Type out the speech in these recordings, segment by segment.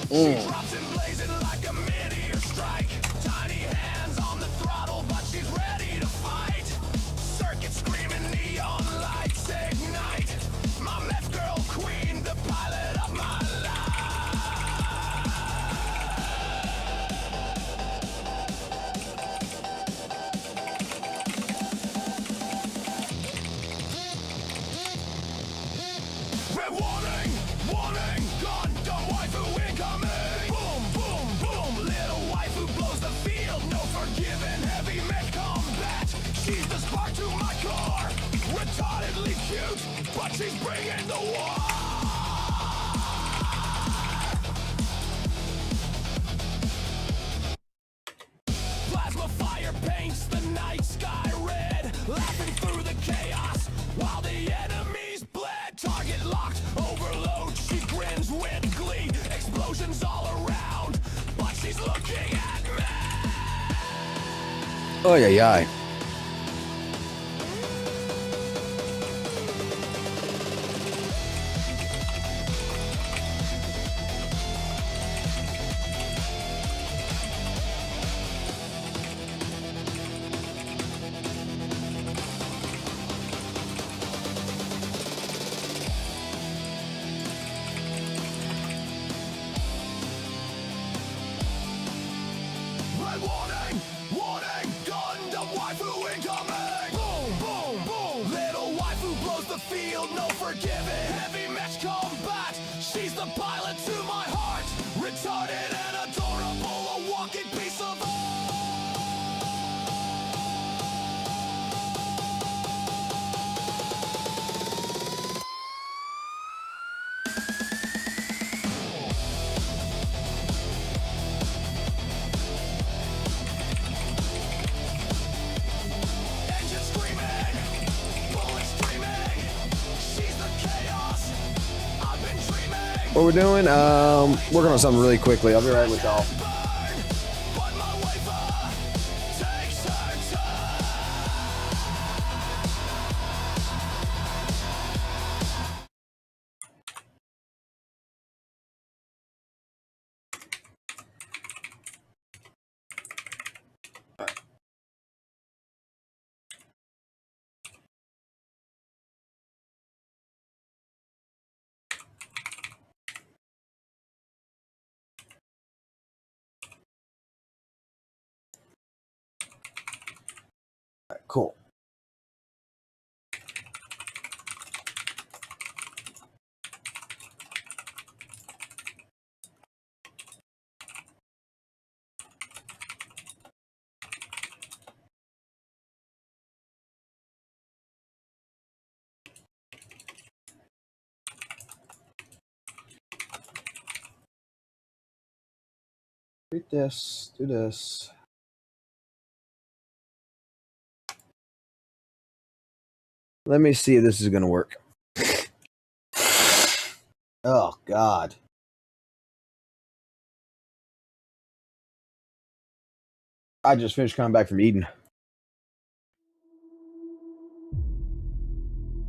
She drops it blazing like a meteor strike. Tiny hands on the throttle, but she's ready to fight. Circuit screaming, neon lights ignite. My meth girl queen, the pilot of my Red warning, warning, Gundam waifu incoming. Boom, boom, boom, little waifu blows the field. No forgiving, heavy mech combat. She's the spark to my core. Retardedly cute, but she's bringing the war. Plasma fire paints the night sky red, laughing through the chaos while the enemies bled. Target locked, overload, she grins with glee. Explosions all around, but she's looking at me. Oh yeah. Red warning, warning, Gundam waifu incoming. Boom, boom, boom, little waifu blows the field. No forgiving, heavy mech combat. She's the pilot to my heart. Retarded and adorable, a walking piece of engine screaming, bullets streaming. She's the chaos I've been dreaming. What we're doing? Working on something really quickly. I'll be right with y'all. Burn, but my wafer takes her turn. Cool. Do this. Do this. Let me see if this is going to work. Oh, God. I just finished coming back from Eden.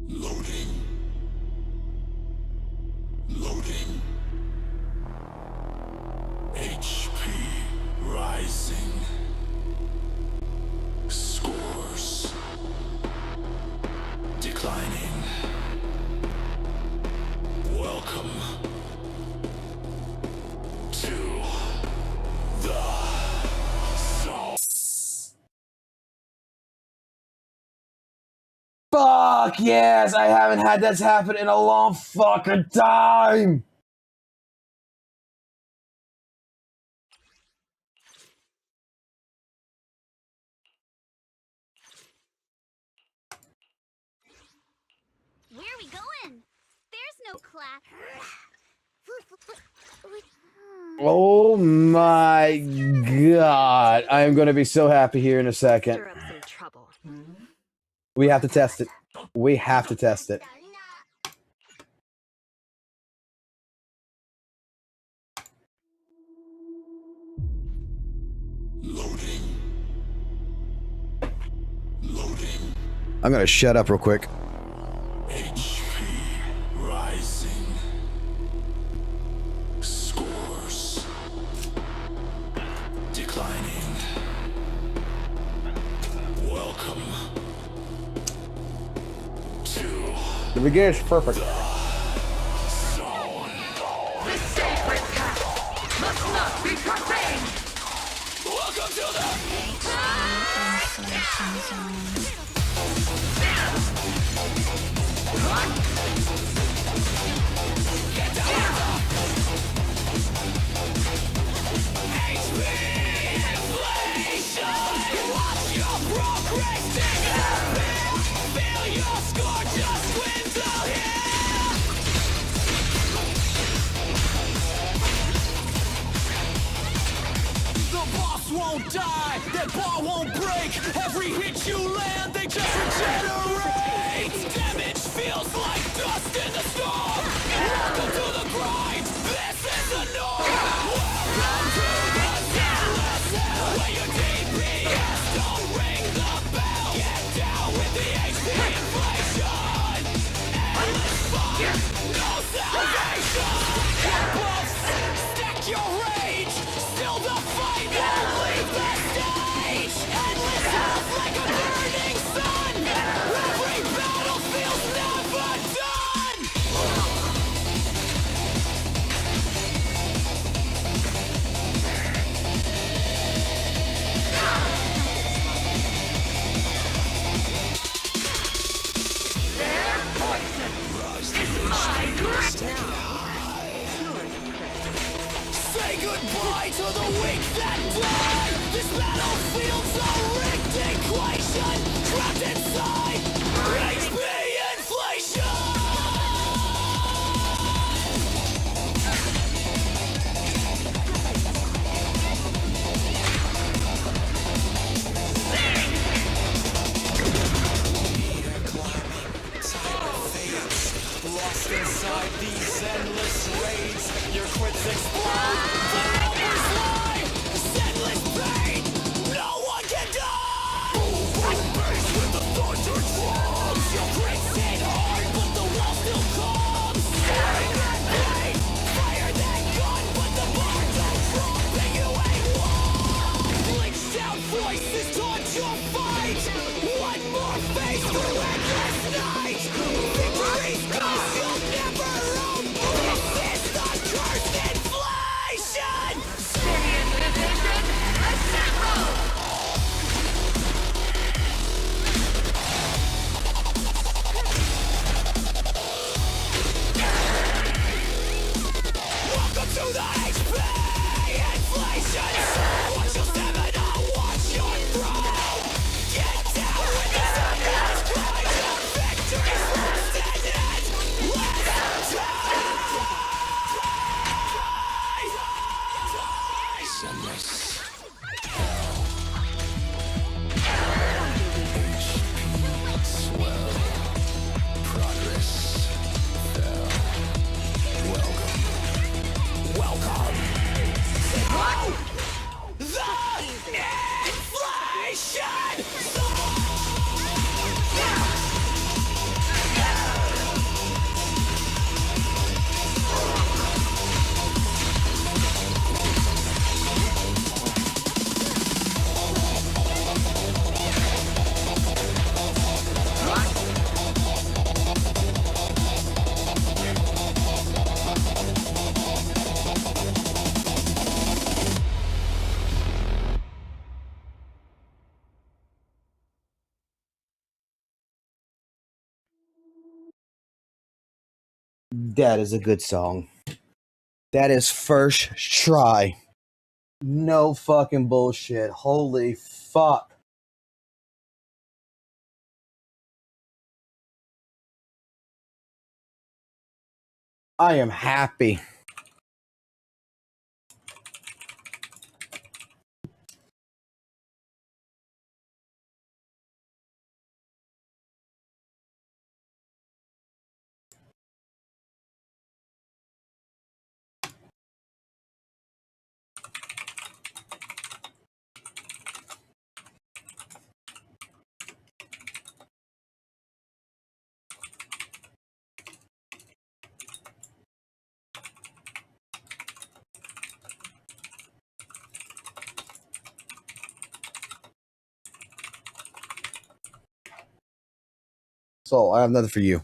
Loading. Loading. HP rising. Scores declining. Welcome to the zone. Fuck yes! I haven't had this happen in a long fucking time! Where are we going? There's no class. Oh my God. I am going to be so happy here in a second. Stir up some trouble. We have to test it. We have to test it. Loading. Loading. I'm going to shut up real quick. HP rising. Scores The beginning is perfect. The sacred path must not be profaned. Welcome to the Isolation zone. Watch your progress take a feel your score just dwindle here. The boss won't die, that bar won't break. Every hit you land, they just regenerate. Damage feels like dust in the storm. Welcome to the grind, this is the norm. Welcome to the Zenless Zone, where your DPS don't ring the bell. Get down with the HP inflation. Endless fun, no salvation. Buffs, stack your rage. Still the fight won't leave the stage. Endless health like a burning sun. Every battlefield's never done. Say goodbye to the weak that die. This battlefield's a rigged equation. Trapped inside HP inflation. Lost inside these endless raids, your quits explode. The numbers lie, endless pain. No one can die. Face with the thunder drums. Your crits hit hard, but the wall still comes. Fire that blade, fire that gun, but the bar don't drop, and you ain't won. Glitched out voices taught your fight. One more face through endless night. Victory's close, you'll never own. This is the cursed inflation. Syrian division, assemble! Welcome to the HP inflation. Watch your stamina, watch your throne. Get down with the sunrise grind. Victory's lost and endless time. Swell. Progress. Fell. Welcome. The inflation. That is a good song. That is first try. No fucking bullshit. Holy fuck. I am happy. So I have nothing for you.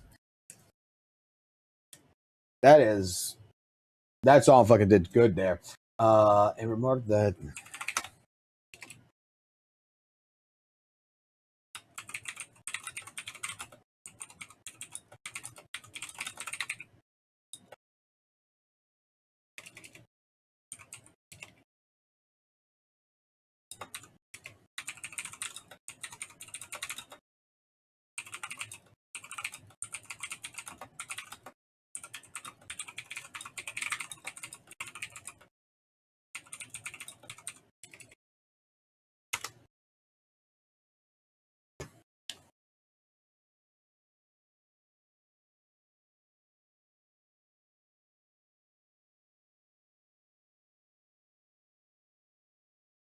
that song fucking did good there. And remark that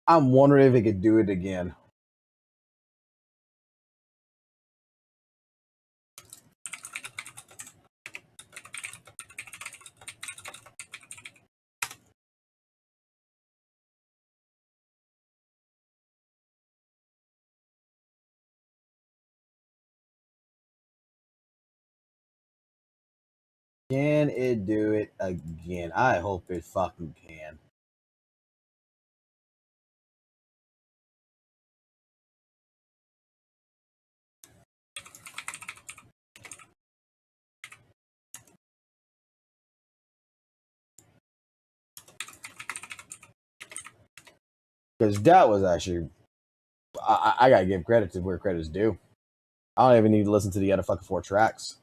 I'm wondering if it could do it again. Can it do it again? I hope it fucking can. Because that was actually, I gotta give credit to where credit's due. I don't even need to listen to the other fucking 4 tracks.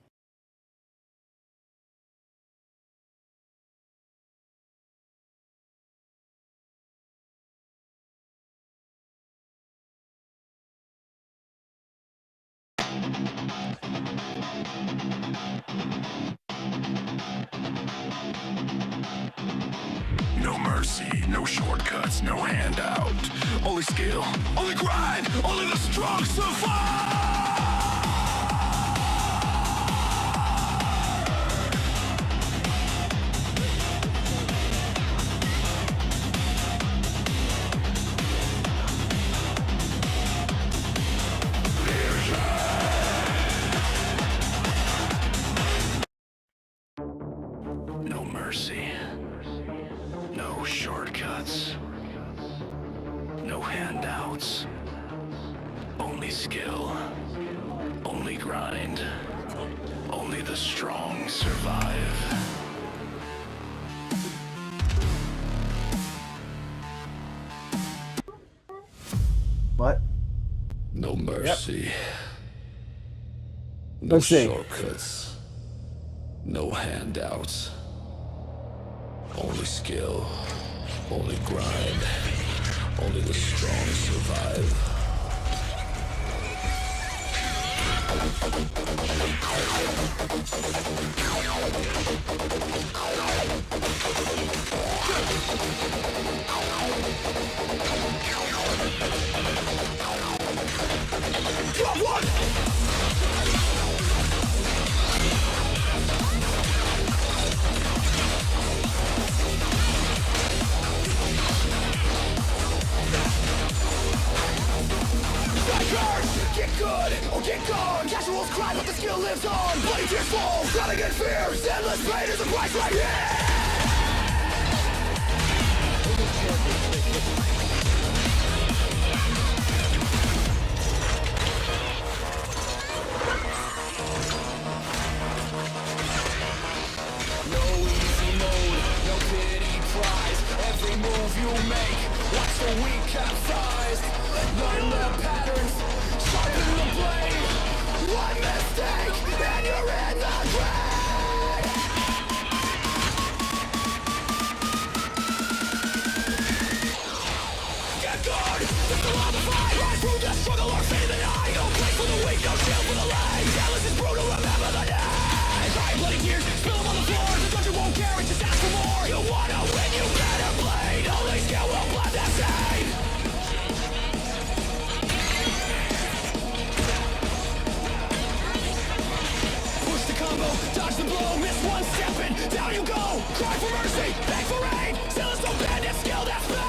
No mercy, no shortcuts, no handout. Only skill, only grind, only the strong survive. No mercy, no shortcuts, no handouts. Only skill, only grind, only the strong survive. What? No mercy. No Let's see. shortcuts. No handouts. Only skill. Only grind. Only the strong survive. Drop one! Get good or get gone. Casuals cry, but the skill lives on. Bloody tears fall, drowning in fear. Zenless pain is a price right here. No easy mode, no pity prize. Every move you make, watch the weak capsize. Learn the patterns, sharpen the blade. One mistake, and you're in the grave. Get good, it's the law of the fight. Rise through the struggle or fade in the night. No place for the weak, no chill for the lame. Jealous is brutal, remember the name. Crying bloody tears, spill them on the floor. The dungeon won't care, it just ask for more. You wanna win, you better bleed. Only skill will blood that same. Push the combo, dodge the blow, miss one stepping, down you go. Cry for mercy, beg for aid. Still is no bandit skill that's bad.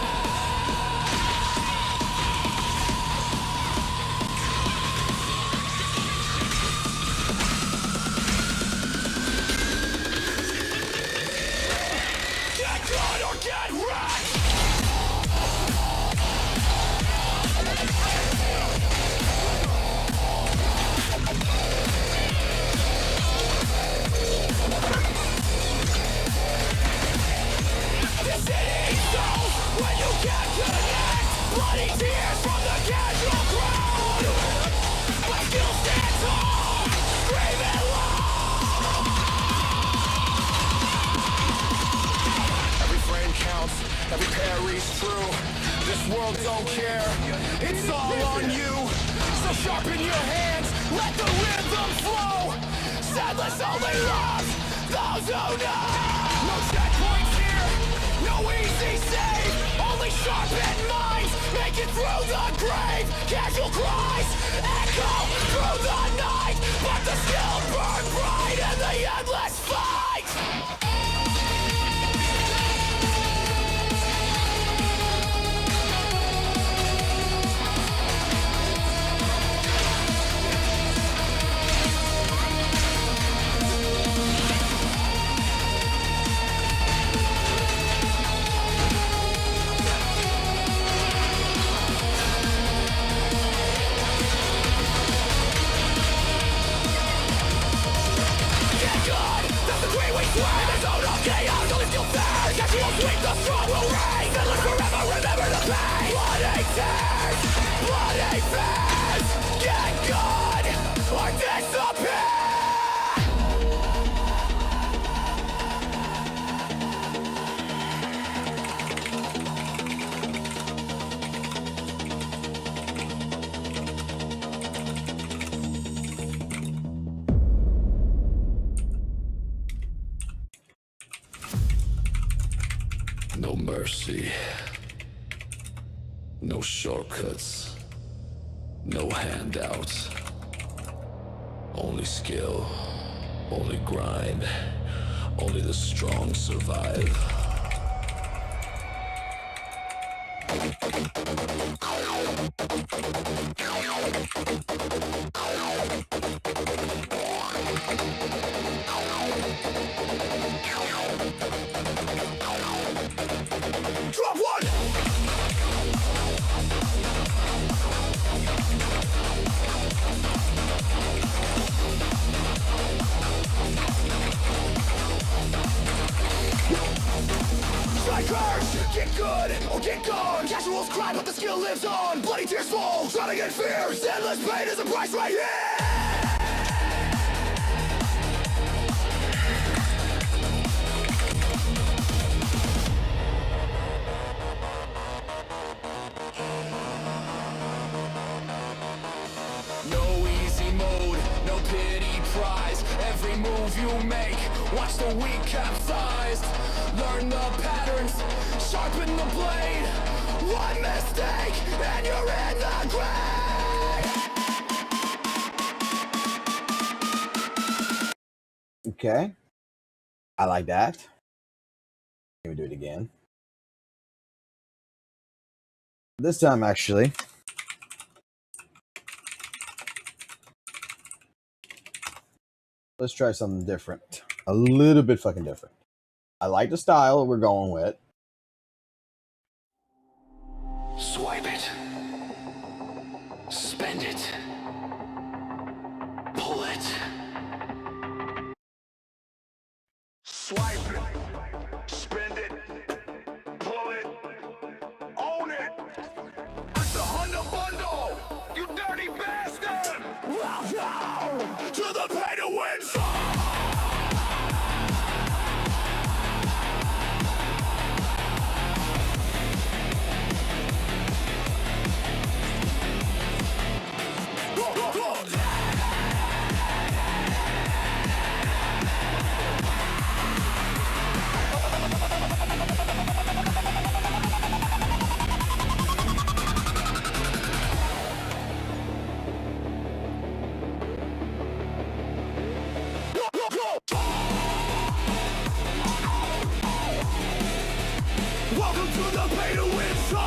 true. This world don't care, it's all on you. So sharpen your hands, let the rhythm flow. Zenless only loves those who know. No checkpoints here, no easy save. Only sharpened minds make it through the grave. Casual cries echo through the night, but the skill burn bright in the endless fight. Sweep the strong will rise, and let's forever remember the pain. Bloody tears, bloody fears. Get good or disappear. No mercy, no shortcuts, no handouts. Only skill, only grind, only the strong survive. Drop one! Strikers, get good or get gone. Casuals cry, but the skill lives on. Bloody tears fall, drowning in fear. Endless pain is the price right here. No easy mode, no pity prize. Every move you make, watch the weak capsized. Learn the patterns, sharpen the blade. One mistake, and you're in the grave. Okay. I like that. Let me do it again. This time, actually. Let's try something different. A little bit fucking different. I like the style we're going with. Swipe it. Spend it. Pull it. Swipe it. Spend it. Pull it. Own it. It's the Honda bundle. You dirty bastard. Welcome to the pay to win zone. Welcome to the pay to win zone.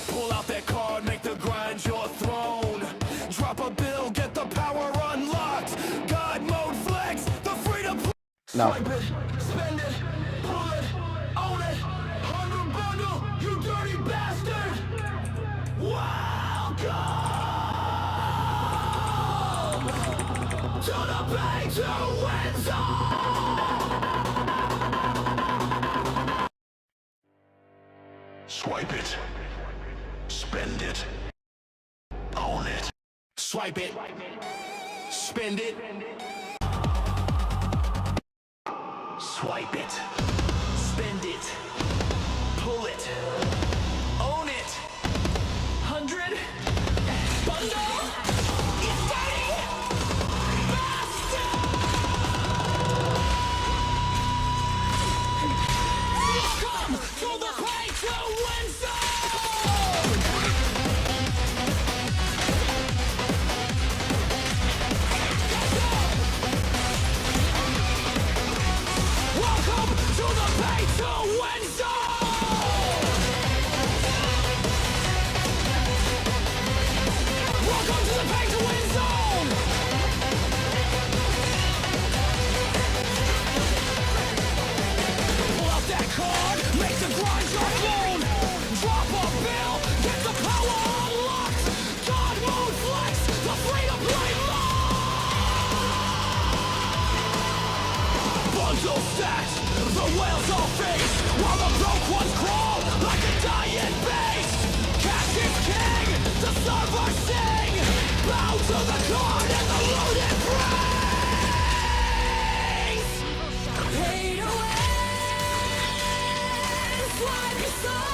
Pull out that card, make the grind your throne. Drop a bill, get the power unlocked. God mode flex, the freedom. No. Swipe it, spend it, pull it, own it. Honda bundle, you dirty bastard. Welcome to the pay to win zone. Swipe it, spend it, own it. Swipe it, spend it, Swipe it, spend it, pull it, own it. 100 bundle. It's getting faster. Welcome to the pay to win zone. Welcome to the pay to win zone. Welcome to the pay to win zone. Pull out that card, make the grind your own. Drop a bill, get the power unlocked. God mode flex, the free to play mode. Bundle stacks, the whales all face, while the broke ones crawl like a dying beast. Cash is king, the servers sing. Bow to the card and the loaded praise. Pay to win, swipe your soul.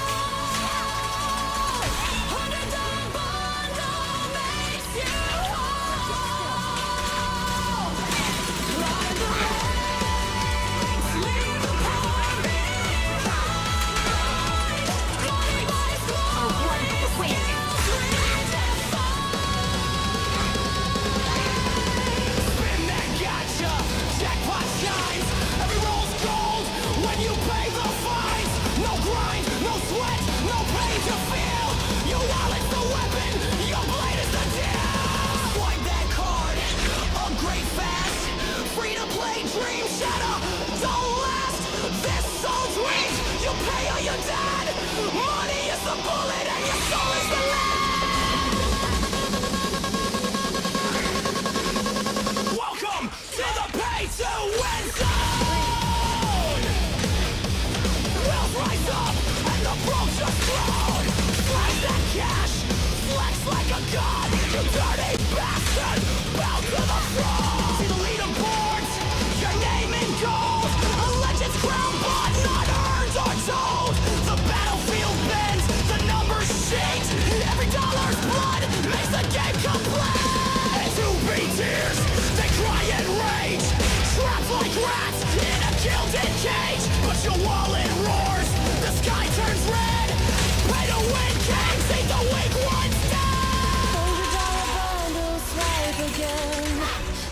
$100 bundle makes you whole. Climb the ranks, leave the power behind. Money buys glory, skills redefine. Spin that gotcha, jackpot shines. Every roll's gold when you pay the fines. No grind, no sweat, no pain to feel. Your wallet's the weapon, your blade is the deal. Swipe that card, upgrade fast. Free to play, dream shatter, don't last. This soul dreams, you pay or you're dead. Money is the bullet and your soul is the lead. Welcome to the pay to win zone. We'll rise up and the broke just grown. Flash that cash, flex like a god. You dirty bastard, bow to the throne. See the leaderboards, your name in gold. A legend's crown, but not earned or told. The battlefield bends, the numbers shake. Every dollar's blood makes the game complete. To be tears, they cry and rage. Trapped like rats in a gilded cage. But your wallet roars, the sky turns red. Pay to win games, see the weak ones dead. $100 bundle, swipe again.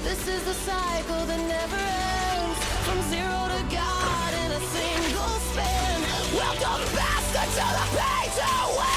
This is the cycle that never ends. From zero to God in a single spin. Welcome, bastard, to the pay to win.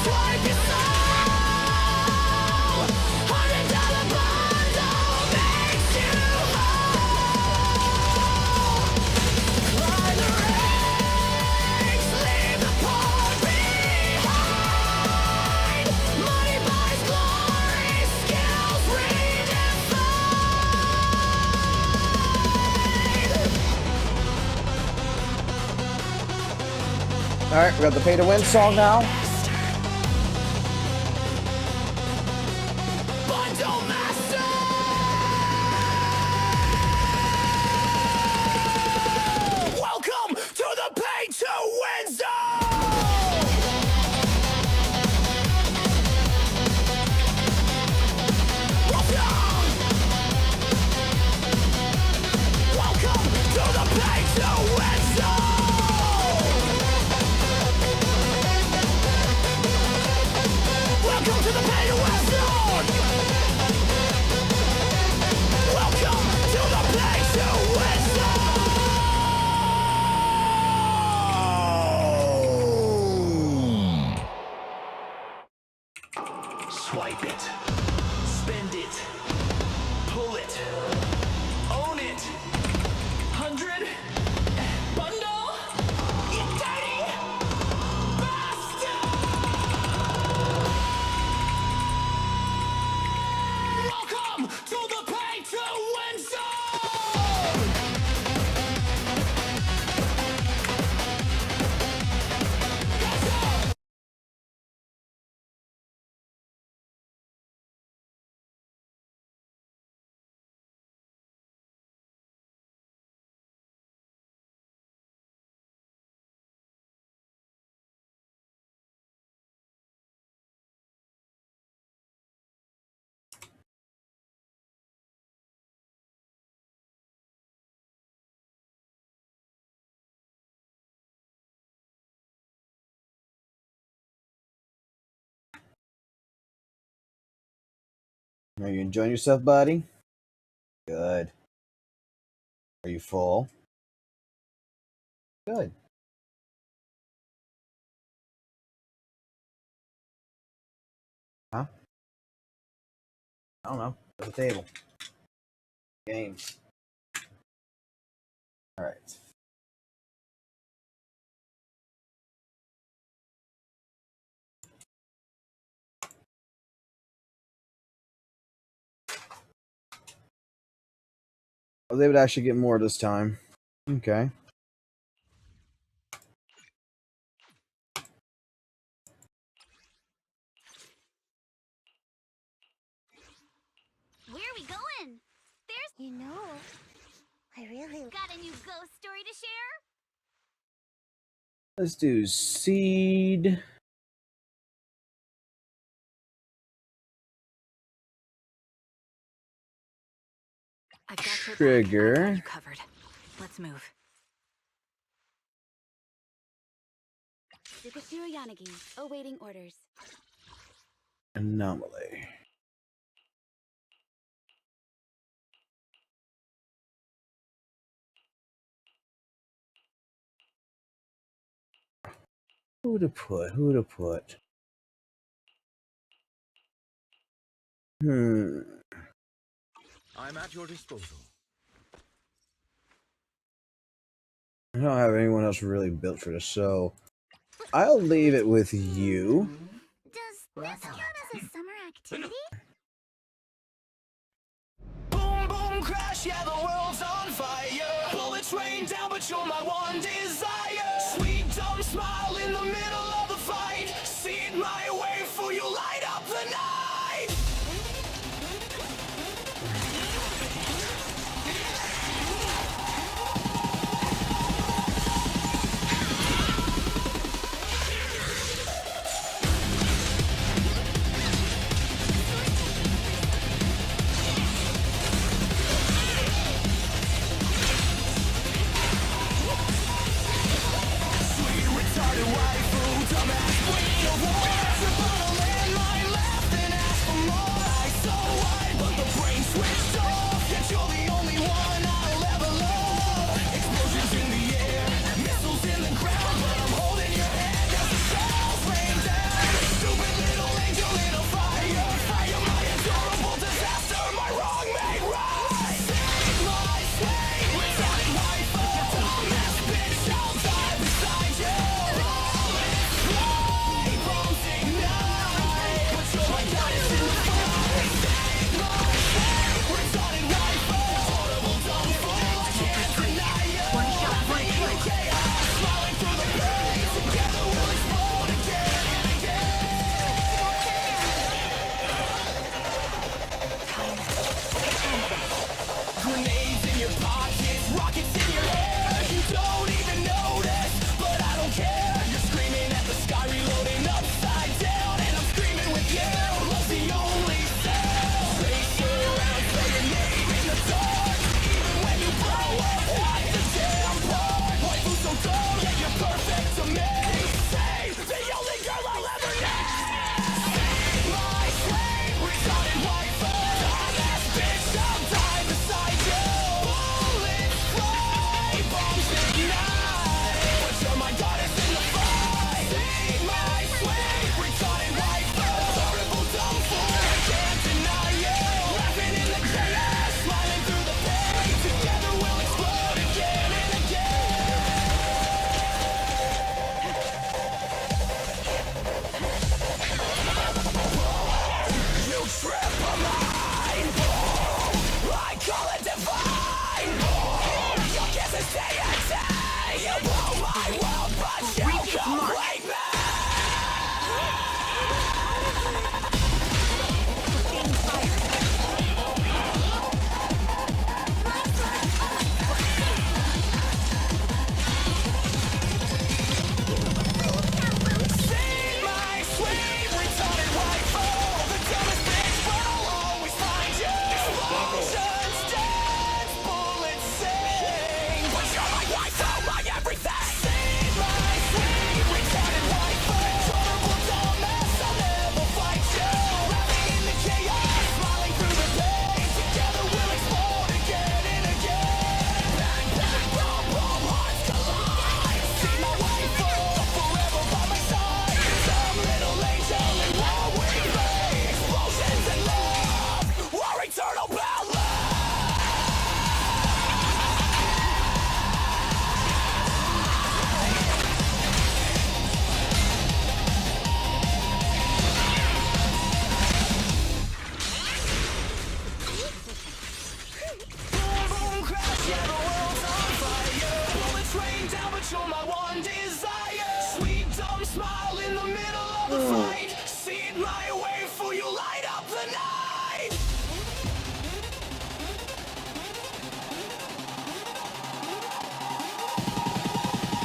Swipe your soul. $100 bundle makes you whole. Climb the ranks, leave the poor behind. Money buys glory, skills redefined. All right, we got the pay to win song now. Bundle master. Welcome to the pay to win zone. Welcome. Welcome to the pay to win zone. Are you enjoying yourself, buddy? Good. Are you full? Good. Huh? I don't know. At the table. Games. All right. I was able to actually get more this time. Okay. Where are we going? There's You know, I really got a new ghost story to share? Let's do seed. I've got your back. Trigger. I've got you covered. Let's move. Sukashiro Yanagi, awaiting orders. Anomaly. Who to put? Who to put? I'm at your disposal. I don't have anyone else really built for this, so I'll leave it with you. Does this count as a summer activity? Boom, boom, crash, yeah, the world's on fire. Bullets rain down, but you're my one desire. Sweet, dumb smile in the middle of the fight. See it my way for you, light up the night. Sweet retarded waifu,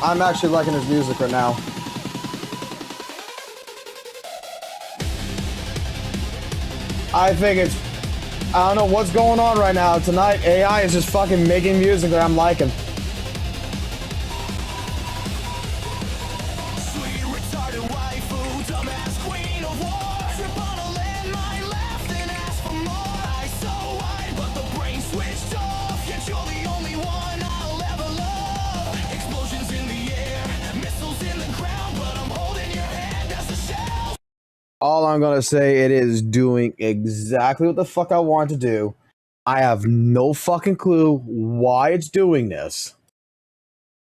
I'm actually liking his music right now. I think it's... I don't know what's going on right now. Tonight, AI is just fucking making music that I'm liking. Sweet retarded waifu, dumbass queen of war. Trip on a landmine left and ask for more. Eyes so wide, but the brain switched off. Yet you're the only one I'll ever love. Explosions in the air, missiles in the ground, but I'm holding your hand as a shell. All I'm gonna say, it is doing exactly what the fuck I want to do. I have no fucking clue why it's doing this,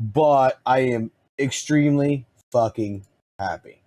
but I am extremely fucking happy.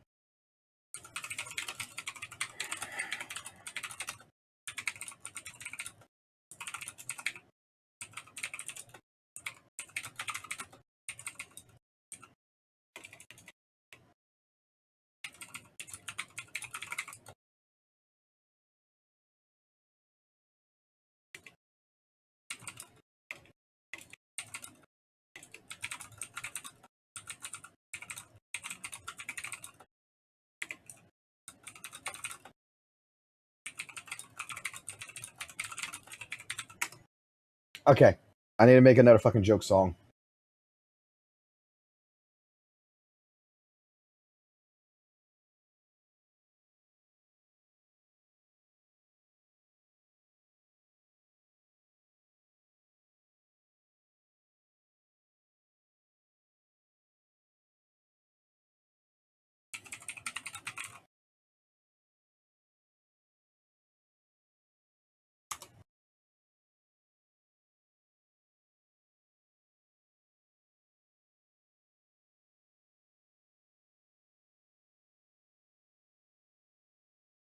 Okay, I need to make another fucking joke song.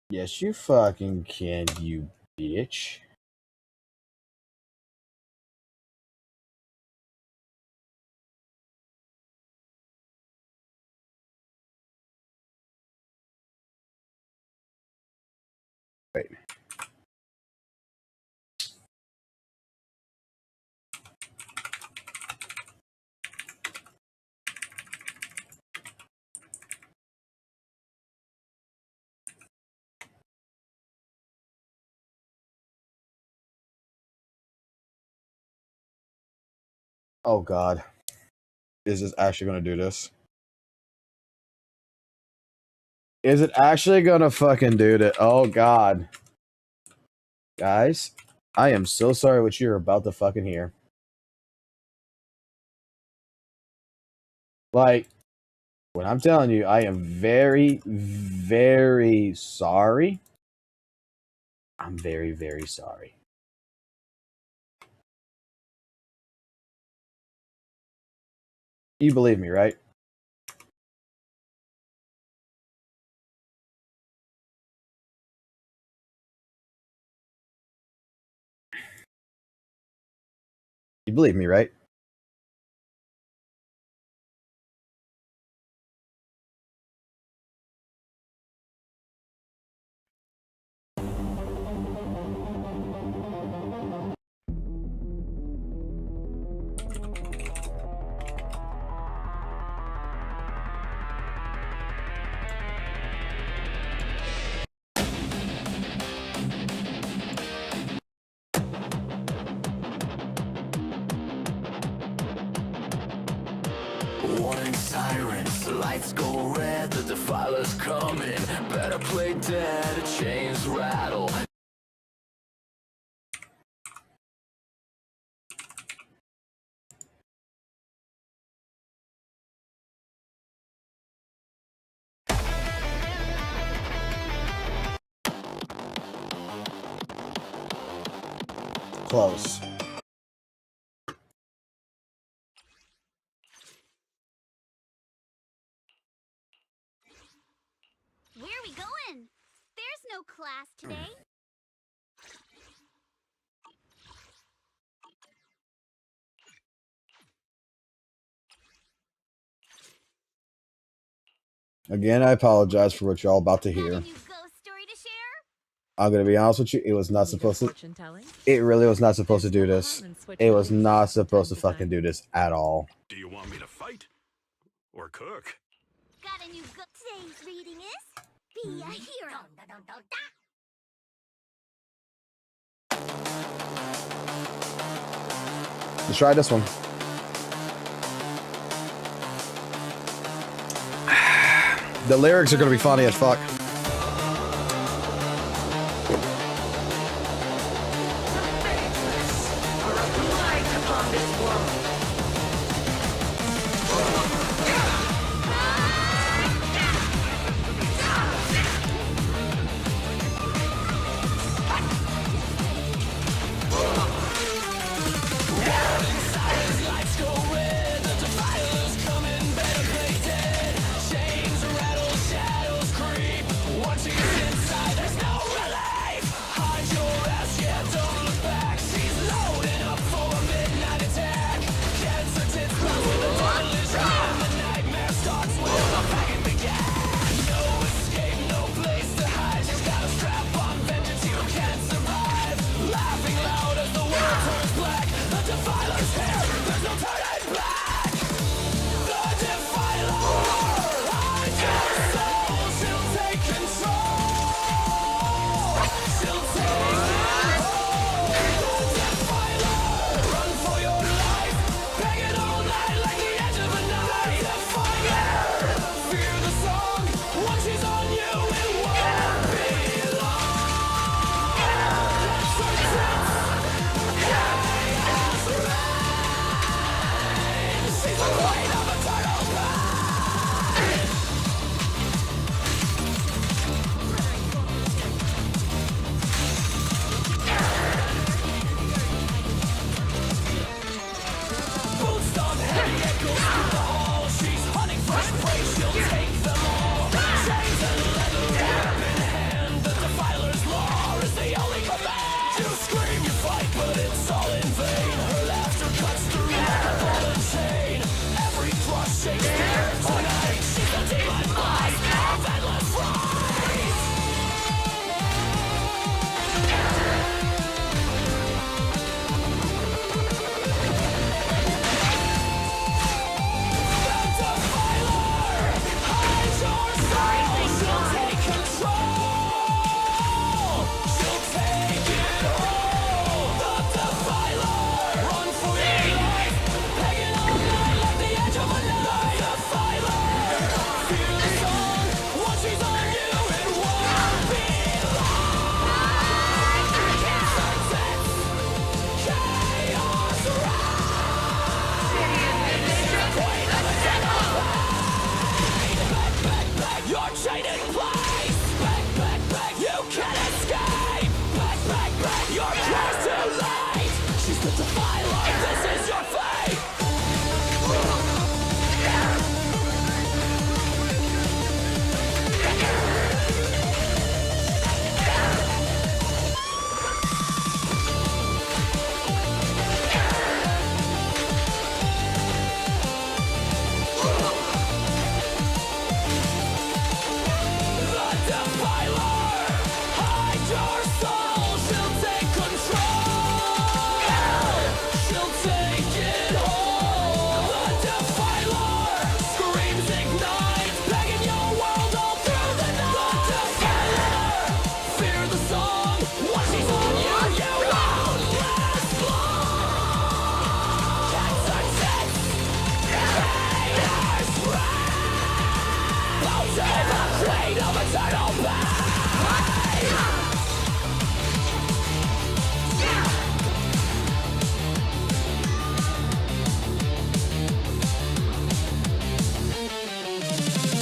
Yes, you fucking can, you bitch. Wait. Oh god. Is this actually gonna do this? Is it actually gonna fucking do that? Oh god. Guys, I am so sorry what you're about to fucking hear. Like, when I'm telling you, I am very, very sorry. I'm very, very sorry. You believe me, right? You believe me, right? Warning sirens, the lights go red, the defiler's coming. Better play dead, chains rattle. Close. Where are we going? There's no class today. Again, I apologize for what you're all about to Got a hear. new ghost story to share? I'm gonna be honest with you, it was not supposed to. It really was not supposed to do this. It was not supposed to fucking do this at all. Do you want me to fight? or cook. Got a new book. Today's reading is Be a Hero. Let's try this one. The lyrics are gonna be funny as fuck.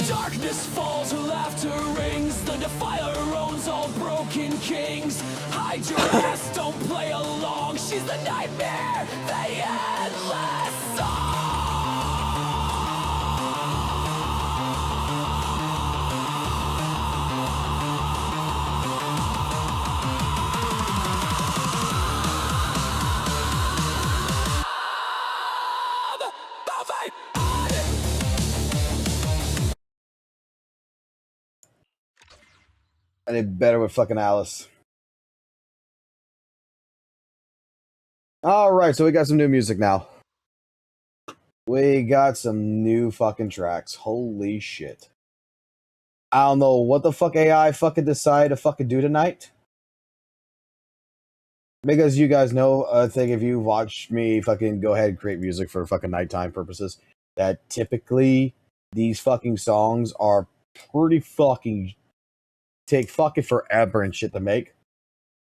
Darkness falls, her laughter rings. The defiler owns all broken kings. Hide your ass, don't play along. She's the nightmare, the endless song. I did better with fucking Alice. All right, so we got some new music now. We got some new fucking tracks. Holy shit. I don't know what the fuck AI fucking decided to fucking do tonight. Because you guys know, I think if you watch me fucking go ahead and create music for fucking nighttime purposes, that typically these fucking songs are pretty fucking take fucking forever and shit to make.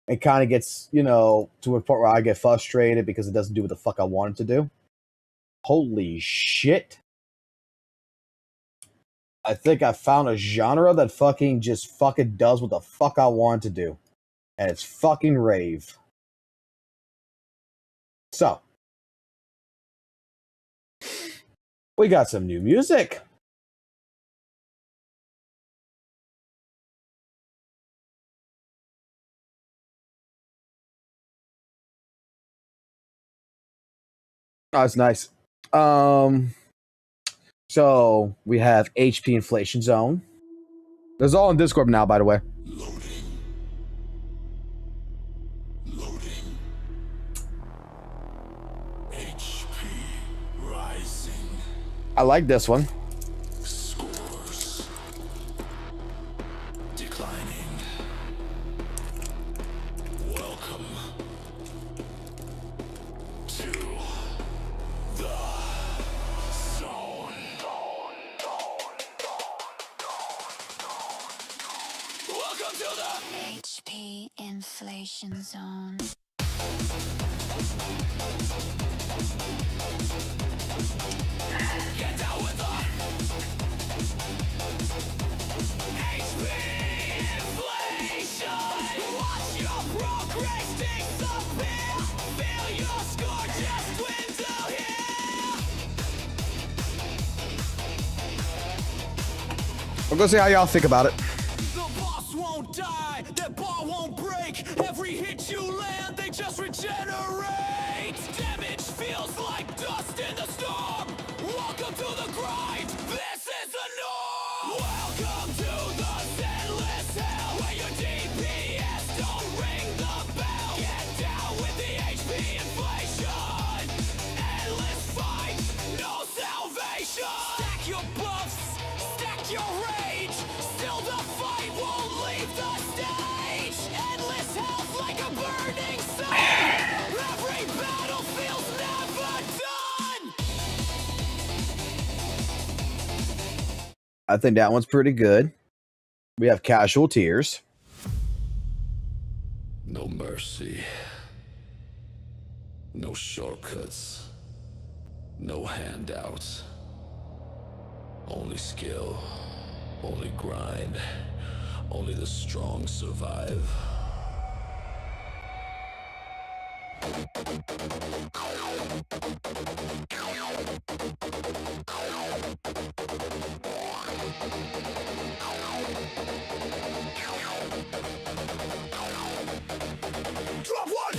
It kind of gets, you know, to a point where I get frustrated because it doesn't do what the fuck I want it to do. Holy shit. I think I found a genre that fucking just fucking does what the fuck I want it to do. And it's fucking rave. So, we got some new music. Oh, that's nice. So we have HP Inflation Zone. There's all in Discord now, by the way. Loading. HP rising. I like this one. Scores declining. Welcome to the zone. Welcome to the HP Inflation Zone. Get down with the HP inflation. Watch your progress disappear. Feel your score just dwindle here. I'm gonna see how y'all think about it. The boss won't die, that bar won't break. Every hit you land, they just regenerate. Damage feels like dust in the storm. Welcome to the grind, this is the norm. Welcome to the Zenless hell, where your DPS don't ring the bell. Get down with the HP inflation. Endless fight, no salvation. Stack your buffs, stack your rage. Still the fight won't leave the stage. Endless health like a burning sun. Every battlefield's never done. I think that one's pretty good. We have Casual Tears. No mercy. No shortcuts. No handouts. Only skill. Only grind. Only the strong survive. Drop one!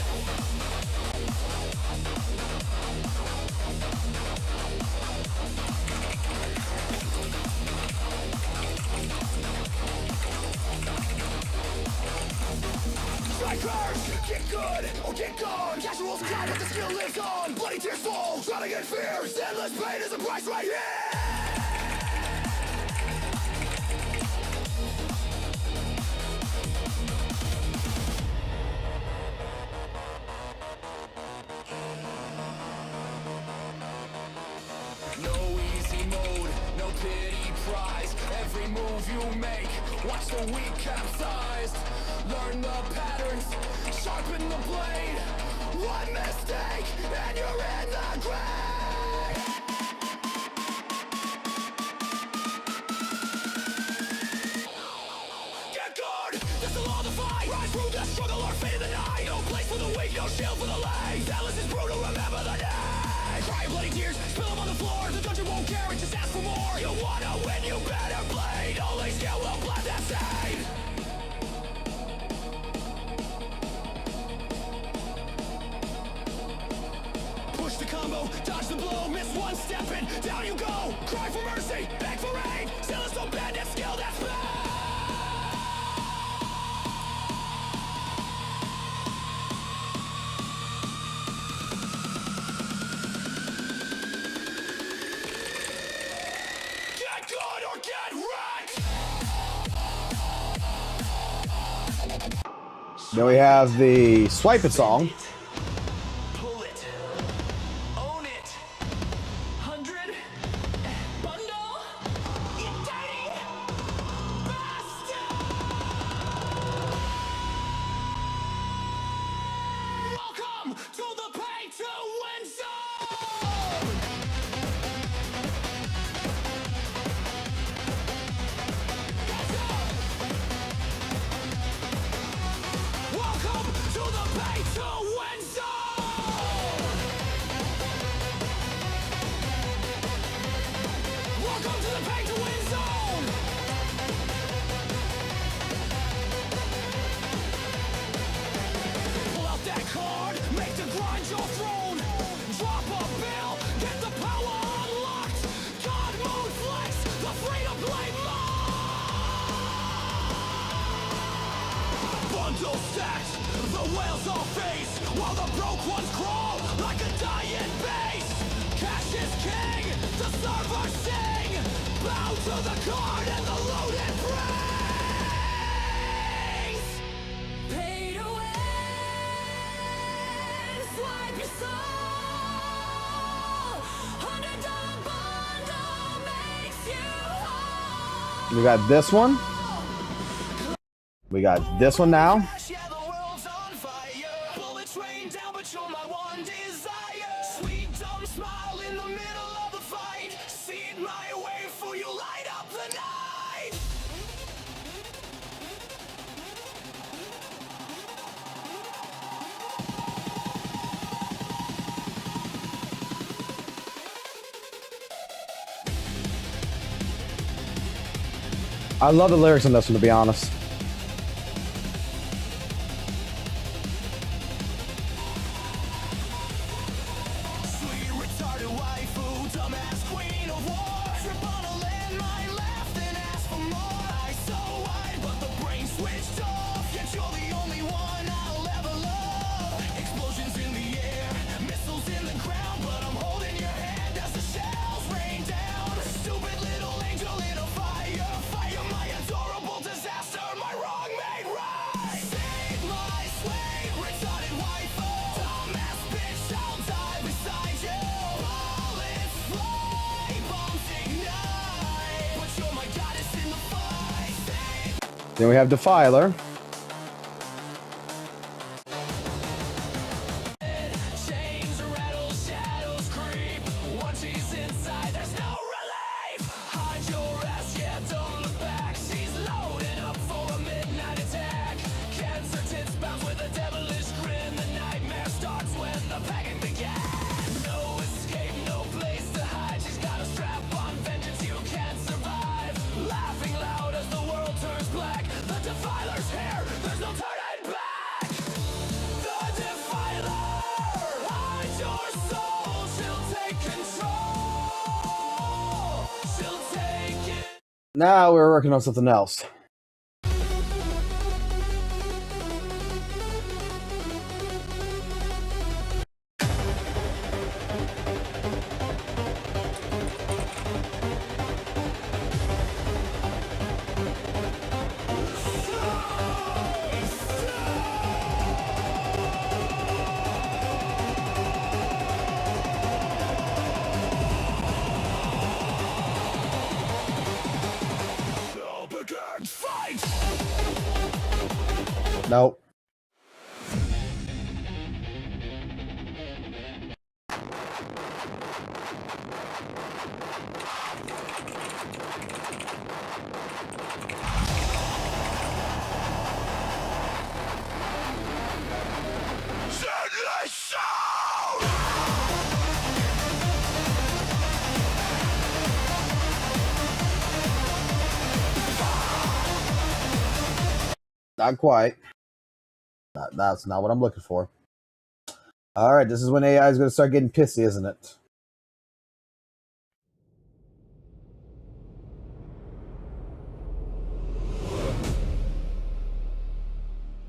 Strikers, get good or get gone. Casuals die, but the skill lives on. Bloody tears fall, drowning in fear. Endless pain is the price right here. No easy mode, no pity prize. Every move you make, watch the weak capsize. Learn the patterns, sharpen the blade. One mistake, and you're in the grave. Get good, this will all the fight. Rise through the struggle or fade in the night. No place for the weak, no shield for the lame. Zealous is brutal, remember the name. Cry bloody tears, spill them on the floor. The dungeon won't care, it just asks for more. You wanna win, you better bleed. Only skill will blend that stain. Push the combo, dodge the blow, miss one step in, down you go. Cry for mercy, beg for aid. Zealous don't bend that skill, that's bad. Then we have the Swipe It song. Pull it. Own it. 100. Bundle. You dirty bastard. Welcome to the pay to win zone. Welcome to the pay to win zone. Welcome to the pay to win zone. Pull out that card, make the grind your throne. Drop a bill, get the power unlocked. God mode flex, the free to play mode. Bundle stacked, the whales all face, while the broke ones crawl like a dying base. Cash is king, the servers sing. Bow to the card and the loaded praise. Pay to win. Swipe your soul. $100 bundle makes you whole. We got this one. We got this one now. Yeah, the world's on fire. Bullets rain down, but you're my one desire. Sweet dumb smile in the middle of the fight. See it my way for you, light up the night. I love the lyrics on this one, to be honest. Sweet retarded waifu, dumbass queen of war. Trip on a landmine, laughed and asked for more. Eyes so wide, but the brain switched off. Yet you're the only one I'll ever love. Explosions in the air, missiles in the ground, but I'm holding your hand as the shells rain down. Stupid little angel in a fire, fire my adorable disaster. My wrong made right. Save my slave, retarded waifu. Dumbass bitch, I'll die beside you. Bullets fly, bombs ignite, but you're my goddess in the fight. Save Then we have Defiler. chains rattle, shadows creep. Once she's inside, there's no relief. Hide your ass, yeah, don't look back. She's loading up for a midnight attack. Cancer tits bounce with a devilish grin. The nightmare starts when the packing began. No escape, no place to hide. She's got a strap on vengeance, you can't survive. Laughing loud as the world turns black. The Defiler's here, there's no turning back. The Defiler, hide your soul. She'll take control. She'll take it. Now we're working on something else. Now begin, fight! Nope. Zenless Zone! Not quite. That's not what I'm looking for. Alright, this is when AI is going to start getting pissy, isn't it?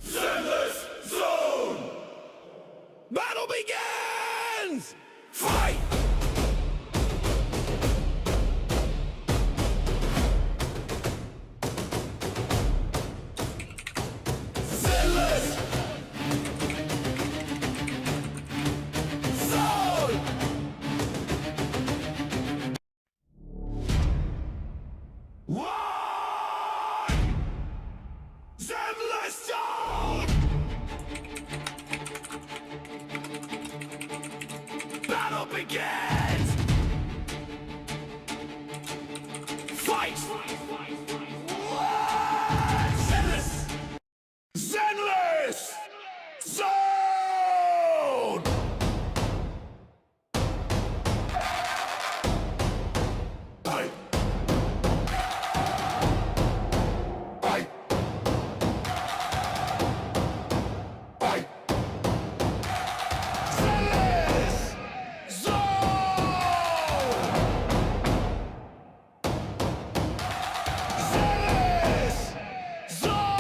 Zenless Zone! Battle begins! Fight! Zenless battle begins. Fight! Zenless! Zenless! Zone! Fight! Fight! Fight! Zenless! Zone! Zenless! Zone!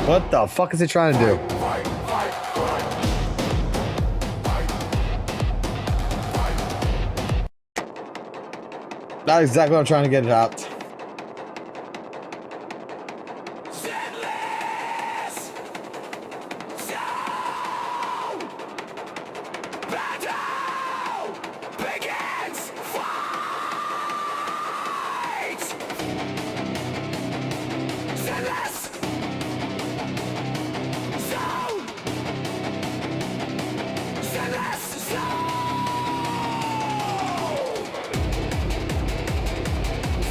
What the fuck is he trying to do? Fight! Fight! Fight! Not exactly what I'm trying to get it out. Zenless! Zone! Battle begins! Fight! Zenless! Zone! Zenless! Zone!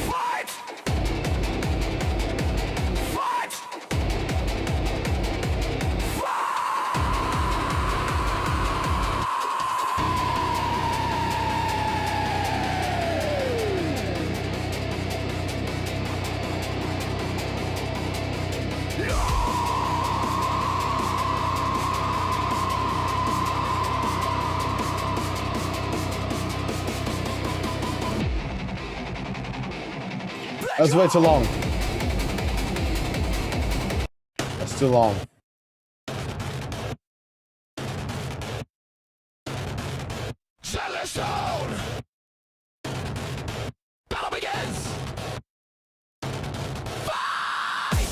Fight! Fight! That's way too long. That's too long. Zenless Zone! Battle begins! Fight!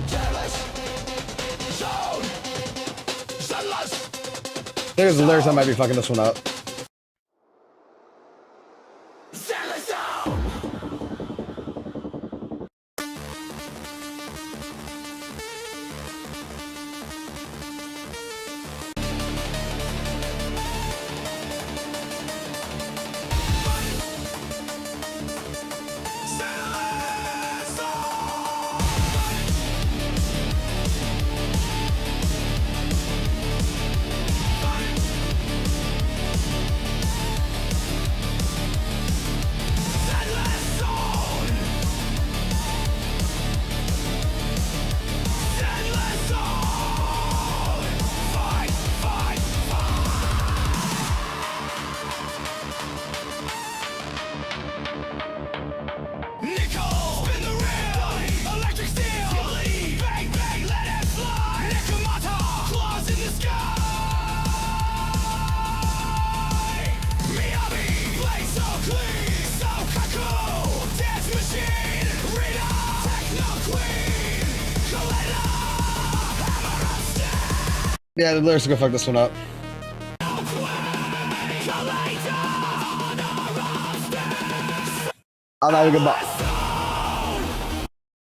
Zenless Zone! Zenless! There's the lyrics. I might be fucking this one up. Zenless Zone! Zenless Zone! Zenless Zone! Zenless Zone! Fight! Fight! Nickel! Spin the reel! Electric steel! Believe! Bang! Bang! Let it fly! Nikamata! Claws in the sky! Miyabi! Blade so clean! So kaku! Dance machine! Rita! Techno queen! Kalena! Hammer of steel! Yeah, the lyrics are gonna fuck this one up. I'm not even gonna.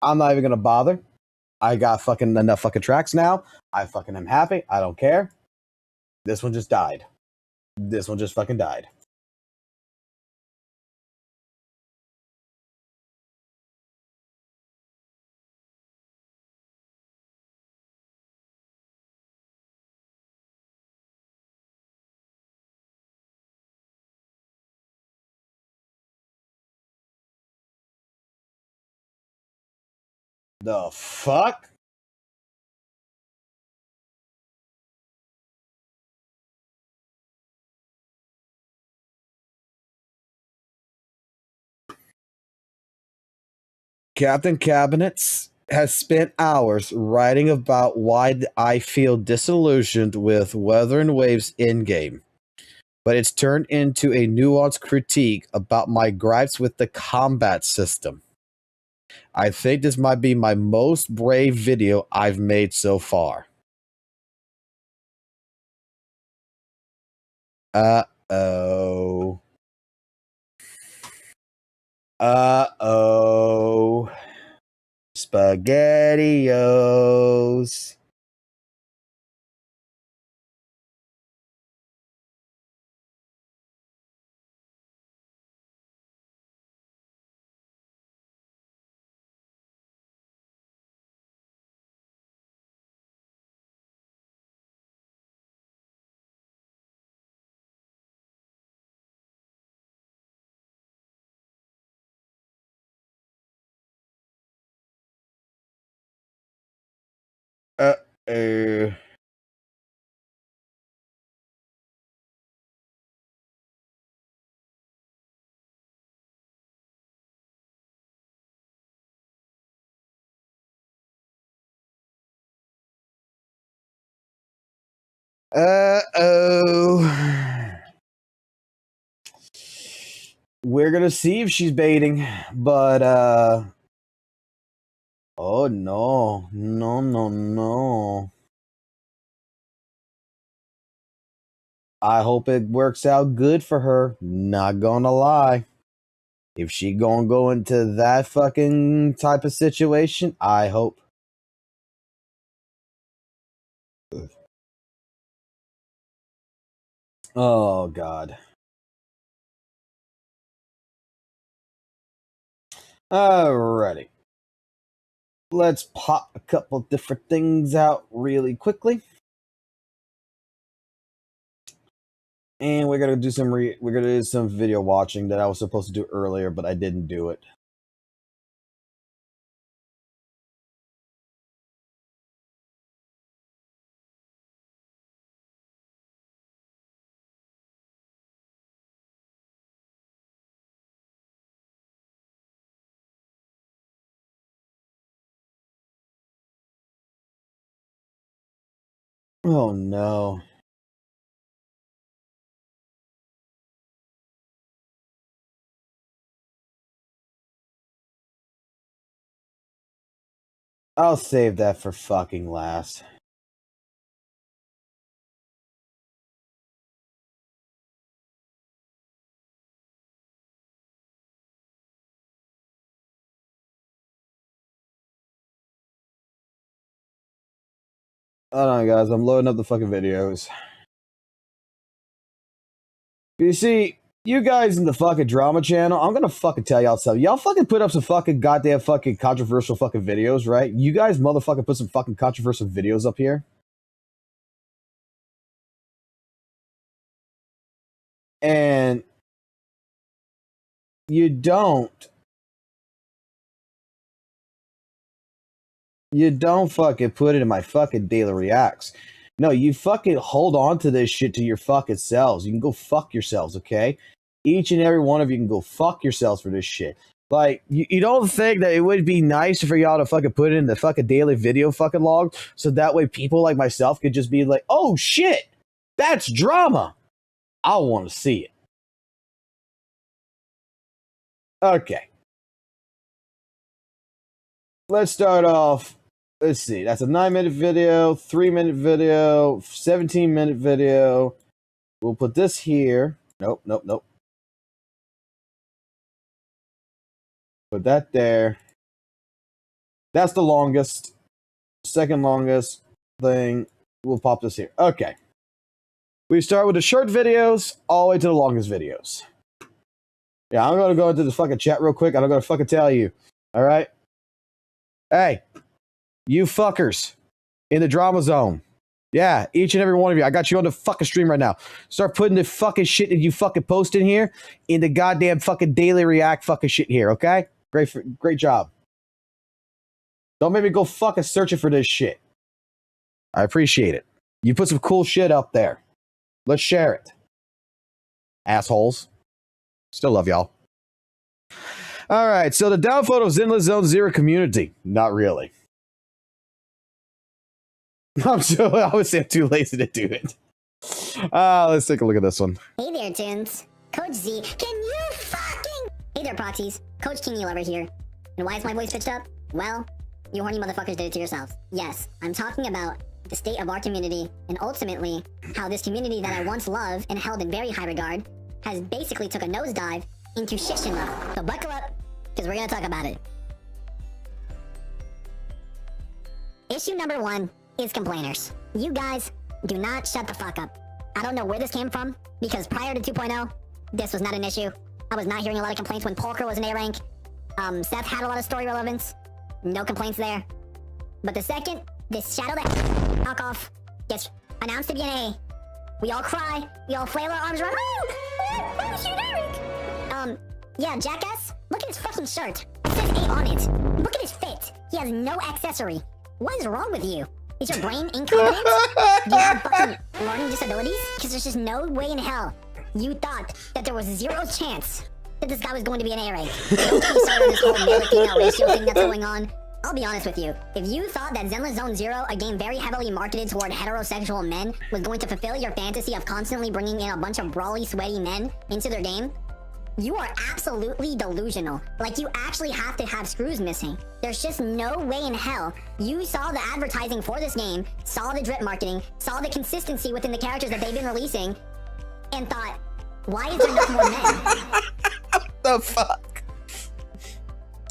I'm not even gonna bother. I got fucking enough fucking tracks now. I fucking am happy. I don't care. This one just died. This one just fucking died. The fuck? Captain Cabinets has spent hours writing about why I feel disillusioned with Weather and Waves in-game, but it's turned into a nuanced critique about my gripes with the combat system. I think this might be my most brave video I've made so far. Uh-oh. Uh-oh. SpaghettiOs. Uh-oh. Uh-oh. We're gonna see if she's baiting, but oh no. No, no, no. I hope it works out good for her. Not gonna lie. If she gonna go into that fucking type of situation, I hope. Oh god. Alrighty. Let's pop a couple different things out really quickly. And we're gonna do some video watching that I was supposed to do earlier, but I didn't do it. Oh no. I'll save that for fucking last. Hold on, guys. I'm loading up the fucking videos. You see, you guys in the fucking drama channel, I'm gonna fucking tell y'all something. Y'all fucking put up some fucking goddamn fucking controversial fucking videos, right? You guys motherfucking put some fucking controversial videos up here. And you don't fucking put it in my fucking daily reacts. No, you fucking hold on to this shit to your fucking selves. You can go fuck yourselves, okay? Each and every one of you can go fuck yourselves for this shit. Like, you don't think that it would be nice for y'all to fucking put it in the fucking daily video fucking log so that way people like myself could just be like, oh shit, that's drama. I want to see it. Okay. Let's start off. Let's see. That's a 9-minute video, 3-minute video, 17-minute video. We'll put this here. Nope, nope, nope. Put that there. That's the longest. Second longest thing. We'll pop this here. Okay. We start with the short videos all the way to the longest videos. Yeah, I'm going to go into the fucking chat real quick. I'm going to fucking tell you. All right? Hey, you fuckers in the drama zone. Yeah, each and every one of you. I got you on the fucking stream right now. Start putting the fucking shit that you fucking post in here in the goddamn fucking daily react fucking shit here, okay? Great job. Don't make me go fucking searching for this shit. I appreciate it. You put some cool shit up there. Let's share it. Assholes. Still love y'all. All right, so the downvote of Zenless Zone Zero community. Not really. I would say I'm too lazy to do it. Let's take a look at this one. Hey there, Tunes. Coach Z, can you fucking... Hey there, proxies. Coach King over here. And why is my voice pitched up? Well, you horny motherfuckers did it to yourselves. Yes, I'm talking about the state of our community, and ultimately, how this community that I once loved and held in very high regard has basically took a nosedive into shit shinla. So buckle up, because we're gonna talk about it. Issue number 1 is complainers. You guys do not shut the fuck up. I don't know where this came from, because prior to 2.0, this was not an issue. I was not hearing a lot of complaints when Polker was an A rank. Seth had a lot of story relevance. No complaints there. But the second this Shadow the knockoff gets announced to be an A, we all cry, we all flail our arms around. Oh, shoot, Eric! Yeah, jackass, look at his fucking shirt. It says A on it. Look at his fit. He has no accessory. What is wrong with you? Is your brain incompetent? Do you have fucking learning disabilities? Because there's just no way in hell you thought that there was 0 chance that this guy was going to be an A rank. Don't get me started on this whole male-female ratio thing that's going on. I'll be honest with you. If you thought that Zenless Zone Zero, a game very heavily marketed toward heterosexual men, was going to fulfill your fantasy of constantly bringing in a bunch of brawly, sweaty men into their game, you are absolutely delusional. Like, you actually have to have screws missing. There's just no way in hell you saw the advertising for this game, saw the drip marketing, saw the consistency within the characters that they've been releasing, and thought, why is there not more men? What the fuck?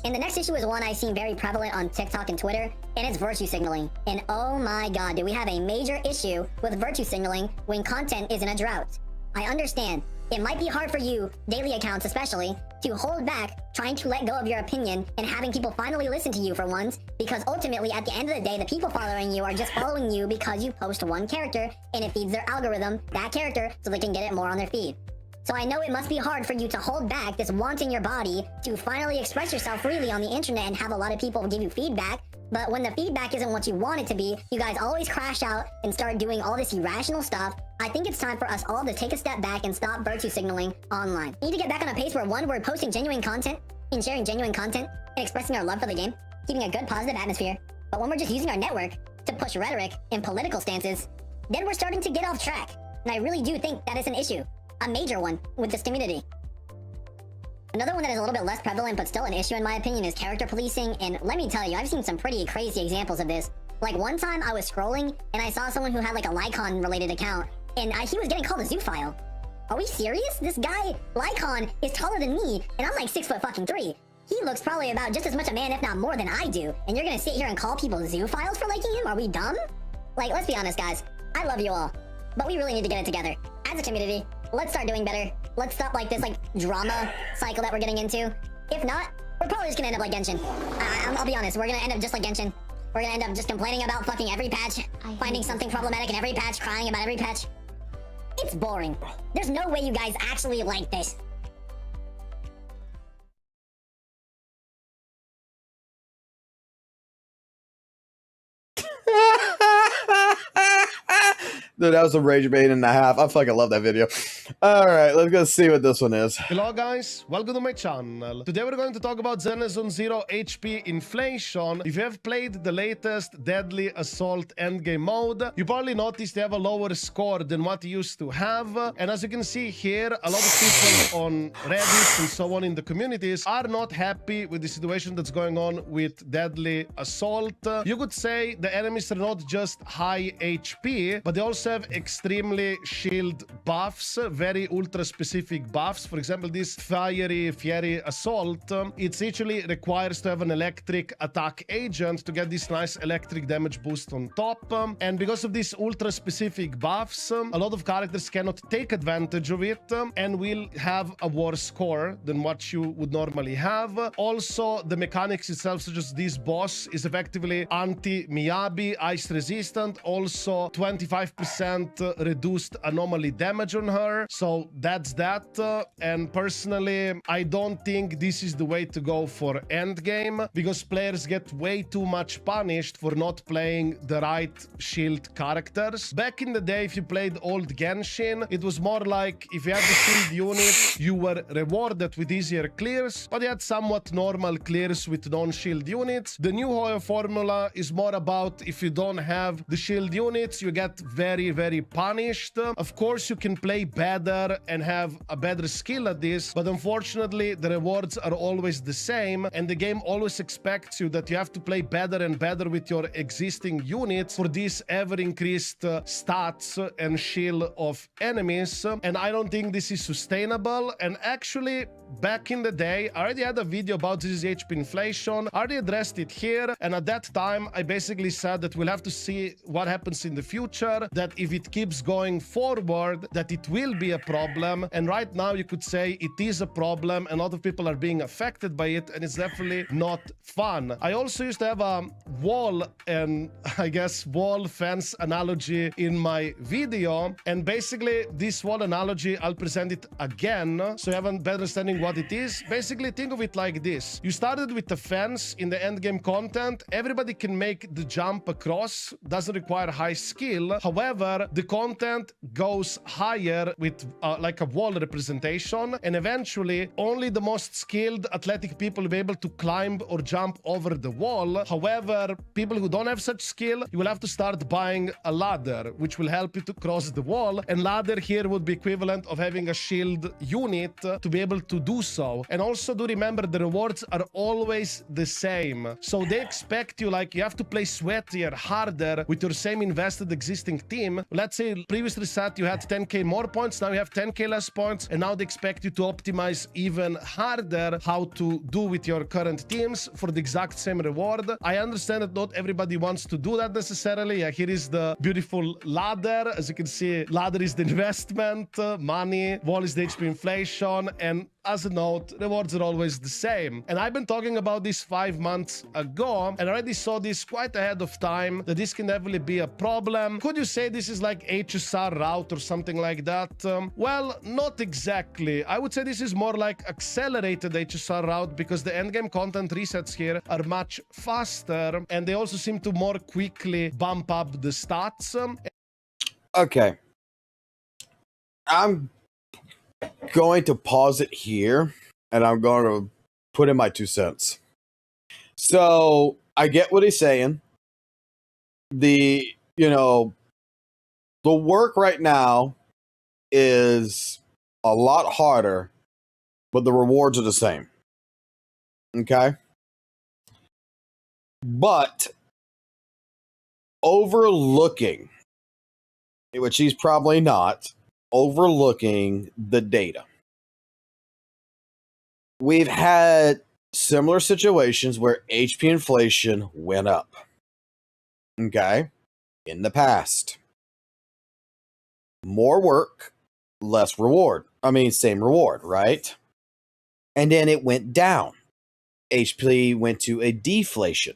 And the next issue is one I've seen very prevalent on TikTok and Twitter, and it's virtue signaling. And oh my god, do we have a major issue with virtue signaling when content is in a drought. I understand. It might be hard for you, daily accounts especially, to hold back trying to let go of your opinion and having people finally listen to you for once, because ultimately at the end of the day, the people following you are just following you because you post one character and it feeds their algorithm that character so they can get it more on their feed. So I know it must be hard for you to hold back this want in your body to finally express yourself freely on the internet and have a lot of people give you feedback, but when the feedback isn't what you want it to be, you guys always crash out and start doing all this irrational stuff. I think it's time for us all to take a step back and stop virtue signaling online. We need to get back on a pace where, one, we're posting genuine content and sharing genuine content and expressing our love for the game, keeping a good positive atmosphere. But when we're just using our network to push rhetoric and political stances, then we're starting to get off track. And I really do think that is an issue. A major one with this community. Another one that is a little bit less prevalent but still an issue in my opinion is character policing, and let me tell you, I've seen some pretty crazy examples of this. Like one time I was scrolling and I saw someone who had like a Lycon related account, and he was getting called a zoophile. Are we serious? This guy, Lycon, is taller than me, and I'm like 6'3". He looks probably about just as much a man, if not more than I do, and you're gonna sit here and call people zoophiles for liking him? Are we dumb? Like, let's be honest guys, I love you all, but we really need to get it together. As a community, let's start doing better. Let's stop like this drama cycle that we're getting into. If not, we're probably just gonna end up like Genshin. I'll be honest, we're gonna end up just like Genshin. We're gonna end up just complaining about fucking every patch, finding something problematic in every patch, crying about every patch. It's boring. There's no way you guys actually like this. Dude, that was a rage bait and a half. I fucking love that video. Alright, let's go see what this one is. Hello guys, welcome to my channel. Today we're going to talk about Zenless Zone Zero HP inflation. If you have played the latest Deadly Assault endgame mode, you probably noticed they have a lower score than what you used to have. And as you can see here, a lot of people on Reddit and so on in the communities are not happy with the situation that's going on with Deadly Assault. You could say the enemies are not just high HP, but they also have extremely shield buffs, very ultra specific buffs. For example, this Fiery Assault, it actually requires to have an electric attack agent to get this nice electric damage boost on top. And because of these ultra specific buffs, a lot of characters cannot take advantage of it and will have a worse score than what you would normally have. Also, the mechanics itself, such as this boss, is effectively anti-Miyabi, ice resistant, also 25% reduced anomaly damage on her. So that's that. And personally, I don't think this is the way to go for endgame, because players get way too much punished for not playing the right shield characters. Back in the day, if you played old Genshin, it was more like if you had the shield unit, you were rewarded with easier clears, but you had somewhat normal clears with non-shield units. The new Hoyo formula is more about if you don't have the shield units, you get very very punished. Of course, you can play better and have a better skill at this, but unfortunately, the rewards are always the same, and the game always expects you that you have to play better and better with your existing units for these ever-increased stats and shield of enemies, and I don't think this is sustainable. And actually, back in the day, I already had a video about this HP inflation. I already addressed it here, and at that time, I basically said that we'll have to see what happens in the future, that if it keeps going forward, that it will be a problem. And right now, you could say it is a problem, and a lot of people are being affected by it, and it's definitely not fun. I also used to have a wall and I guess wall fence analogy in my video, and basically this wall analogy, I'll present it again so you have a better understanding what it is. Basically, think of it like this. You started with the fence in the endgame content. Everybody can make the jump across, doesn't require high skill. However, the content goes higher with like a wall representation, and eventually only the most skilled athletic people will be able to climb or jump over the wall. However, people who don't have such skill, you will have to start buying a ladder, which will help you to cross the wall. And ladder here would be equivalent of having a shield unit to be able to do so. And also do remember, the rewards are always the same. So they expect you, like, you have to play sweatier, harder with your same invested existing team. Let's say previous reset you had 10k more points, now you have 10k less points, and now they expect you to optimize even harder how to do with your current teams for the exact same reward. I understand that not everybody wants to do that necessarily. Yeah, here is the beautiful ladder. As you can see, ladder is the investment, money, wall is the HP inflation, and as a note, rewards are always the same. And I've been talking about this 5 months ago, and I already saw this quite ahead of time, that this can definitely be a problem. Could you say this is like HSR route or something like that? Well, not exactly. I would say this is more like accelerated HSR route, because the endgame content resets here are much faster, and they also seem to more quickly bump up the stats. Okay. I'm going to pause it here, and I'm going to put in my 2 cents. So I get what he's saying. The work right now is a lot harder, but the rewards are the same. Okay? But overlooking, which he's probably not, overlooking the data. We've had similar situations where HP inflation went up. Okay? In the past. More work, less reward. I mean, same reward, right? And then it went down. HP went to a deflation.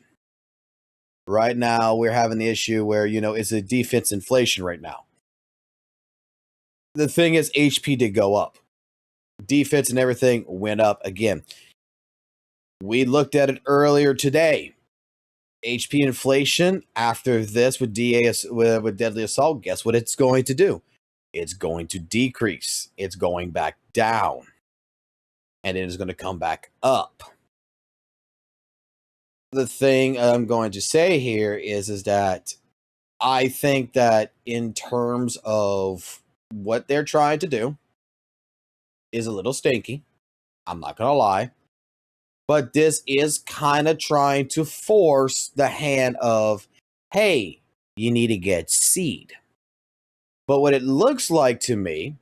Right now, we're having the issue where, it's a defense inflation right now. The thing is, HP did go up. Defense and everything went up again. We looked at it earlier today. HP inflation, after this with with Deadly Assault, guess what it's going to do? It's going to decrease. It's going back down. And it is going to come back up. The thing I'm going to say here is that I think that in terms of what they're trying to do is a little stinky. I'm not going to lie. But this is kind of trying to force the hand of, hey, you need to get seed. But what it looks like to me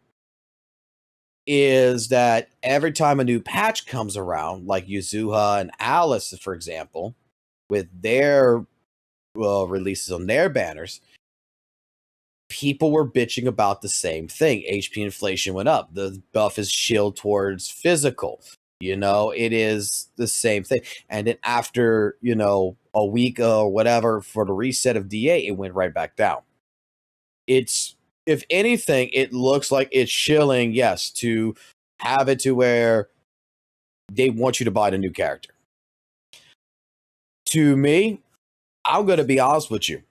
is that every time a new patch comes around, like Yuzuha and Alice, for example, with their releases on their banners, people were bitching about the same thing. HP inflation went up. The buff is shield towards physical. It is the same thing. And then after, a week or whatever for the reset of DA, it went right back down. It's, if anything, it looks like it's shilling, yes, to have it to where they want you to buy the new character. To me, I'm going to be honest with you.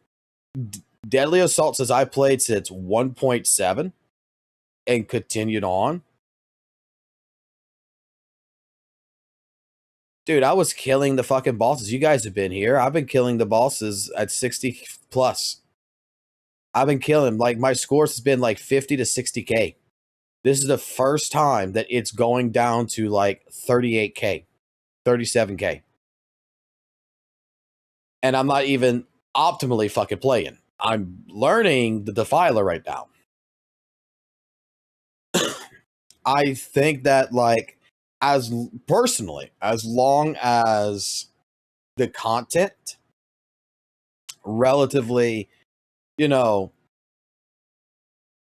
Deadly Assault says I played since 1.7 and continued on. Dude, I was killing the fucking bosses. You guys have been here. I've been killing the bosses at 60 plus. I've been killing. Like my scores has been like 50 to 60K. This is the first time that it's going down to like 38K, 37K. And I'm not even optimally fucking playing. I'm learning the Defiler right now. I think that like as personally, as long as the content relatively, you know,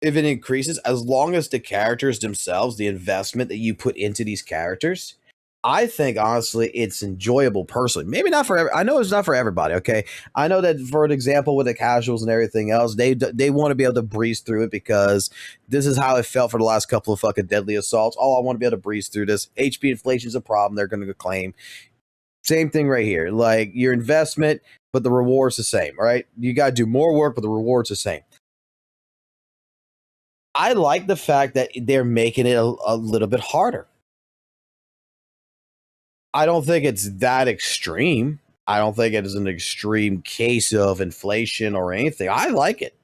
if it increases, as long as the characters themselves, the investment that you put into these characters, I think honestly it's enjoyable personally. Maybe not for I know it's not for everybody, okay? I know that for an example with the casuals and everything else, they want to be able to breeze through it because this is how it felt for the last couple of fucking deadly assaults. Oh, I want to be able to breeze through this. HP inflation is a problem they're going to claim. Same thing right here. Like your investment, but the reward's the same, right? You got to do more work, but the reward's the same. I like the fact that they're making it a little bit harder. I don't think it's that extreme. I don't think it is an extreme case of inflation or anything. I like it.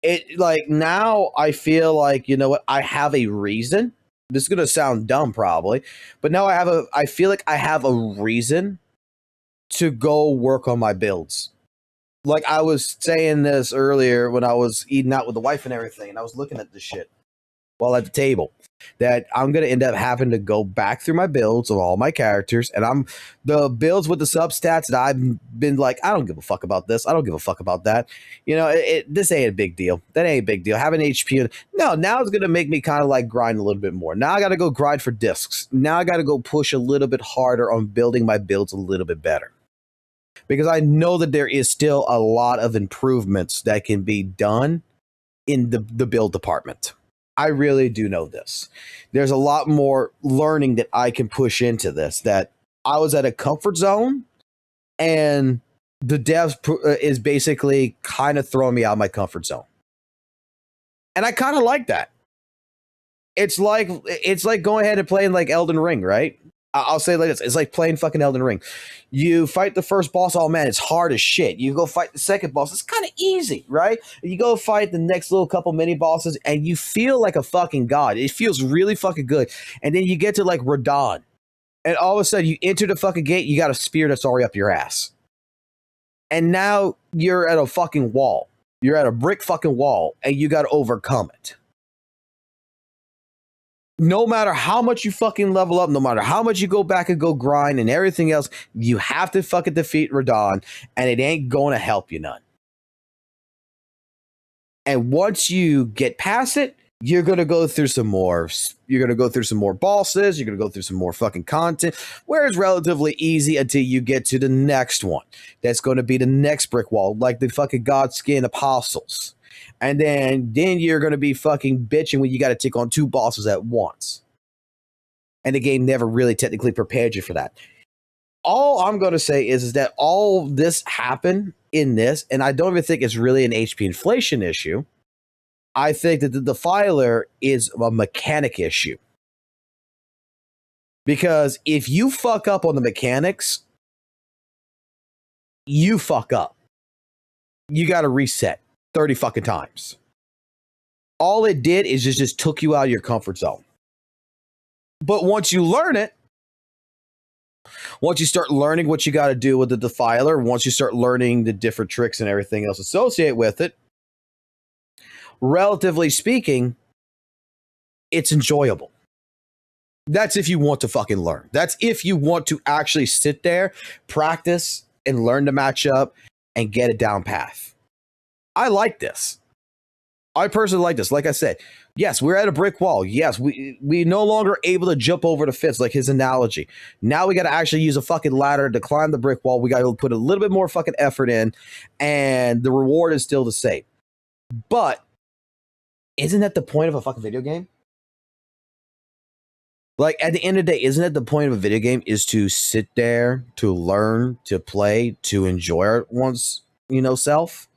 It like now I feel like, you know what, I have a reason. This is gonna sound dumb probably, but now I feel like I have a reason to go work on my builds. Like I was saying this earlier when I was eating out with the wife and everything, and I was looking at this shit while at the table, that I'm going to end up having to go back through my builds of all my characters, and I'm the builds with the substats that I've been like, I don't give a fuck about this. I don't give a fuck about that. You know, this ain't a big deal. That ain't a big deal. Having HP. No, now it's going to make me kind of like grind a little bit more. Now I got to go grind for discs. Now I got to go push a little bit harder on building my builds a little bit better. Because I know that there is still a lot of improvements that can be done in the build department. I really do know this. There's a lot more learning that I can push into this, that I was at a comfort zone and the devs is basically kind of throwing me out of my comfort zone. And I kind of like that. It's like going ahead and playing like Elden Ring, right? I'll say it like this. It's like playing fucking Elden Ring. You fight the first boss, oh man, it's hard as shit. You go fight the second boss, it's kind of easy, right? You go fight the next little couple mini bosses, and you feel like a fucking god. It feels really fucking good. And then you get to like Radon, and all of a sudden you enter the fucking gate, you got a spear that's already up your ass. And now you're at a fucking wall. You're at a brick fucking wall, and you got to overcome it. No matter how much you fucking level up, no matter how much you go back and go grind and everything else, you have to fucking defeat Radon, and it ain't going to help you none. And once you get past it, you're going to go through some more. You're going to go through some more bosses. You're going to go through some more fucking content, where it's relatively easy until you get to the next one. That's going to be the next brick wall, like the fucking Godskin Apostles. And then you're going to be fucking bitching when you got to take on two bosses at once. And the game never really technically prepared you for that. All I'm going to say is that all this happened in this, and I don't even think it's really an HP inflation issue. I think that the Defiler is a mechanic issue. Because if you fuck up on the mechanics, you fuck up. You got to reset 30 fucking times. All it did is just took you out of your comfort zone. But once you learn it, once you start learning what you got to do with the Defiler, once you start learning the different tricks and everything else associated with it, relatively speaking, it's enjoyable. That's if you want to fucking learn. That's if you want to actually sit there, practice, and learn to match up and get it down path. I like this. I personally like this. Like I said, yes, we're at a brick wall. Yes, we no longer able to jump over the fence, like his analogy. Now we got to actually use a fucking ladder to climb the brick wall. We got to put a little bit more fucking effort in, and the reward is still the same. But isn't that the point of a fucking video game? Like, at the end of the day, isn't that the point of a video game, is to sit there, to learn, to play, to enjoy one's, self?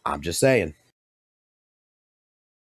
I'm just saying.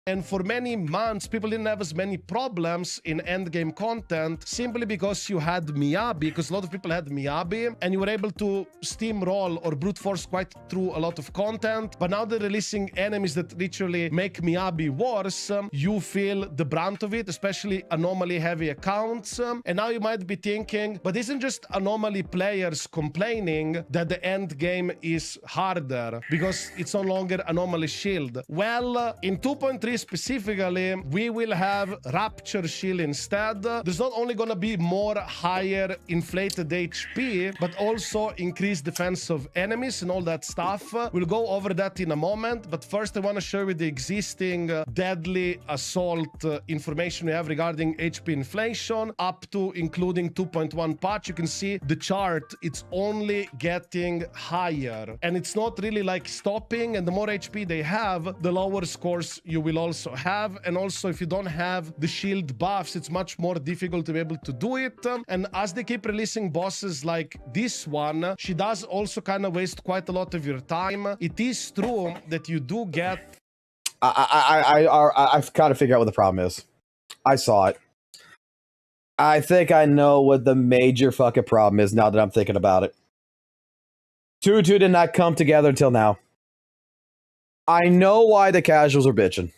And for many months, people didn't have as many problems in endgame content simply because you had Miyabi, because a lot of people had Miyabi, and you were able to steamroll or brute force quite through a lot of content. But now they're releasing enemies that literally make Miyabi worse. You feel the brunt of it, especially anomaly heavy accounts. And now you might be thinking, but isn't just anomaly players complaining that the end game is harder because it's no longer anomaly shield? Well, in 2.3 specifically, we will have rapture shield instead. There's not only gonna be more higher inflated HP, but also increased defense of enemies and all that stuff. We'll go over that in a moment, but first I want to show you the existing deadly assault information we have regarding HP inflation up to including 2.1 patch. You can see the chart, it's only getting higher and it's not really like stopping, and the more HP they have, the lower scores you will also have. And also if you don't have the shield buffs, it's much more difficult to be able to do it. And as they keep releasing bosses like this one, she does also kind of waste quite a lot of your time. It is true that you do get... I've kind of figured out what the problem is. I saw it. I think I know what the major fucking problem is now that I'm thinking about it. 2 did not come together until now. I know why the casuals are bitching.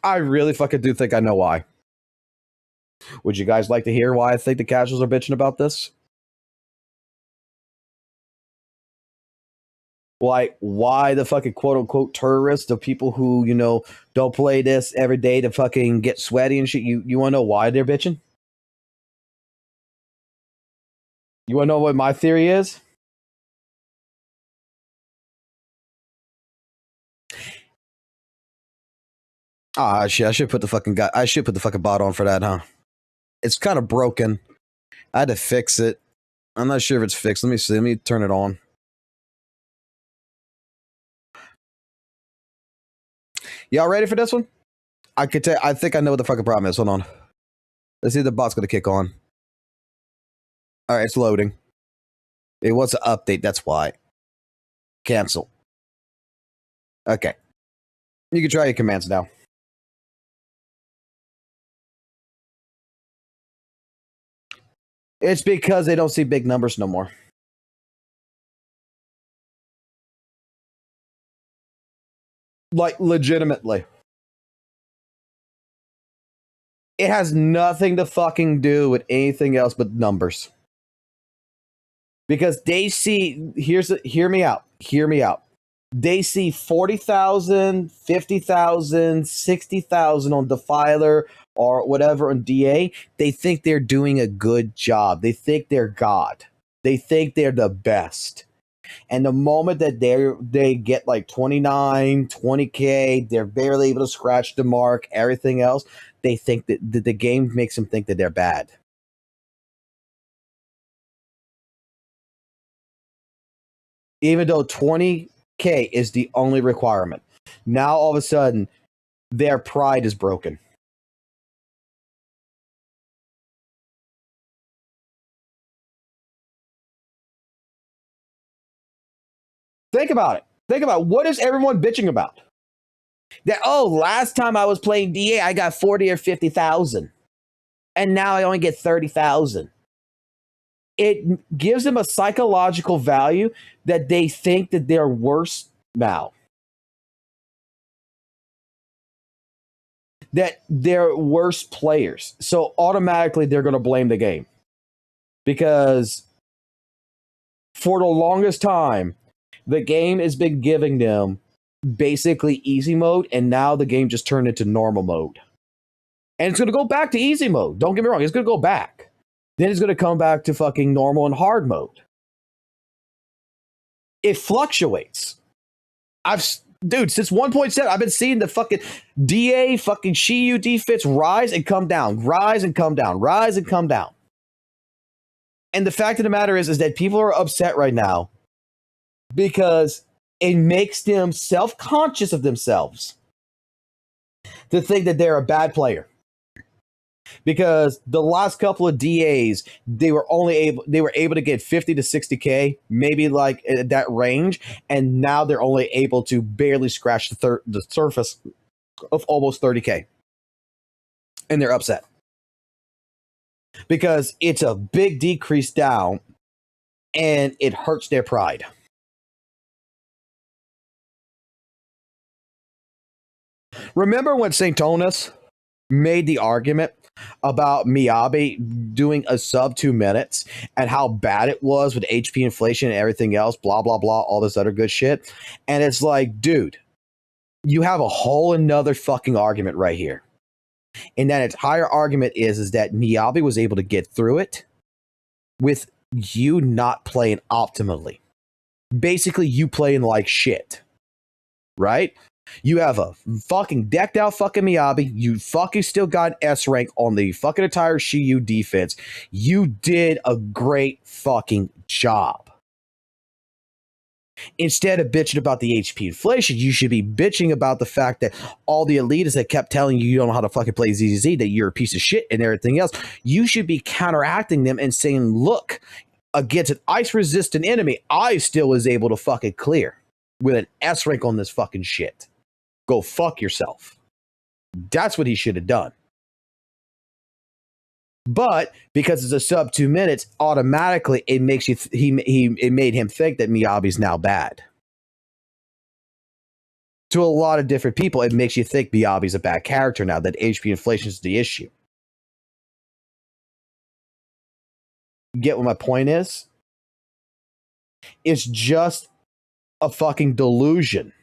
I really fucking do think I know why. Would you guys like to hear why I think the casuals are bitching about this? Like, why the fucking quote-unquote terrorists, the people who, you know, don't play this every day to fucking get sweaty and shit, you want to know why they're bitching? You want to know what my theory is? Ah, shit, I should put the fucking bot on for that, huh? It's kind of broken. I had to fix it. I'm not sure if it's fixed. Let me see. Let me turn it on. Y'all ready for this one? I think I know what the fucking problem is. Hold on. Let's see if the bot's gonna kick on. Alright, it's loading. It wants to update, that's why. Cancel. Okay. You can try your commands now. It's because they don't see big numbers no more. Like, legitimately. It has nothing to fucking do with anything else but numbers. Because they see, hear me out. They see 40,000, 50,000, 60,000 on Defiler or whatever on DA. They think they're doing a good job. They think they're God. They think they're the best. And the moment that they get like 29, 20K, they're barely able to scratch the mark, everything else, they think that the game makes them think that they're bad. Even though 20K is the only requirement. Now, all of a sudden, their pride is broken. Think about it. Think about what is everyone bitching about? That, oh, last time I was playing DA, I got 40 or 50,000. And now I only get 30,000. It gives them a psychological value that they think that they're worse now. That they're worse players. So automatically they're going to blame the game. Because for the longest time, the game has been giving them basically easy mode, and now the game just turned into normal mode. And it's going to go back to easy mode. Don't get me wrong. It's going to go back. Then it's going to come back to fucking normal and hard mode. It fluctuates. Dude, since 1.7, I've been seeing the fucking DA fucking Shiyu defense rise and come down, rise and come down, rise and come down. And the fact of the matter is that people are upset right now because it makes them self-conscious of themselves to think that they're a bad player. Because the last couple of DAs, they were able to get 50 to 60K, maybe like at that range, and now they're only able to barely scratch the surface of almost 30K. And they're upset. Because it's a big decrease down and it hurts their pride. Remember when St. Tonis made the argument about Miyabi doing a sub 2 minutes and how bad it was with HP inflation and everything else, blah, blah, blah, all this other good shit. And it's like, dude, you have a whole another fucking argument right here. And that entire argument is that Miyabi was able to get through it with you not playing optimally. Basically, you playing like shit. Right? You have a fucking decked out fucking Miyabi. You fucking still got an S rank on the fucking entire Shiyu defense. You did a great fucking job. Instead of bitching about the HP inflation, you should be bitching about the fact that all the elitists that kept telling you don't know how to fucking play ZZZ, that you're a piece of shit and everything else. You should be counteracting them and saying, look, against an ice resistant enemy, I still was able to fucking clear with an S rank on this fucking shit. Go fuck yourself. That's what he should have done. But because it's a sub 2 minutes, automatically it makes you it made him think that Miyabi's now bad. To a lot of different people, it makes you think Miyabi's a bad character now, that HP inflation is the issue. Get what my point is? It's just a fucking delusion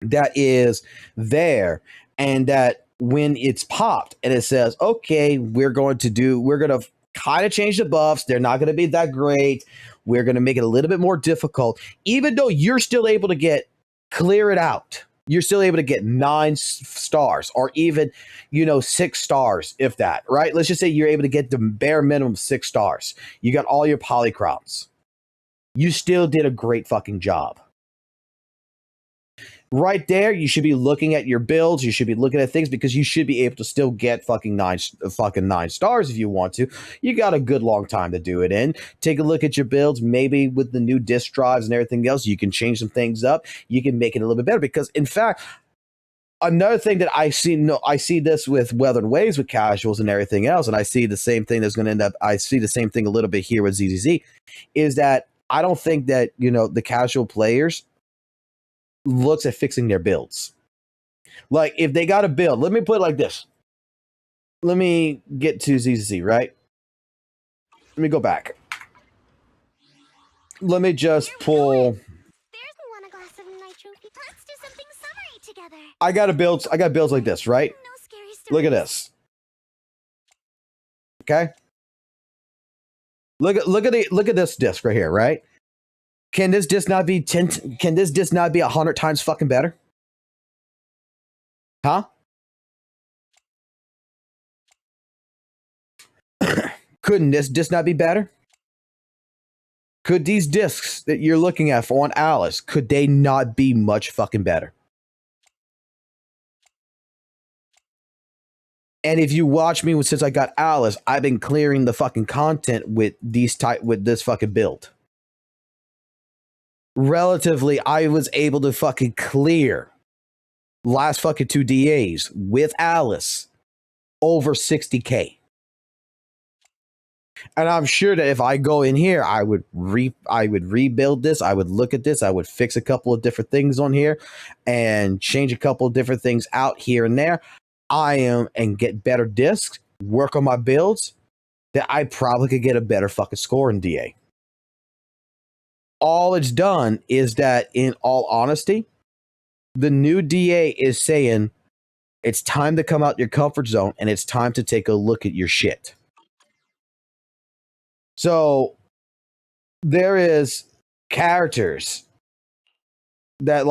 that is there, and that when it's popped and it says, okay, we're going to kind of change the buffs. They're not going to be that great. We're going to make it a little bit more difficult, even though you're still able to clear it out. You're still able to get 9 stars or even, 6 stars, if that, right? Let's just say you're able to get the bare minimum 6 stars. You got all your polychroms. You still did a great fucking job. Right there, you should be looking at your builds. You should be looking at things because you should be able to still get fucking 9 stars if you want to. You got a good long time to do it in. Take a look at your builds. Maybe with the new disk drives and everything else, you can change some things up. You can make it a little bit better because, in fact, another thing that I see this with Weathered Waves with casuals and everything else, and I see the same thing that's going to end up. I see the same thing a little bit here with ZZZ, is that I don't think that the casual players looks at fixing their builds. Like, if they got a build, let me put it like this. Let me get to ZZZ, right? Let me go back. Let me just pull. There's one a glass of nitro. Let's do something summery together. I got builds like this, right? No scary stories. Look at this. Okay? Look at this disc right here, right? Can this disc not be 100 times fucking better? Huh? Couldn't this disc not be better? Could these discs that you're looking at on Alice, could they not be much fucking better? And if you watch me since I got Alice, I've been clearing the fucking content with this fucking build. Relatively, I was able to fucking clear last fucking 2 DAs with Alice over 60K. And I'm sure that if I go in here, I would rebuild this. I would look at this. I would fix a couple of different things on here and change a couple of different things out here and there. And get better discs, work on my builds, that I probably could get a better fucking score in DA. All it's done is that, in all honesty, the new DA is saying it's time to come out your comfort zone and it's time to take a look at your shit. So there is characters that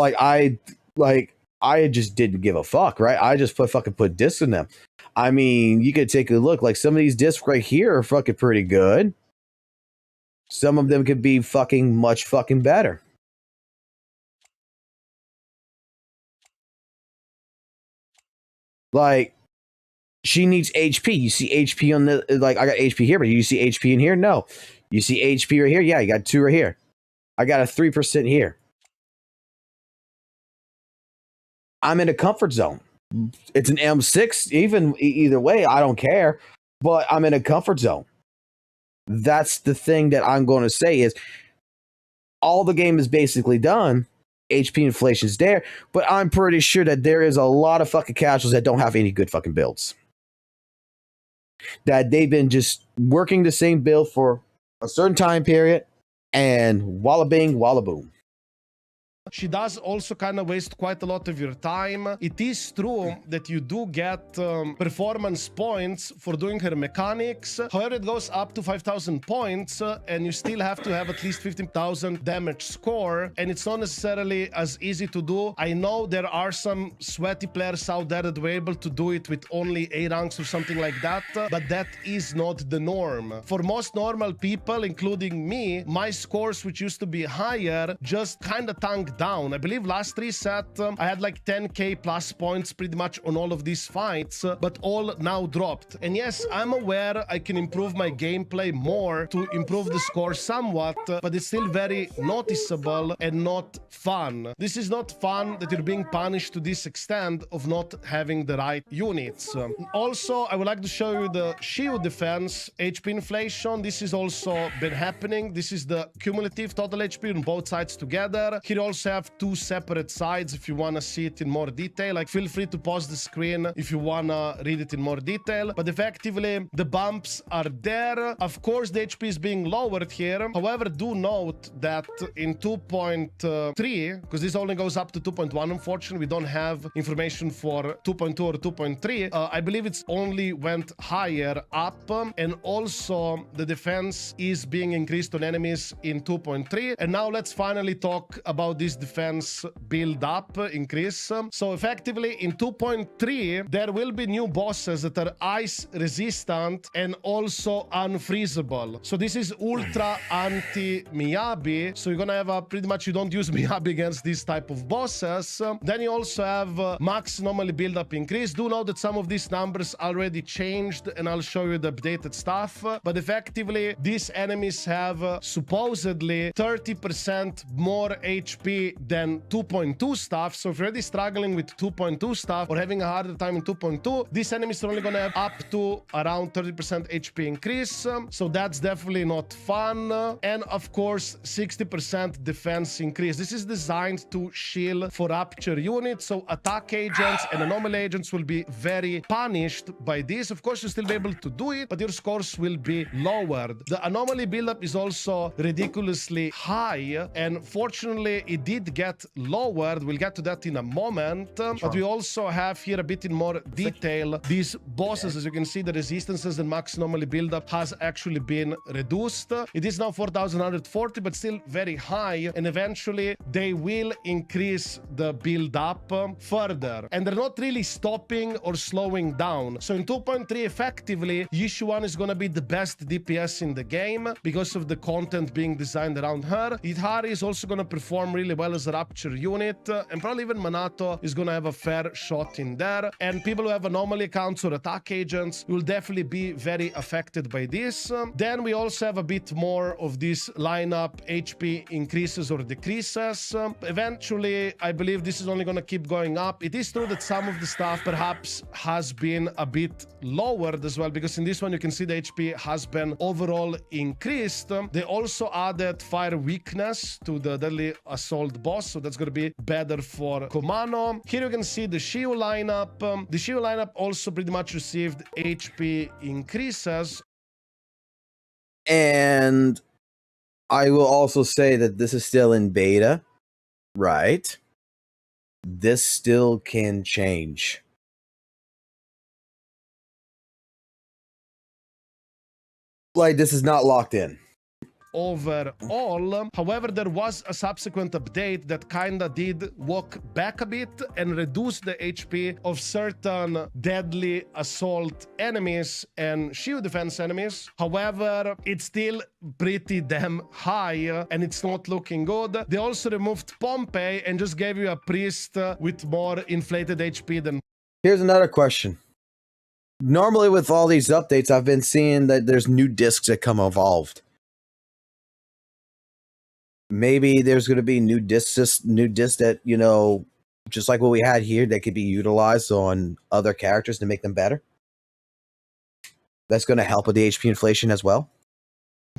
I just didn't give a fuck, right? I just put discs in them. I mean, you could take a look. Like, some of these discs right here are fucking pretty good. Some of them could be fucking much fucking better. Like, she needs HP. You see HP on the, like, I got HP here, but you see HP in here? No. You see HP right here? Yeah, you got 2 right here. I got a 3% here. I'm in a comfort zone. It's an M6, even either way, I don't care. But I'm in a comfort zone. That's the thing that I'm going to say is all the game is basically done. HP inflation's there, but I'm pretty sure that there is a lot of fucking casuals that don't have any good fucking builds. That they've been just working the same build for a certain time period, and walla bing, walla boom. She does also kind of waste quite a lot of your time. It is true that you do get performance points for doing her mechanics. However, it goes up to 5,000 points and you still have to have at least 15,000 damage score. And it's not necessarily as easy to do. I know there are some sweaty players out there that were able to do it with only A ranks or something like that. But that is not the norm. For most normal people, including me, my scores, which used to be higher, just kind of tanked down. I believe last reset, I had like 10k plus points pretty much on all of these fights, but all now dropped. And yes, I'm aware I can improve my gameplay more to improve the score somewhat, but it's still very noticeable and not fun. This is not fun that you're being punished to this extent of not having the right units. Also, I would like to show you the shield defense HP inflation. This has also been happening. This is the cumulative total HP on both sides together. Here you also have two separate sides if you want to see it in more detail. Like, feel free to pause the screen if you want to read it in more detail. But effectively, the bumps are there. Of course, the HP is being lowered here. However, do note that in 2.3, because this only goes up to 2.1, unfortunately, we don't have information for 2.2 or 2.3. I believe it's only went higher up. And also, the defense is being increased on enemies in 2.3. And now let's finally talk about this defense build up increase. So effectively in 2.3 there will be new bosses that are ice resistant and also unfreezable. So this is ultra anti Miyabi, so you're gonna have a pretty much, you don't use Miyabi against these type of bosses. Then you also have max normally build up increase. Do know that some of these numbers already changed and I'll show you the updated stuff, but effectively these enemies have supposedly 30% more HP than 2.2 stuff. So if you're already struggling with 2.2 stuff or having a harder time in 2.2, these enemies are only gonna have up to around 30% HP increase. So that's definitely not fun. And of course, 60% defense increase. This is designed to shield for Rapture units. So attack agents and anomaly agents will be very punished by this. Of course, you'll still be able to do it, but your scores will be lowered. The anomaly buildup is also ridiculously high, and fortunately, it did get lowered. We'll get to that in a moment. But we also have here a bit in more detail these bosses. As you can see, the resistances and max anomaly buildup has actually been reduced. It is now 4,140, but still very high. And eventually, they will increase the build-up further. And they're not really stopping or slowing down. So in 2.3, effectively, Yishuan is going to be the best DPS in the game because of the content being designed around her. Itari is also going to perform really well as a Rapture unit, and probably even Manato is going to have a fair shot in there. And people who have anomaly accounts or attack agents will definitely be very affected by this. Then we also have a bit more of this lineup HP increases or decreases. Eventually, I believe this is only going to keep going up. It is true that some of the stuff perhaps has been a bit lowered as well, because in this one you can see the HP has been overall increased. They also added fire weakness to the deadly assault boss, so that's going to be better for Komano. Here you can see the Shio lineup. The Shio lineup also pretty much received HP increases. And I will also say that this is still in beta, right? This still can change. Like, this is not locked in. Overall, however, there was a subsequent update that kinda did walk back a bit and reduce the HP of certain deadly assault enemies and shield defense enemies. However, it's still pretty damn high and it's not looking good. They also removed Pompey and just gave you a priest with more inflated HP than... Here's another question. Normally with all these updates, I've been seeing that there's new discs that come evolved. Maybe there's going to be new discs that, you know, just like what we had here, that could be utilized on other characters to make them better. That's going to help with the HP inflation as well.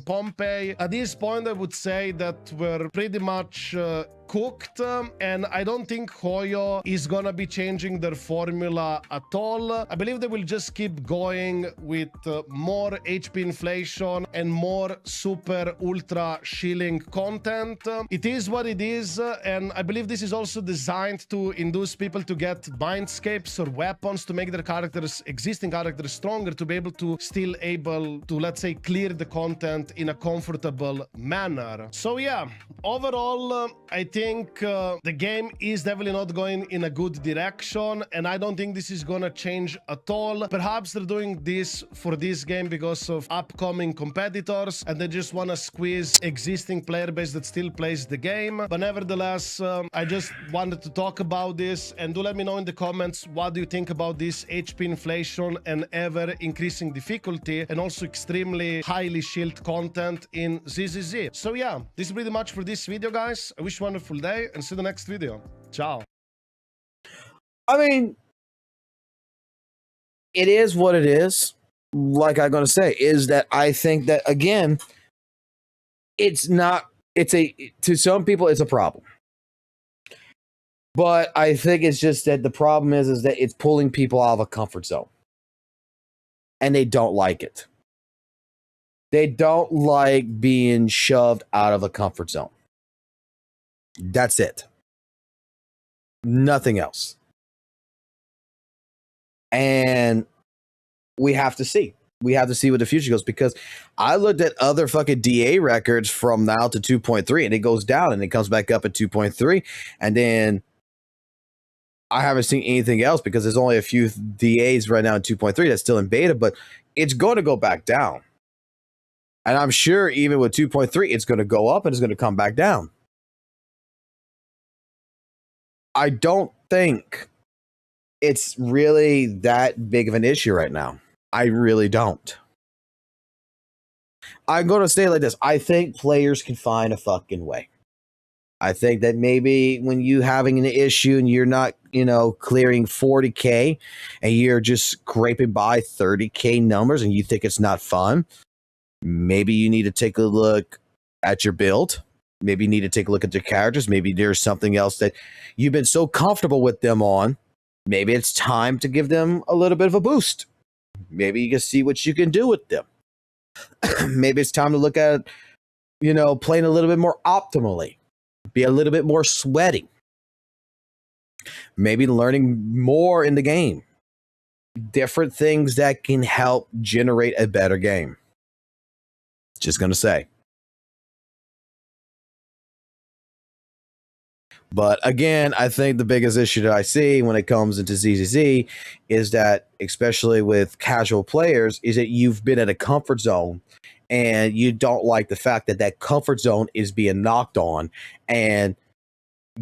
Pompey, at this point, I would say that we're pretty much cooked, and I don't think Hoyo is gonna be changing their formula at all. I believe they will just keep going with more HP inflation and more super ultra shilling content. It is what it is, and I believe this is also designed to induce people to get mindscapes or weapons to make their characters, existing characters, stronger, to be able to still able to, let's say, clear the content in a comfortable manner. So yeah, overall, I think the game is definitely not going in a good direction, and I don't think this is gonna change at all. Perhaps they're doing this for this game because of upcoming competitors, and they just wanna squeeze existing player base that still plays the game. But nevertheless, I just wanted to talk about this, and do let me know in the comments what do you think about this HP inflation and ever increasing difficulty, and also extremely highly shield content in ZZZ. So yeah, this is pretty much for this video, guys. I wish you a wonderful day and see you in the next video. Ciao. I mean, it is what it is. Like I'm going to say, is that I think that, again, it's not, to some people, it's a problem. But I think it's just that the problem is that it's pulling people out of a comfort zone. And they don't like it. They don't like being shoved out of a comfort zone. That's it. Nothing else. And we have to see. We have to see what the future goes, because I looked at other fucking DA records from now to 2.3, and it goes down and it comes back up at 2.3. And then I haven't seen anything else because there's only a few DAs right now in 2.3 that's still in beta, but it's going to go back down. And I'm sure even with 2.3, it's going to go up and it's going to come back down. I don't think it's really that big of an issue right now. I really don't. I'm going to say it like this. I think players can find a fucking way. I think that maybe when you having an issue and you're not, clearing 40K and you're just scraping by 30K numbers and you think it's not fun, maybe you need to take a look at your build. Maybe you need to take a look at your characters. Maybe there's something else that you've been so comfortable with them on. Maybe it's time to give them a little bit of a boost. Maybe you can see what you can do with them. Maybe it's time to look at, playing a little bit more optimally. Be a little bit more sweaty. Maybe learning more in the game. Different things that can help generate a better game. Just going to say. But again, I think the biggest issue that I see when it comes into ZZZ is that, especially with casual players, is that you've been in a comfort zone and you don't like the fact that that comfort zone is being knocked on, and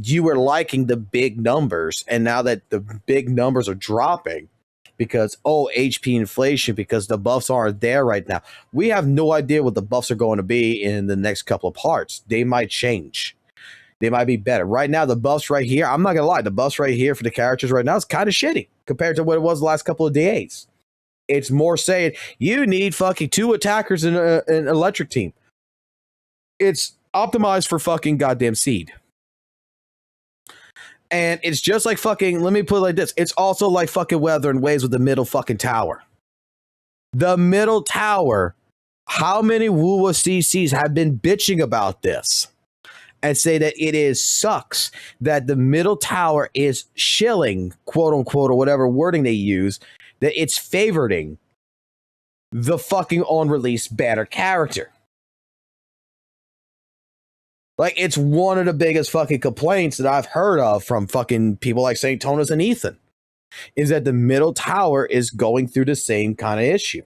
you were liking the big numbers. And now that the big numbers are dropping because, HP inflation, because the buffs aren't there right now. We have no idea what the buffs are going to be in the next couple of parts. They might change. They might be better. Right now, the buffs right here, I'm not going to lie, the buffs right here for the characters right now is kind of shitty compared to what it was the last couple of days. It's more saying, you need fucking 2 attackers in an electric team. It's optimized for fucking goddamn seed. And it's just like fucking, let me put it like this, it's also like fucking Weather and Waves with the middle fucking tower. The middle tower, how many WUWA CCs have been bitching about this? And say that it sucks that the middle tower is shilling, quote unquote, or whatever wording they use, that it's favoriting the fucking on-release banner character. Like, it's one of the biggest fucking complaints that I've heard of from fucking people like St. Tonas and Ethan, is that the middle tower is going through the same kind of issue.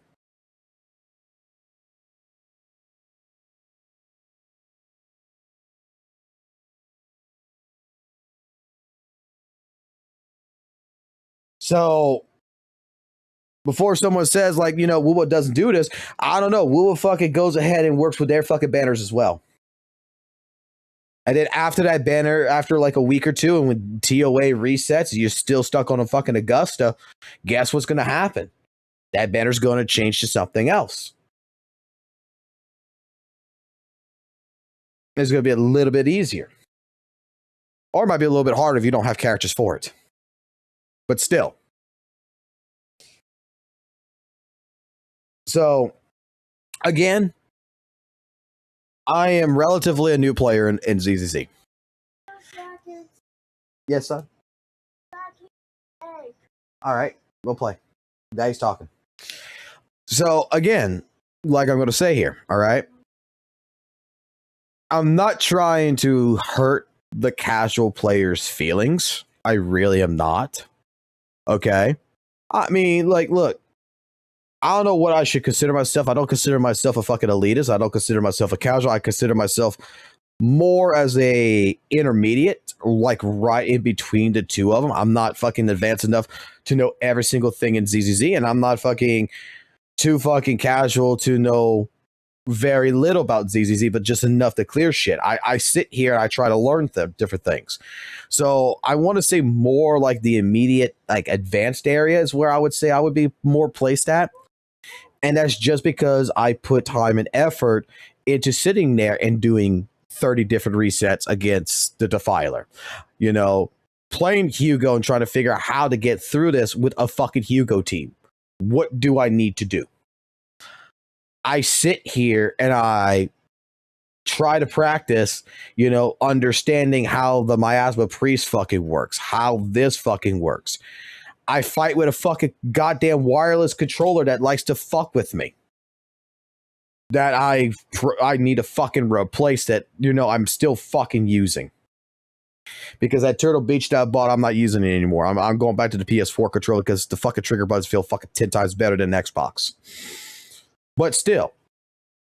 So, before someone says, like, WUWA doesn't do this, I don't know. WUWA fucking goes ahead and works with their fucking banners as well. And then after that banner, after like a week or two, and when TOA resets, you're still stuck on a fucking Augusta, guess what's going to happen? That banner's going to change to something else. It's going to be a little bit easier. Or it might be a little bit harder if you don't have characters for it. But still. So, again, I am relatively a new player in ZZZ. Yes, son? All right, we'll play. Daddy's talking. So, again, like I'm going to say here, all right? I'm not trying to hurt the casual player's feelings. I really am not. Okay? I mean, like, look, I don't know what I should consider myself. I don't consider myself a fucking elitist. I don't consider myself a casual. I consider myself more as a intermediate, like right in between the two of them. I'm not fucking advanced enough to know every single thing in ZZZ, and I'm not fucking too fucking casual to know very little about ZZZ, but just enough to clear shit. I sit here and I try to learn different things. So I want to say more like the immediate, like advanced areas where I would say I would be more placed at. And that's just because I put time and effort into sitting there and doing 30 different resets against the Defiler. You know, playing Hugo and trying to figure out how to get through this with a fucking Hugo team. What do I need to do? I sit here and I try to practice, you know, understanding how the Miasma Priest fucking works, how this fucking works. I fight with a fucking goddamn wireless controller that likes to fuck with me. That I need to fucking replace that, you know, I'm still fucking using. Because that Turtle Beach that I bought, I'm not using it anymore. I'm going back to the PS4 controller because the fucking trigger buttons feel fucking 10 times better than Xbox. But still,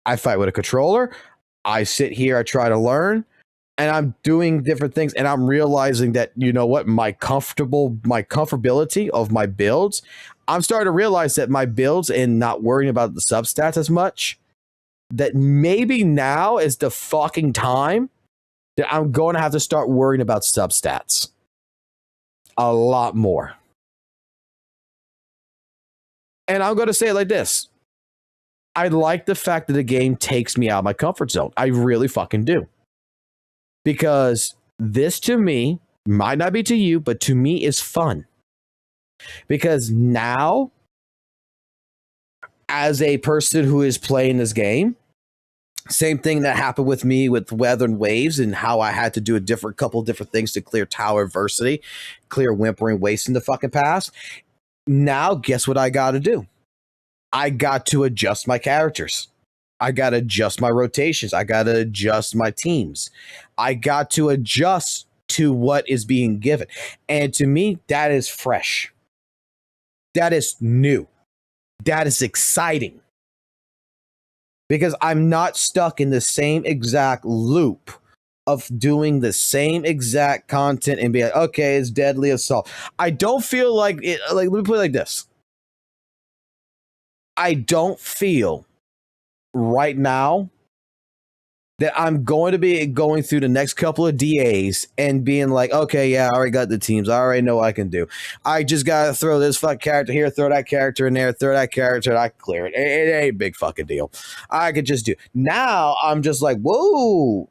I fight with a controller. I sit here, I try to learn, and I'm doing different things, and I'm realizing that, you know what, my comfortability of my builds, I'm starting to realize that my builds and not worrying about the substats as much, that maybe now is the fucking time that I'm going to have to start worrying about substats a lot more. And I'm going to say it like this. I like the fact that the game takes me out of my comfort zone. I really fucking do. Because this to me, might not be to you, but to me is fun. Because now, as a person who is playing this game, same thing that happened with me with Weather and Waves and how I had to do a couple different things to clear Tower Adversity, clear Whimpering Waste in the fucking past. Now, guess what I got to do? I got to adjust my characters. I got to adjust my rotations. I got to adjust my teams. I got to adjust to what is being given. And to me, that is fresh. That is new. That is exciting. Because I'm not stuck in the same exact loop of doing the same exact content and being like, okay, it's Deadly Assault. I don't feel like it. Like, let me put it like this. I don't feel right now that I'm going to be going through the next couple of DAs and being like, okay, yeah, I already got the teams. I already know what I can do. I just got to throw this fucking character here, throw that character in there, throw that character, and I clear it. It ain't a big fucking deal. I could just do. Now I'm just like, whoa.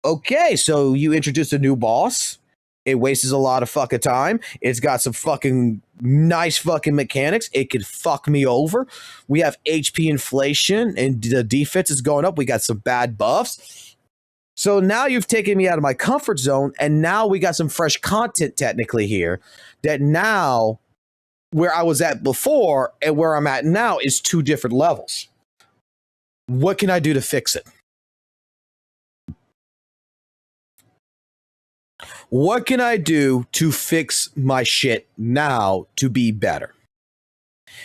Okay, so you introduced a new boss. It wastes a lot of fucking time. It's got some fucking nice fucking mechanics. It could fuck me over. We have HP inflation and the defense is going up. We got some bad buffs. So now you've taken me out of my comfort zone, and now we got some fresh content technically here that now where I was at before and where I'm at now is two different levels. What can I do to fix it? What can I do to fix my shit now to be better?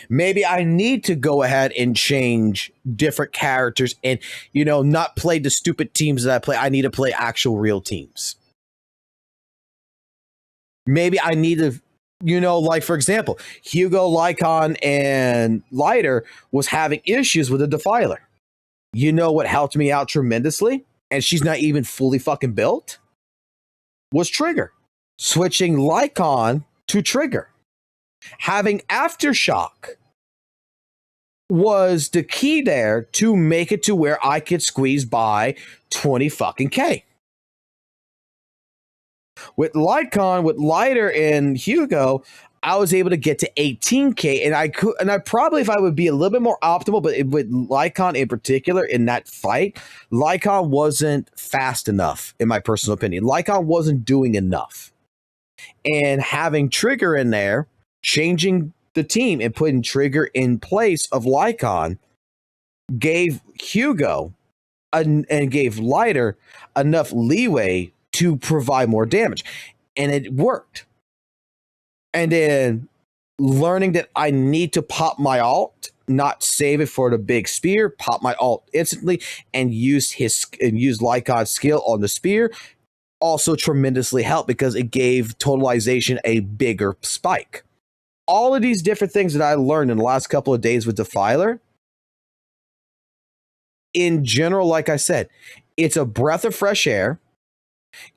Maybe I need to go ahead and change different characters and, you know, not play the stupid teams that I play. I need to play actual real teams. Maybe I need to, you know, like, for example, Hugo, Lycon, and Lighter was having issues with the Defiler. You know what helped me out tremendously? and she's not even fully fucking built, was Trigger. Switching Lycon to Trigger. Having Aftershock was the key there to make it to where I could squeeze by 20 fucking K. With Lycon, with Lighter and Hugo, I was able to get to 18K, and I probably, if I would be a little bit more optimal, but with Lycon in particular in that fight, Lycon wasn't fast enough, in my personal opinion. Lycon wasn't doing enough. And having Trigger in there, changing the team and putting Trigger in place of Lycon gave Hugo and gave Lighter enough leeway to provide more damage. And it worked. And then learning that I need to pop my ult, not save it for the big spear, pop my ult instantly, and use Lycon's skill on the spear also tremendously helped because it gave totalization a bigger spike. All of these different things that I learned in the last couple of days with Defiler, in general, like I said, it's a breath of fresh air.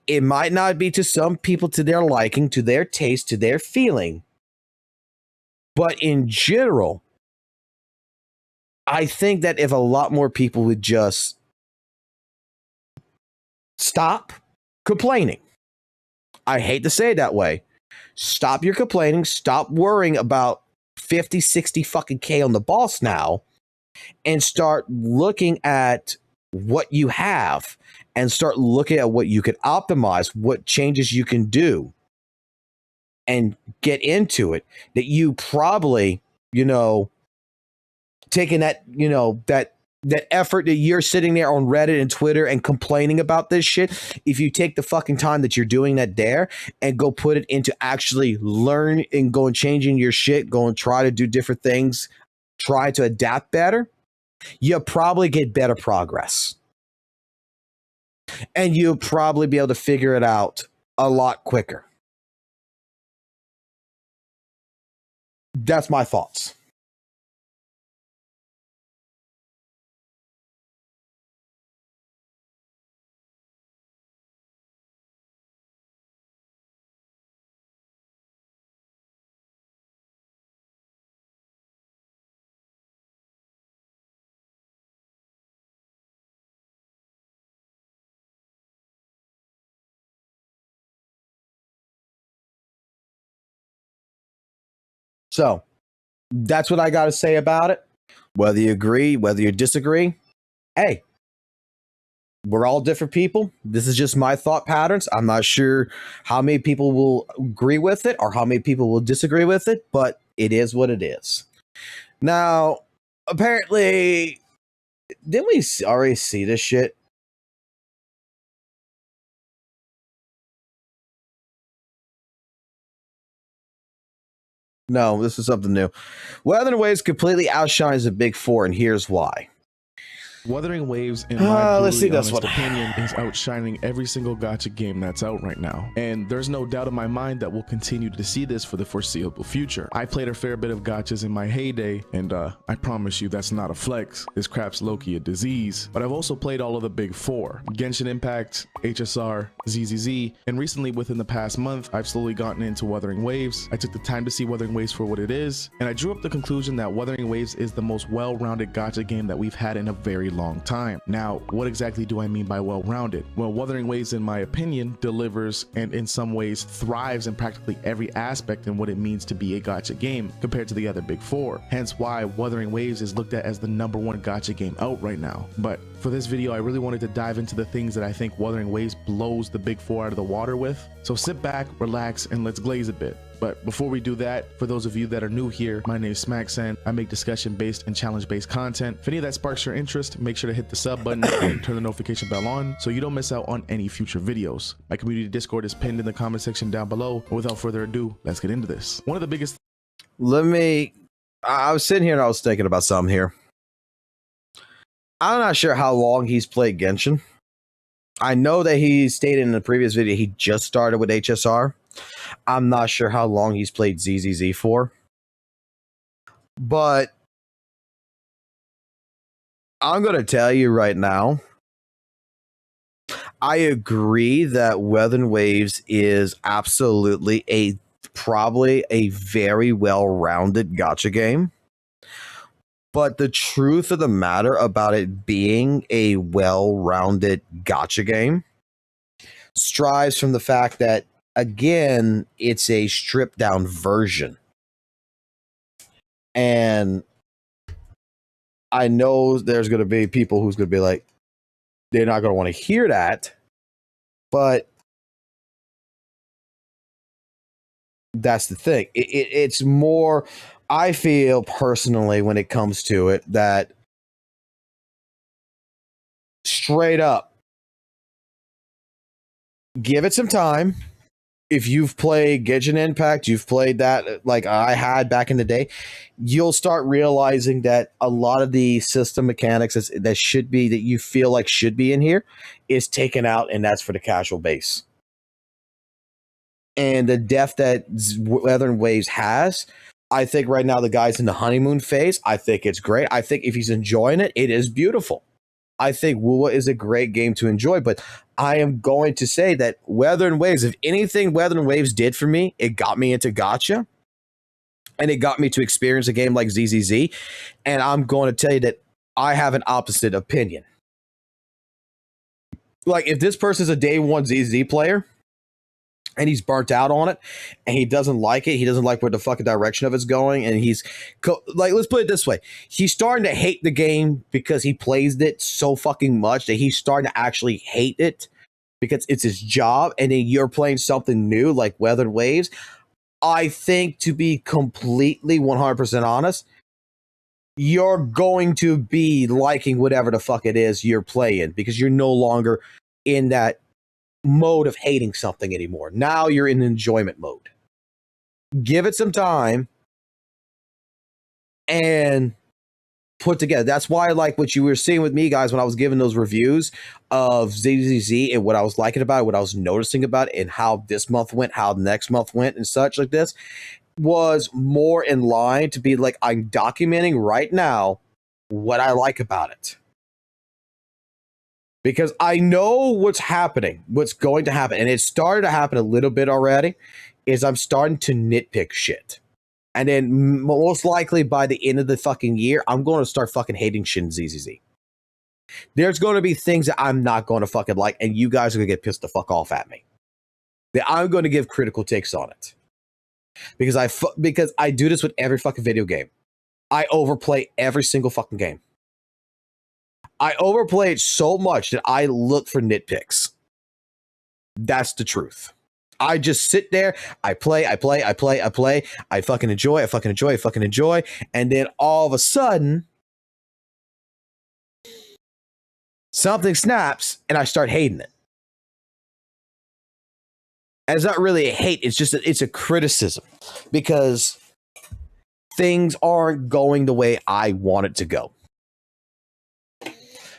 It might not be to some people to their liking, to their taste, to their feeling. But in general, I think that if a lot more people would just stop complaining, I hate to say it that way, stop your complaining, stop worrying about 50, 60 fucking K on the boss now, and start looking at what you have and start looking at what you can optimize, what changes you can do, and get into it, that you probably, taking that, that effort that you're sitting there on Reddit and Twitter and complaining about this shit, if you take the fucking time that you're doing that there and go put it into actually learn and go and changing your shit, go and try to do different things, try to adapt better, you'll probably get better progress. And you'll probably be able to figure it out a lot quicker. That's my thoughts. So that's what I got to say about it. Whether you agree, whether you disagree, hey, we're all different people. This is just my thought patterns. I'm not sure how many people will agree with it or how many people will disagree with it, but it is what it is. Now, apparently, didn't we already see this shit? No, this is something new. Wuthering Waves completely outshines the Big Four, and here's why. Wuthering Waves, in my let's see brutally this honest one. opinion, is outshining every single gacha game that's out right now. And there's no doubt in my mind that we'll continue to see this for the foreseeable future. I played a fair bit of gachas in my heyday, and I promise you that's not a flex. This crap's low-key a disease. But I've also played all of the Big Four: Genshin Impact, HSR, ZZZ, and recently within the past month, I've slowly gotten into Wuthering Waves. I took the time to see Wuthering Waves for what it is, and I drew up the conclusion that Wuthering Waves is the most well-rounded gacha game that we've had in a very long time. Now, what exactly do I mean by well-rounded? Well, Wuthering Waves, in my opinion, delivers and in some ways thrives in practically every aspect in what it means to be a gacha game compared to the other Big Four. Hence why Wuthering Waves is looked at as the #1 gacha game out right now. But for this video, I really wanted to dive into the things that I think Wuthering Waves blows the Big Four out of the water with. So sit back, relax, and let's glaze a bit. But before we do that, for those of you that are new here, my name is SmackSan. I make discussion-based and challenge-based content. If any of that sparks your interest, make sure to hit the sub button and turn the notification bell on so you don't miss out on any future videos. My community Discord is pinned in the comment section down below. But without further ado, let's get into this. One of the biggest... I was sitting here and I was thinking about something here. I'm not sure how long he's played Genshin. I know that he stated in the previous video he just started with HSR. I'm not sure how long he's played ZZZ for. But I'm going to tell you right now, I agree that Weather and Waves is absolutely probably a very well-rounded gacha game. But the truth of the matter about it being a well-rounded gacha game strives from the fact that, again, it's a stripped-down version. And I know there's going to be people who's going to be like, they're not going to want to hear that, but that's the thing. It's more, I feel personally when it comes to it, that straight up, give it some time. If you've played Genshin Impact, you've played that like I had back in the day, you'll start realizing that a lot of the system mechanics that should be, that you feel like should be in here, is taken out, and that's for the casual base. And the depth that Weather and Waves has, I think right now the guy's in the honeymoon phase. I think it's great. I think if he's enjoying it, it is beautiful. I think WUWA is a great game to enjoy, but I am going to say that Weather and Waves, if anything Weather and Waves did for me, it got me into gacha, and it got me to experience a game like ZZZ, and I'm going to tell you that I have an opposite opinion. Like, if this person's a day one ZZZ player, and he's burnt out on it, and he doesn't like it, he doesn't like where the fucking direction of it's going, and he's like, let's put it this way, he's starting to hate the game because he plays it so fucking much that he's starting to actually hate it because it's his job, and then you're playing something new like Weather and Waves. I think, to be completely 100% honest, you're going to be liking whatever the fuck it is you're playing because you're no longer in that mode of hating something anymore. Now you're in enjoyment mode. Give it some time and put together. That's why I like what you were seeing with me, guys, when I was giving those reviews of ZZZ and what I was liking about it, what I was noticing about it, and how this month went, how next month went, and such like this, was more in line to be like, I'm documenting right now what I like about it. Because I know what's happening, what's going to happen, and it started to happen a little bit already, is I'm starting to nitpick shit. And then most likely by the end of the fucking year, I'm going to start fucking hating shit in ZZZ. There's going to be things that I'm not going to fucking like, and you guys are going to get pissed the fuck off at me. That I'm going to give critical takes on it. Because I do this with every fucking video game. I overplay every single fucking game. I overplay it so much that I look for nitpicks. That's the truth. I just sit there, I play, I fucking enjoy, and then all of a sudden, something snaps, and I start hating it. And it's not really a hate, it's a criticism, because things aren't going the way I want it to go.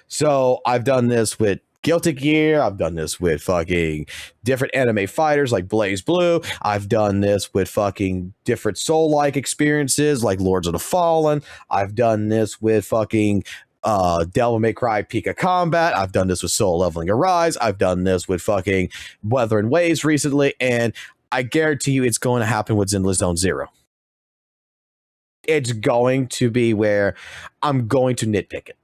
So I've done this with Guilty Gear. I've done this with fucking different anime fighters like Blaze Blue. I've done this with fucking different soul-like experiences like Lords of the Fallen. I've done this with fucking Devil May Cry Pika Combat. I've done this with Soul Leveling Arise. I've done this with fucking Weather and Waves recently. And I guarantee you it's going to happen with Zenless Zone Zero. It's going to be where I'm going to nitpick it.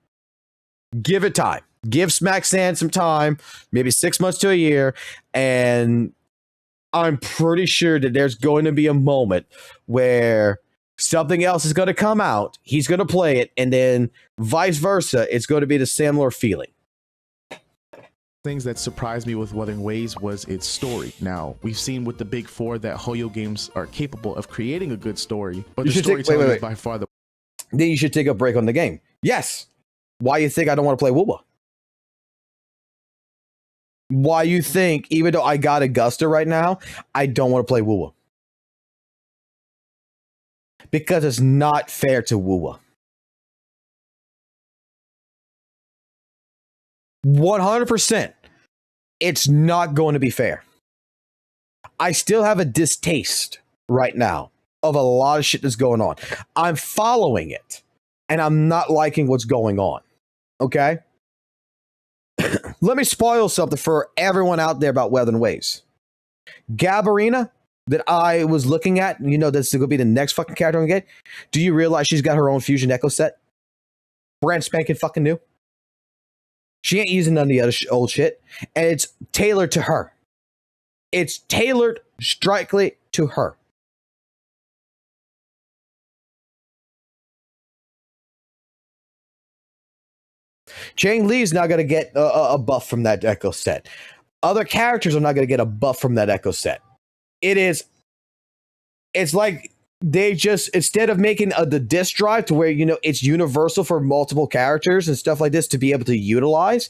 Give it time. Give Smack Sand some time, maybe 6 months to a year, and I'm pretty sure that there's going to be a moment where something else is going to come out, he's going to play it, and then vice versa, it's going to be the similar feeling. Things that surprised me with Weather and Waves was its story. Now, we've seen with the big four that Hoyo games are capable of creating a good story, but the storytelling is by far the... Then you should take a break on the game. Yes. Why you think I don't want to play WUWA? Why you think, even though I got Augusta right now, I don't want to play WUWA? Because it's not fair to WUWA. 100%. It's not going to be fair. I still have a distaste right now of a lot of shit that's going on. I'm following it, and I'm not liking what's going on. Okay? let me spoil something for everyone out there about Weather and Waves. Gabarina that I was looking at, you know, that's going to be the next fucking character I'm going to get. Do you realize she's got her own Fusion Echo set? Brand spanking fucking new. She ain't using none of the other old shit. And it's tailored to her. It's tailored strictly to her. Chang Li's not going to get a buff from that Echo set. Other characters are not going to get a buff from that Echo set. It's like they just, instead of making the disk drive to where, you know, it's universal for multiple characters and stuff like this to be able to utilize,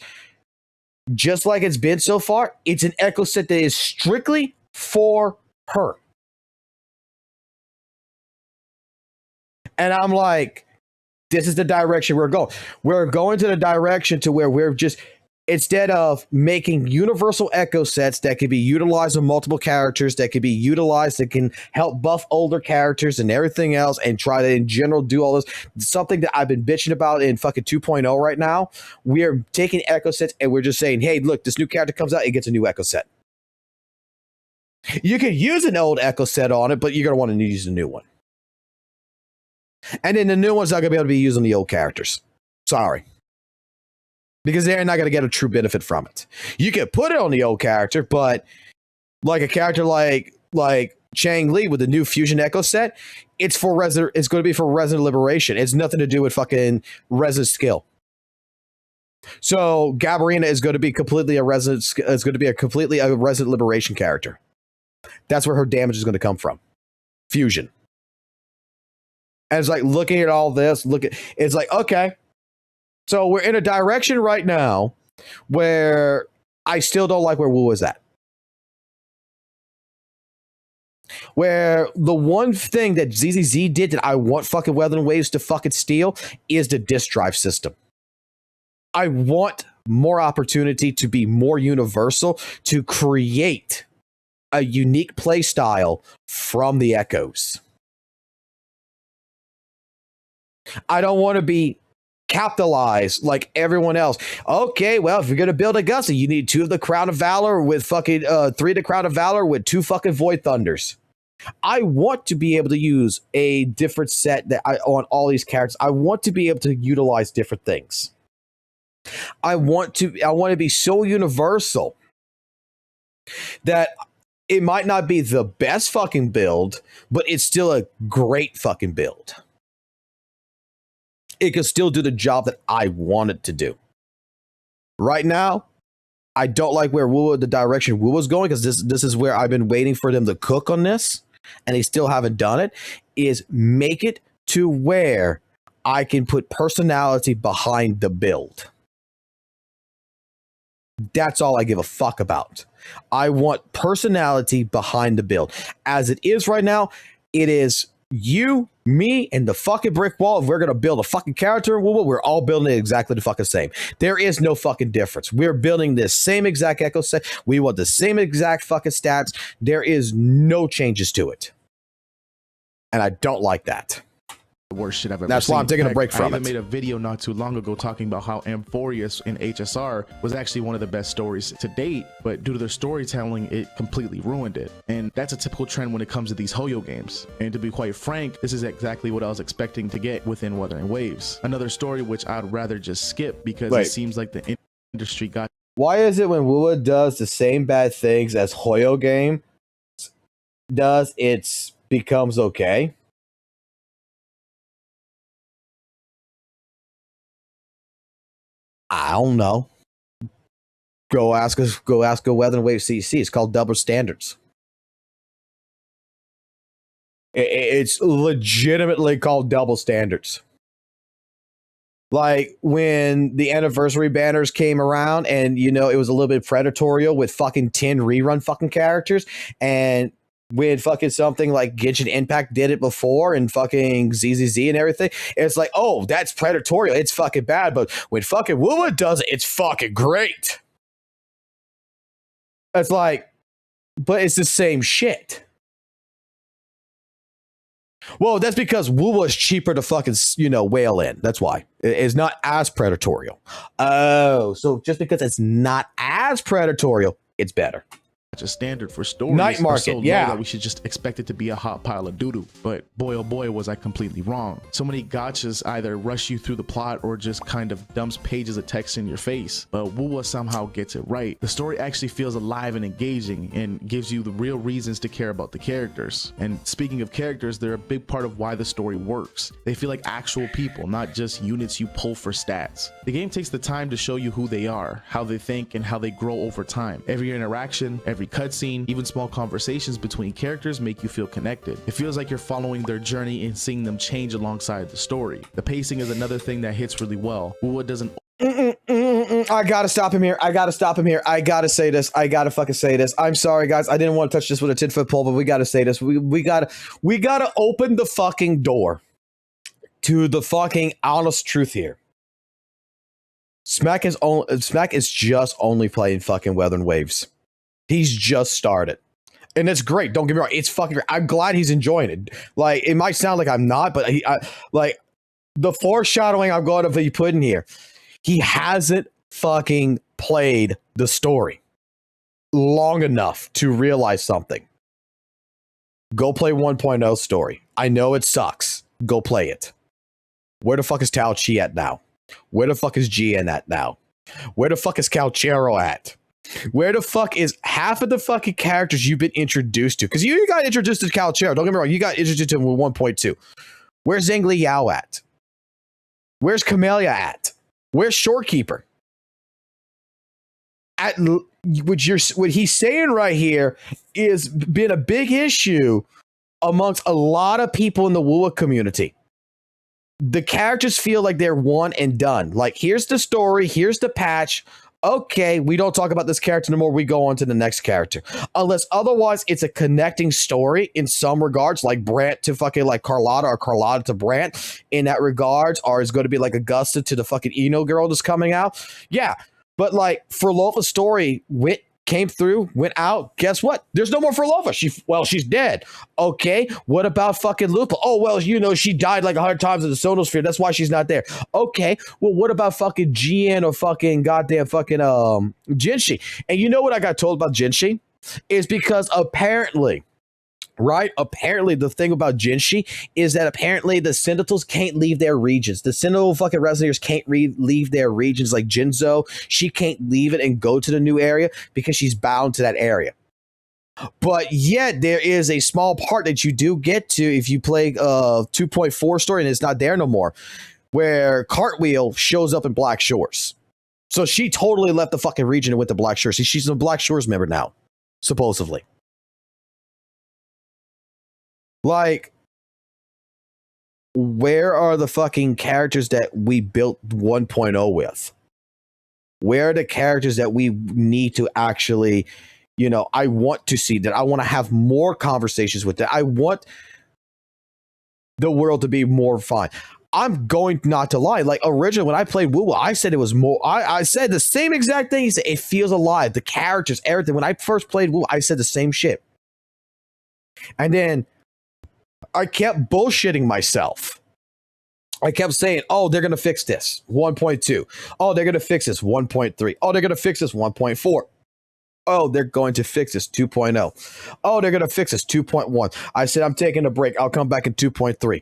just like it's been so far, it's an Echo set that is strictly for her. And I'm like, this is the direction we're going. We're going to the direction to where we're just, instead of making universal Echo sets that can be utilized on multiple characters, that can be utilized, that can help buff older characters and everything else, and try to, in general, do all this, something that I've been bitching about in fucking 2.0 right now, we are taking Echo sets and we're just saying, hey, look, this new character comes out, it gets a new Echo set. You can use an old Echo set on it, but you're going to want to use a new one. And then the new one's not going to be able to be using the old characters. Sorry. Because they're not going to get a true benefit from it. You can put it on the old character, but like a character like Chang Li with the new Fusion Echo set, it's going to be for Resident Liberation. It's nothing to do with fucking Resident skill. So Gabarina is going to be completely a Resident Liberation character. That's where her damage is going to come from. Fusion. And it's like looking at all this, it's like, okay. So we're in a direction right now where I still don't like where WUWA is at. Where the one thing that ZZZ did that I want fucking Weather and Waves to fucking steal is the disk drive system. I want more opportunity to be more universal, to create a unique play style from the Echoes. I don't want to be capitalized like everyone else. Okay, well, if you're gonna build a Gussie, you need 2 of the Crown of Valor with fucking 3 of the Crown of Valor with 2 fucking Void Thunders. I want to be able to use a different set on all these characters. I want to be able to utilize different things. I want to be so universal that it might not be the best fucking build, but it's still a great fucking build. It can still do the job that I want it to do. Right now, I don't like where the direction WUWA's going, because this is where I've been waiting for them to cook on this, and they still haven't done it, is make it to where I can put personality behind the build. That's all I give a fuck about. I want personality behind the build. As it is right now, it is you, me, and the fucking brick wall. If we're going to build a fucking character in WUWA, we're all building it exactly the fucking same. There is no fucking difference. We're building this same exact Echo set. We want the same exact fucking stats. There is no changes to it. And I don't like that. The worst shit I've ever That's seen. why I'm taking a Heck, break from I even it. made a video not too long ago talking about how Amphorius in HSR was actually one of the best stories to date, but due to their storytelling, it completely ruined it. And that's a typical trend when it comes to these Hoyo games. And to be quite frank, this is exactly what I was expecting to get within Weather and Waves. Another story which I'd rather just skip because it seems like the industry got. Why is it when WUWA does the same bad things as Hoyo game does, it becomes okay? I don't know. Go ask a Weather and Wave CC. It's called double standards. It's legitimately called double standards. Like when the anniversary banners came around and, you know, it was a little bit predatorial with fucking 10 rerun fucking characters, and when fucking something like Genshin Impact did it before and fucking ZZZ and everything, it's like, oh, that's predatorial. It's fucking bad. But when fucking WUWA does it, it's fucking great. It's like, but it's the same shit. Well, that's because WUWA is cheaper to fucking, whale in. That's why. It's not as predatorial. Oh, so just because it's not as predatorial, it's better. A standard for stories Night are market, so low yeah. that we should just expect it to be a hot pile of doo-doo. But boy, oh boy, was I completely wrong. So many gotchas either rush you through the plot or just kind of dumps pages of text in your face. But WUWA somehow gets it right. The story actually feels alive and engaging and gives you the real reasons to care about the characters. And speaking of characters, they're a big part of why the story works. They feel like actual people, not just units you pull for stats. The game takes the time to show you who they are, how they think, and how they grow over time. Every interaction, every cutscene, even small conversations between characters make you feel connected. It feels like you're following their journey and seeing them change alongside the story. The pacing is another thing that hits really well. WUWA doesn't I gotta stop him here. I gotta say this. I gotta fucking say this. I'm sorry, guys. I didn't want to touch this with a 10-foot pole, but we gotta say this. We gotta open the fucking door to the fucking honest truth here. Smack is just only playing fucking Weather and Waves. He's just started. And it's great. Don't get me wrong. It's fucking great. I'm glad he's enjoying it. Like, it might sound like I'm not, but like the foreshadowing I'm going to be put in here. He hasn't fucking played the story long enough to realize something. Go play 1.0 story. I know it sucks. Go play it. Where the fuck is Tao Chi at now? Where the fuck is GN at now? Where the fuck is Calchero at? Where the fuck is half of the fucking characters you've been introduced to? Because you got introduced to Calchero. Don't get me wrong. You got introduced to him with 1.2. Where's Zhang Li Yao at? Where's Camellia at? Where's Shorekeeper? What he's saying right here is been a big issue amongst a lot of people in the WUWA community. The characters feel like they're one and done. Like, here's the story, here's the patch. Okay, we don't talk about this character anymore. We go on to the next character. Unless otherwise it's a connecting story in some regards, like Brant to fucking like Carlotta or Carlotta to Brant in that regards, or is going to be like Augusta to the fucking Eno girl that's coming out. Yeah, but like Furlova's story came through, went out. Guess what? There's no more Furlova. She's dead. Okay, what about fucking Lupa? Oh, well, she died like 100 times in the Sonosphere. That's why she's not there. Okay, well, what about fucking GN or fucking goddamn fucking Jinshi? And you know what I got told about Jinshi? Is because apparently, the thing about Jinshi is that apparently the Sentinels can't leave their regions. The Sentinel fucking Resonators can't leave their regions. Like Jinzo, she can't leave it and go to the new area because she's bound to that area. But yet there is a small part that you do get to if you play 2.4 story and it's not there no more, where Cartwheel shows up in Black Shores. So she totally left the fucking region and went to Black Shores. She's a Black Shores member now, supposedly. Like, where are the fucking characters that we built 1.0 with? Where are the characters that we need to actually, I want to see that. I want to have more conversations with that. I want the world to be more fun. I'm going not to lie. Like, originally, when I played WUWA, I said it was more. I said the same exact thing. He said it feels alive. The characters, everything. When I first played WUWA, I said the same shit. And then I kept bullshitting myself. I kept saying, oh, they're going to fix this, 1.2. Oh, they're going to fix this, 1.3. Oh, they're going to fix this, 1.4. Oh, they're going to fix this, 2.0. Oh, they're going to fix this, 2.1. I said, I'm taking a break. I'll come back in 2.3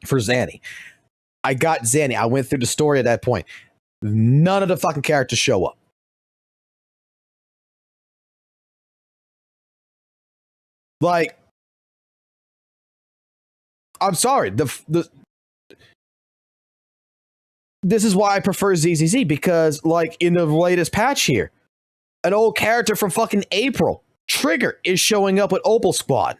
for Zanny. I got Zanny. I went through the story at that point. None of the fucking characters show up. Like, I'm sorry. This is why I prefer ZZZ, because, like, in the latest patch here, an old character from fucking April, Trigger, is showing up with Opal Squad.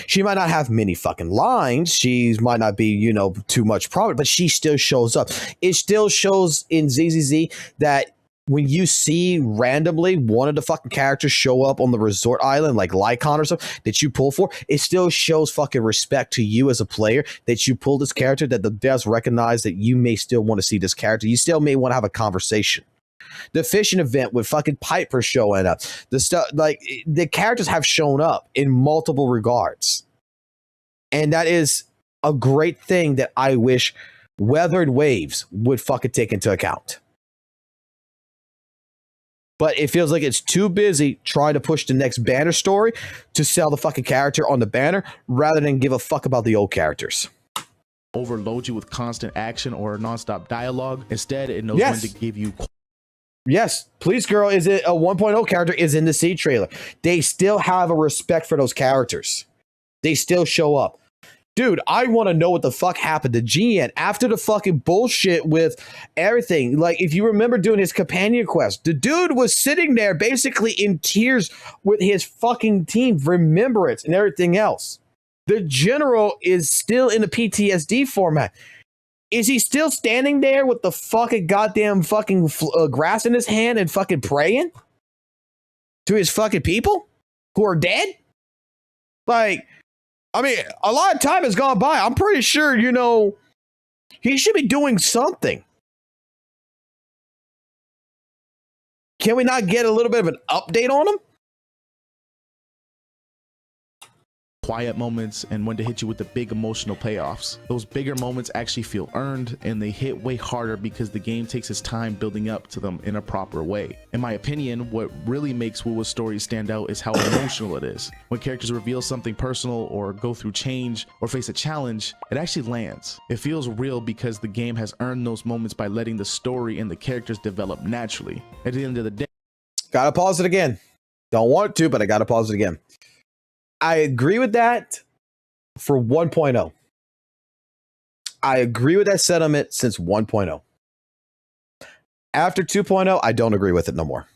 She might not have many fucking lines. She might not be, too much profit, but she still shows up. It still shows in ZZZ that when you see randomly one of the fucking characters show up on the resort island, like Lycon or something, that you pull for, it still shows fucking respect to you as a player that you pull this character, that the devs recognize that you may still want to see this character. You still may want to have a conversation. The fishing event with fucking Piper showing up. The stuff, like, the characters have shown up in multiple regards. And that is a great thing that I wish Weathered Waves would fucking take into account. But it feels like it's too busy trying to push the next banner story to sell the fucking character on the banner rather than give a fuck about the old characters. Overload you with constant action or nonstop dialogue. Instead, it knows when to give you. Yes, Police Girl is a 1.0 character is in the Seed trailer. They still have a respect for those characters. They still show up. Dude, I want to know what the fuck happened to GN after the fucking bullshit with everything. Like, if you remember doing his companion quest, the dude was sitting there basically in tears with his fucking team, Remembrance and everything else. The general is still in the PTSD format. Is he still standing there with the fucking goddamn fucking grass in his hand and fucking praying to his fucking people who are dead? Like, I mean, a lot of time has gone by. I'm pretty sure, you know, he should be doing something. Can we not get a little bit of an update on him? Quiet moments and when to hit you with the big emotional payoffs. Those bigger moments actually feel earned and they hit way harder because the game takes its time building up to them in a proper way. In my opinion, what really makes WUWA's story stand out is how emotional it is. When characters reveal something personal or go through change or face a challenge, it actually lands. It feels real because the game has earned those moments by letting the story and the characters develop naturally. At the end of the day, gotta pause it again. Don't want to, but I gotta pause it again. I agree with that for 1.0. I agree with that sentiment since 1.0. After 2.0, I don't agree with it no more.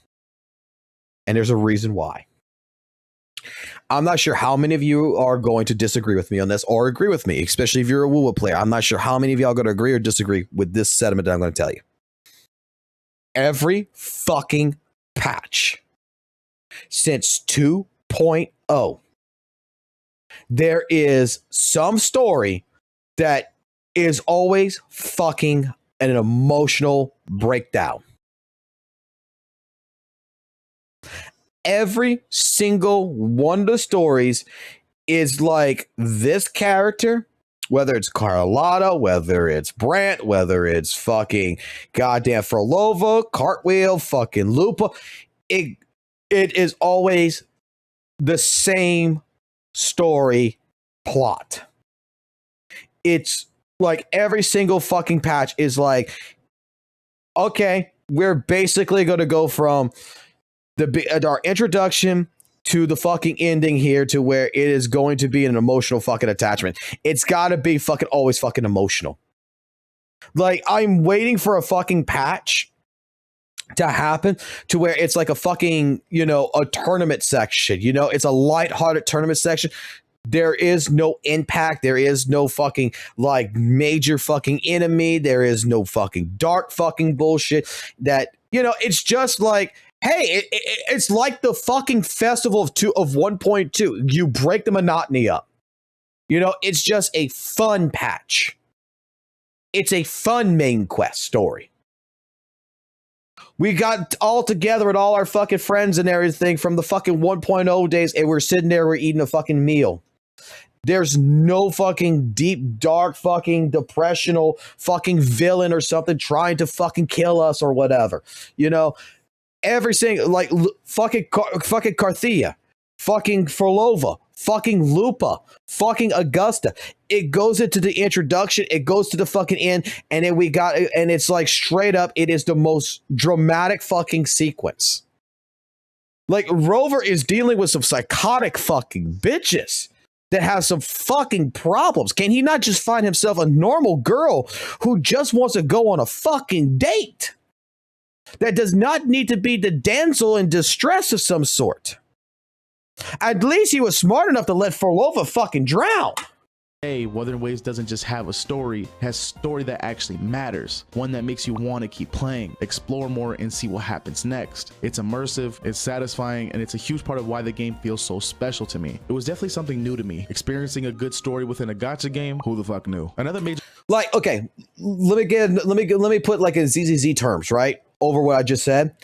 And there's a reason why. I'm not sure how many of you are going to disagree with me on this or agree with me, especially if you're a WUWA player. I'm not sure how many of y'all are going to agree or disagree with this sentiment that I'm going to tell you. Every fucking patch since 2.0, there is some story that is always fucking an emotional breakdown. Every single one of the stories is like this character, whether it's Carlotta, whether it's Brant, whether it's fucking goddamn Frolova, Cartwheel, fucking Lupa. It is always the same story plot. It's like every single fucking patch is like, okay, we're basically going to go from our introduction to the fucking ending here to where it is going to be an emotional fucking attachment. It's got to be fucking always fucking emotional. Like, I'm waiting for a fucking patch to happen to where it's like a fucking, you know, a tournament section, you know, it's a lighthearted tournament section. There is no impact. There is no fucking like major fucking enemy. There is no fucking dark fucking bullshit that, you know, it's just like, hey, it's like the fucking festival of 1.2. You break the monotony up. You know, it's just a fun patch. It's a fun main quest story. We got all together with all our fucking friends and everything from the fucking 1.0 days, and we're sitting there, we're eating a fucking meal. There's no fucking deep, dark, fucking depressional fucking villain or something trying to fucking kill us or whatever. You know, every single, like, fucking Carthea, fucking Frolova, fucking Lupa, fucking Augusta. It goes into the introduction, it goes to the fucking end, and then we got, and it's like straight up, it is the most dramatic fucking sequence. Like, Rover is dealing with some psychotic fucking bitches that have some fucking problems. Can he not just find himself a normal girl who just wants to go on a fucking date? That does not need to be the damsel in distress of some sort. At least he was smart enough to let Frolova fucking drown. Hey, Wuthering Waves doesn't just have a story, it has story that actually matters. One that makes you want to keep playing, explore more, and see what happens next. It's immersive, it's satisfying, and it's a huge part of why the game feels so special to me. It was definitely something new to me. Experiencing a good story within a gacha game, who the fuck knew? Another major, like, okay, let me put like in ZZZ terms, right? Over what I just said.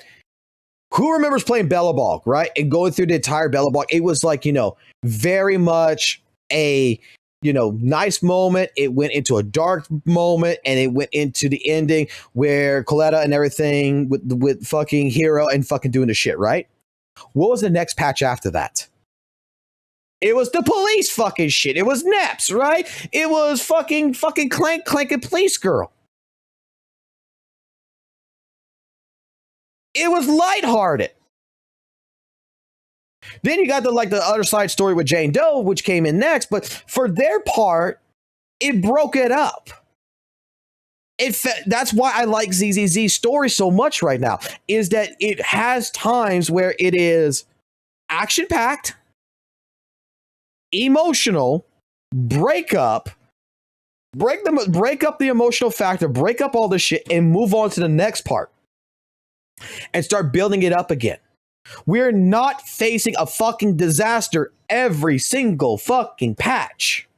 Who remembers playing Bellabog, right? And going through the entire Bellabog, it was like, you know, very much a nice moment. It went into a dark moment, and it went into the ending where Coletta and everything with fucking Hero and fucking doing the shit, right? What was the next patch after that? It was the police fucking shit. It was Naps, right? It was fucking clanking police girl. It was lighthearted. Then you got the other side story with Jane Doe, which came in next. But for their part, it broke it up. That's why I like ZZZ's story so much right now, is that it has times where it is action-packed, emotional, break up the emotional factor, break up all this shit, and move on to the next part and start building it up again. We're not facing a fucking disaster every single fucking patch.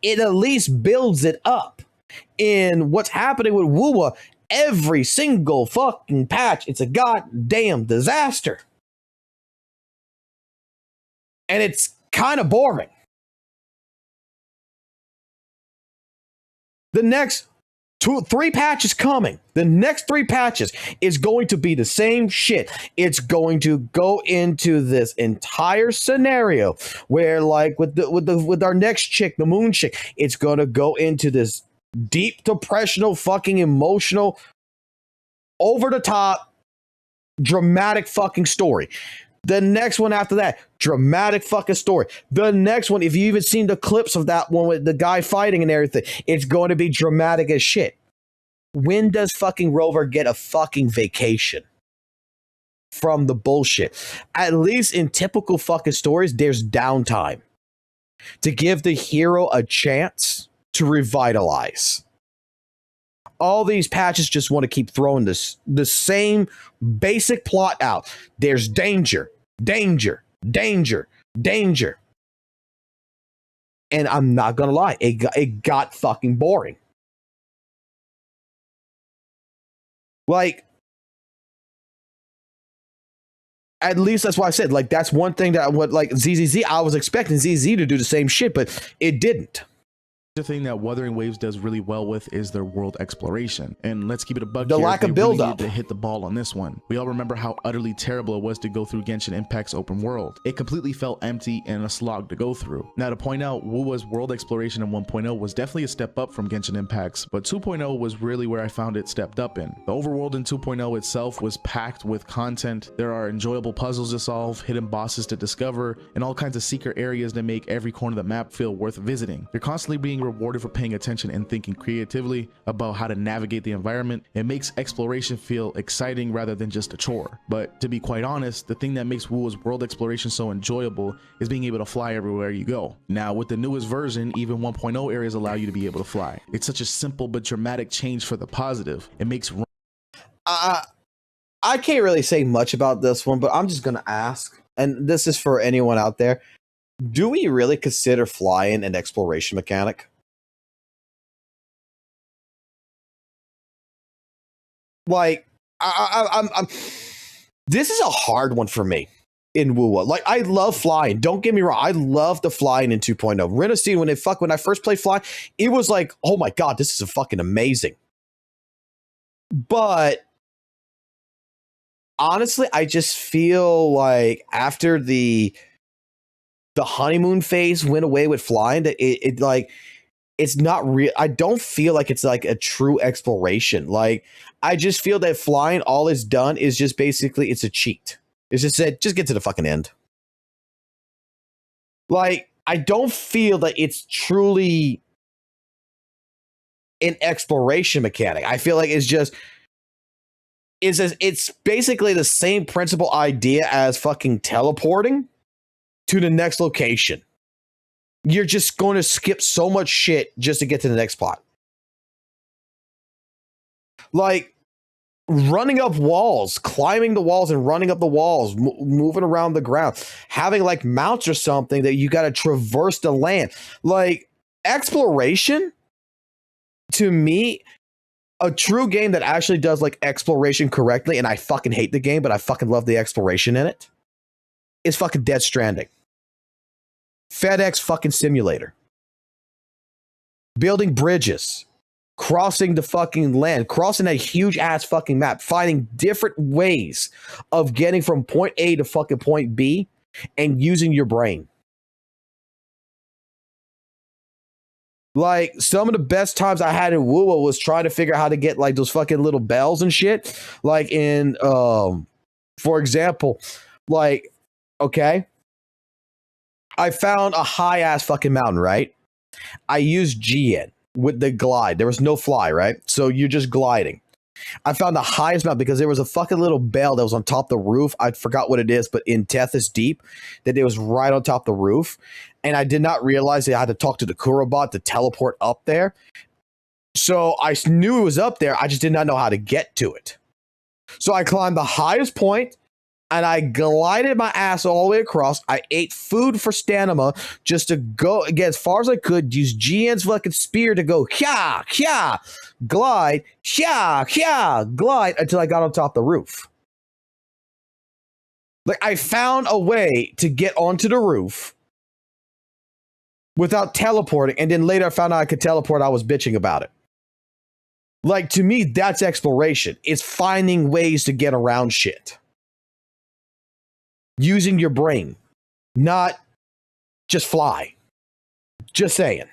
It at least builds it up. In what's happening with WUWA, every single fucking patch, it's a goddamn disaster. And it's kind of boring. The next 3 patches coming. The next 3 patches is going to be the same shit. It's going to go into this entire scenario where, like with our next chick, the Moon chick, it's going to go into this deep depressional, fucking emotional, over the top, dramatic fucking story. The next one after that, dramatic fucking story. The next one, if you even seen the clips of that one with the guy fighting and everything, it's going to be dramatic as shit. When does fucking Rover get a fucking vacation from the bullshit? At least in typical fucking stories, there's downtime to give the hero a chance to revitalize. All these patches just want to keep throwing the same basic plot out. There's danger. And I'm not gonna lie, it got fucking boring. Like, at least that's why I said, like, that's one thing that I would like ZZZ. I was expecting ZZ to do the same shit, but it didn't. The thing that Wuthering Waves does really well with is their world exploration. And let's keep it a buck The here, lack of they build really up. needed to hit the ball on this one. We all remember how utterly terrible it was to go through Genshin Impact's open world. It completely felt empty and a slog to go through. Now, to point out, WUWA's world exploration in 1.0 was definitely a step up from Genshin Impact's, but 2.0 was really where I found it stepped up in. The overworld in 2.0 itself was packed with content. There are enjoyable puzzles to solve, hidden bosses to discover, and all kinds of secret areas that make every corner of the map feel worth visiting. You're constantly being rewarded for paying attention and thinking creatively about how to navigate the environment. It makes exploration feel exciting rather than just a chore. But to be quite honest, the thing that makes WUWA's world exploration so enjoyable is being able to fly everywhere you go. Now, with the newest version, even 1.0 areas allow you to be able to fly. It's such a simple but dramatic change for the positive. It makes I can't really say much about this one, but I'm just gonna ask, and this is for anyone out there: do we really consider flying an exploration mechanic? Like, I'm this is a hard one for me in WUWA. Like, I love flying. Don't get me wrong. I love the flying in 2.0. Renocine, when I first played flying, it was like, oh my God, this is fucking amazing. But honestly, I just feel like after the honeymoon phase went away with flying, that it like, it's not real. I don't feel like it's like a true exploration. Like, I just feel that flying, all it's done is just basically, it's a cheat. It's just said, just get to the fucking end. Like, I don't feel that it's truly an exploration mechanic. I feel like it's basically the same principle idea as fucking teleporting to the next location. You're just going to skip so much shit just to get to the next spot. Like, running up walls, climbing the walls and running up the walls, moving around the ground, having like mounts or something that you got to traverse the land. Like, exploration, to me, a true game that actually does like exploration correctly, and I fucking hate the game, but I fucking love the exploration in it, is fucking Death Stranding. FedEx fucking simulator. Building bridges. Crossing the fucking land. Crossing that huge ass fucking map. Finding different ways of getting from point A to fucking point B and using your brain. Like, some of the best times I had in WUWA was trying to figure out how to get, like, those fucking little bells and shit. Like, in, for example, like, okay, I found a high-ass fucking mountain, right? I used GN with the glide. There was no fly, right? So you're just gliding. I found the highest mountain because there was a fucking little bell that was on top of the roof. I forgot what it is, but in Tethys Deep, that it was right on top of the roof. And I did not realize that I had to talk to the Kurobot to teleport up there. So I knew it was up there. I just did not know how to get to it. So I climbed the highest point and I glided my ass all the way across. I ate food for stamina just to go get as far as I could. Use GN's fucking spear to go, hya, hya, glide, hya, hya, glide until I got on top of the roof. Like, I found a way to get onto the roof without teleporting, and then later I found out I could teleport. I was bitching about it. Like, to me, that's exploration. It's finding ways to get around shit. Using your brain, not just fly. Just saying.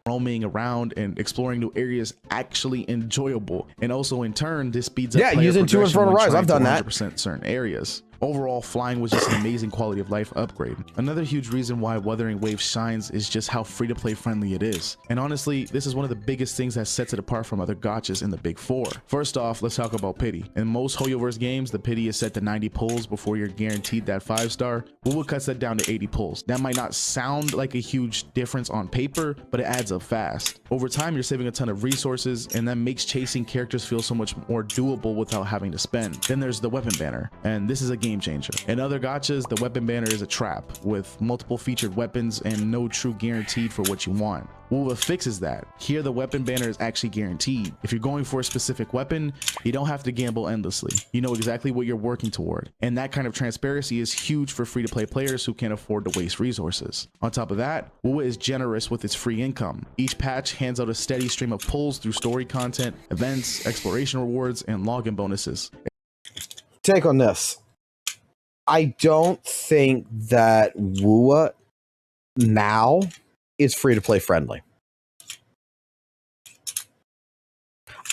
Roaming around and exploring new areas actually enjoyable, and also in turn this speeds up yeah, player using to and fro progression when rise. trying I've done to that. 100% certain areas. Overall, flying was just an amazing quality of life upgrade. Another huge reason why Wuthering Waves shines is just how free-to-play friendly it is. And honestly, this is one of the biggest things that sets it apart from other gachas in the big four. First off, let's talk about pity. In most Hoyoverse games, the pity is set to 90 pulls before you're guaranteed that 5-star. WUWA cuts that down to 80 pulls. That might not sound like a huge difference on paper, but it adds up fast. Over time, you're saving a ton of resources, and that makes chasing characters feel so much more doable without having to spend. Then there's the weapon banner, and this is a game changer. In other gachas, the weapon banner is a trap with multiple featured weapons and no true guaranteed for what you want. WUWA fixes that. Here, the weapon banner is actually guaranteed. If you're going for a specific weapon, you don't have to gamble endlessly. You know exactly what you're working toward. And that kind of transparency is huge for free-to-play players who can't afford to waste resources. On top of that, WUWA is generous with its free income. Each patch hands out a steady stream of pulls through story content, events, exploration rewards, and login bonuses. Take on this. I don't think that WUWA now is free-to-play friendly.